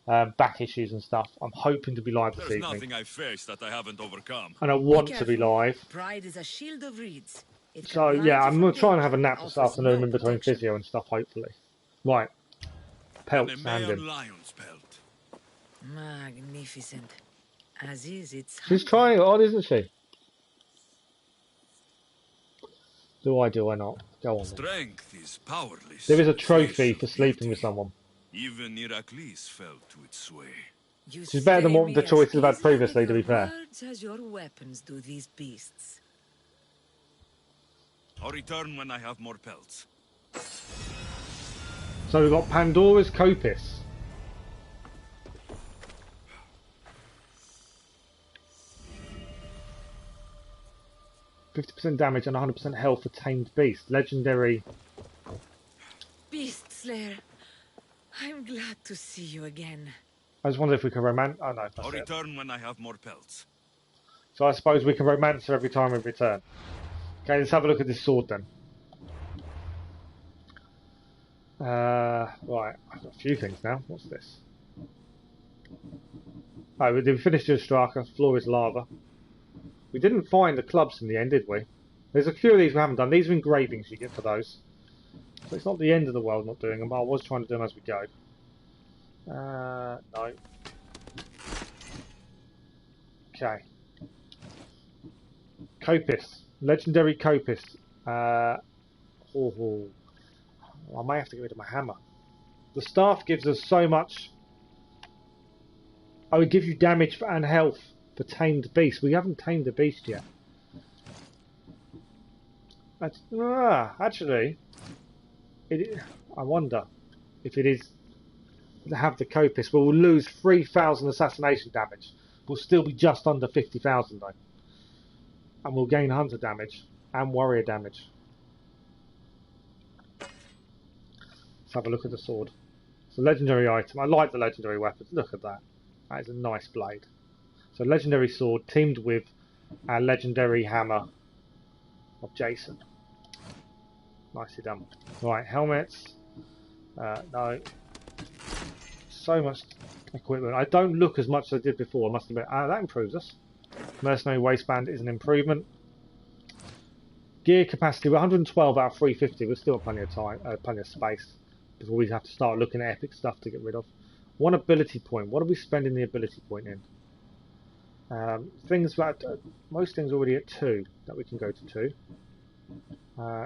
S1: back issues and stuff. I'm hoping to be live this
S2: There's
S1: evening.
S2: nothing I face that I haven't overcome.
S1: And I want to be live.
S12: Pride is a shield of reeds. It
S1: So
S12: can
S1: yeah,
S12: blind you
S1: I'm
S12: from
S1: going to try and have a
S12: danger
S1: nap
S12: and
S1: this
S12: offers
S1: afternoon
S12: no
S1: in between
S12: protection.
S1: physio and stuff, hopefully. Right. Pelt
S2: An
S1: sanding.
S2: Emean lion's pelt.
S12: Magnificent. As is its
S1: She's trying it on, isn't she? Do I not? Go on then.
S2: Strength is powerless.
S1: There is a trophy
S2: Facial
S1: for sleeping
S2: beauty.
S1: with someone.
S2: Even Heracles fell to its sway.
S12: You
S1: She's better than
S12: slay
S1: what
S12: me
S1: the
S12: as
S1: choices I've had
S12: easily
S1: previously,
S12: with
S1: to be
S12: your
S1: fair.
S12: words as your weapons do these beasts.
S2: I'll return when I have more pelts.
S1: So we've got Pandora's Coppice. %50 damage and 100% health for Tamed Beast. Legendary.
S12: Beast Slayer, I'm glad to see you again.
S1: I just wonder if we can romance. Oh no,
S2: I'll
S1: that's it.
S2: return when I have more pelts.
S1: So I suppose we can romance her every time we return. Okay, let's have a look at this sword then. Right, I've got a few things now. What's this? Oh, we finished your striker. Floor is lava. We didn't find the clubs in the end, did we? There's a few of these we haven't done. These are engravings you get for those. So it's not the end of the world not doing them, but I was trying to do them as we go. No. Okay. Coppice. Legendary Coppice. I may have to get rid of my hammer. The staff gives us so much. Oh, it gives you damage and health for Tamed Beast. We haven't tamed the beast yet. Actually, I wonder if it is to have the Coppice. We'll lose 3,000 assassination damage. We'll still be just under 50,000 though. And we'll gain hunter damage and warrior damage. Let's have a look at the sword. It's a legendary item. I like the legendary weapons. Look at that. That is a nice blade. So legendary sword teamed with a legendary hammer of Jason. Nicely done. Right, helmets. No. So much equipment. I don't look as much as I did before, I must admit. That improves us. Mercenary waistband is an improvement. Gear capacity, we're 112 out of 350. We've still got plenty of time, plenty of space before we have to start looking at epic stuff to get rid of. One ability point. What are we spending the ability point in? Things that most things already at 2 that we can go to 2.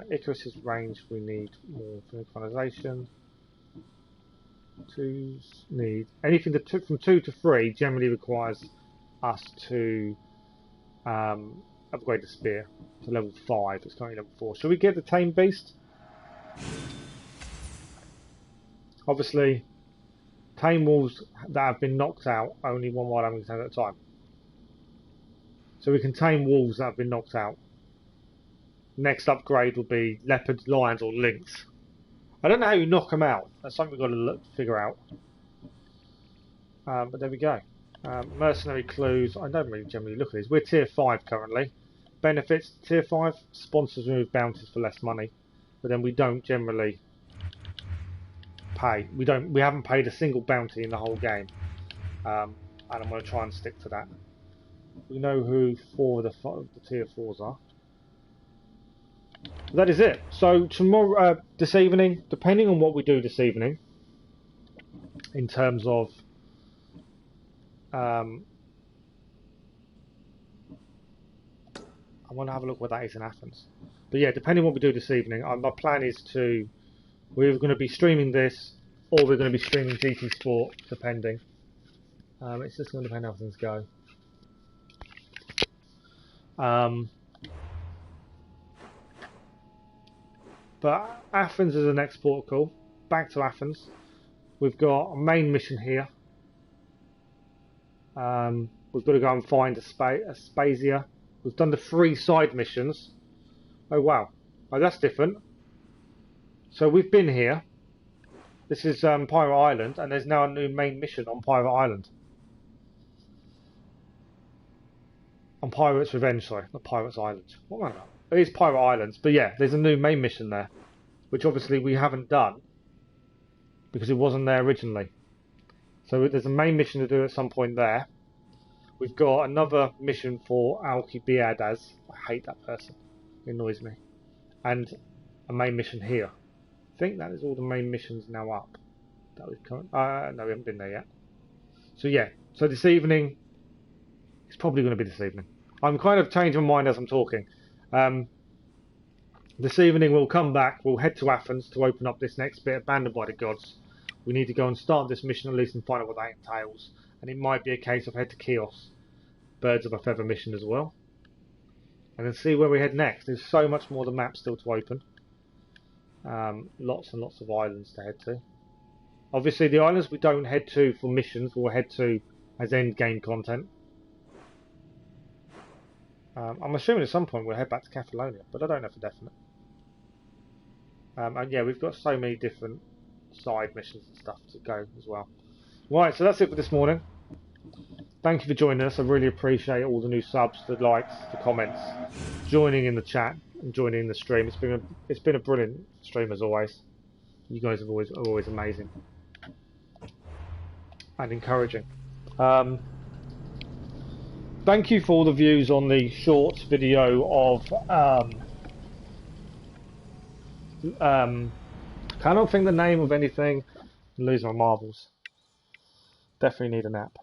S1: Icarus's range, we need more synchronization. 2s need anything that took from 2 to 3 generally requires us to upgrade the spear to level 5. It's currently level 4. Shall we get the Tame Beast? Obviously, tame wolves that have been knocked out only one wild animal at a time. So we can tame wolves that have been knocked out. Next upgrade will be leopards, lions, or lynx. I don't know how you knock them out. That's something we've got to figure out. But there we go. Mercenary clues. I don't really generally look at these. We're tier 5 currently. Benefits tier 5. Sponsors remove bounties for less money, but then we don't generally pay. We haven't paid a single bounty in the whole game, and I'm going to try and stick to that. We know who 4 of the tier 4s are. That is it. So tomorrow, this evening, depending on what we do this evening, in terms of I want to have a look what that is in Athens. But yeah, depending on what we do this evening, my plan is to we're going to be streaming this, or we're going to be streaming GT Sport, depending. It's just going to depend how things go. But Athens is the next port call. Back to Athens. We've got a main mission here. We've got to go and find Aspasia. We've done the 3 side missions. Oh wow. Oh, that's different. So we've been here. This is Pirate Island, and there's now a new main mission on Pirate Island. On Pirate's Revenge, sorry, not Pirate's Island. What am I about? It is Pirate Islands, but yeah, there's a new main mission there, which obviously we haven't done because it wasn't there originally. So there's a main mission to do at some point there. We've got another mission for Alcibiades. I hate that person. It annoys me. And a main mission here. I think that is all the main missions now up. That we've no, we haven't been there yet. So yeah, so this evening, it's probably going to be this evening. I'm kind of changing my mind as I'm talking. This evening we'll come back, we'll head to Athens to open up this next bit, Abandoned by the Gods. We need to go and start this mission at least and find out what that entails. And it might be a case of head to Chios, Birds of a Feather mission as well. And then see where we head next. There's so much more of the map still to open. Lots and lots of islands to head to. Obviously the islands we don't head to for missions, we'll head to as end game content. I'm assuming at some point we'll head back to Catalonia, but I don't know for definite. And yeah, we've got so many different side missions and stuff to go as well. Right, so that's it for this morning. Thank you for joining us. I really appreciate all the new subs, the likes, the comments, joining in the chat and joining in the stream. It's been a brilliant stream as always. You guys are always amazing and encouraging. Thank you for all the views on the short video of cannot think the name of anything. I'm losing my marbles. Definitely need a nap.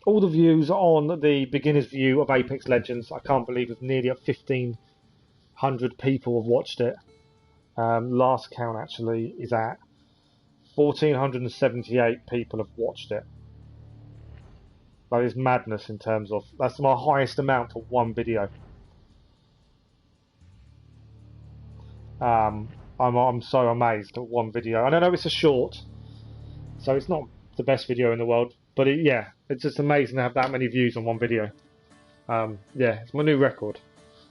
S1: All the views on the beginner's view of Apex Legends. I can't believe it's nearly at 1,500 people have watched it. Last count actually is at 1,478 people have watched it. That is madness in terms of, that's my highest amount for one video. I'm so amazed at one video. And I know it's a short, so it's not the best video in the world, but yeah, it's just amazing to have that many views on one video. Yeah, it's my new record.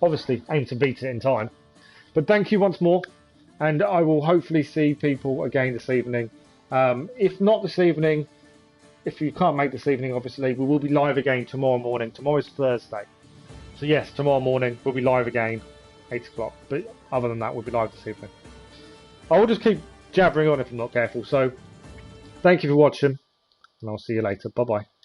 S1: Obviously, aim to beat it in time. But thank you once more, and I will hopefully see people again this evening. If not this evening, if you can't make this evening, obviously, we will be live again tomorrow morning. Tomorrow is Thursday. So yes, tomorrow morning we'll be live again, 8 o'clock. But other than that, we'll be live this evening. I will just keep jabbering on if I'm not careful. So thank you for watching, and I'll see you later. Bye-bye.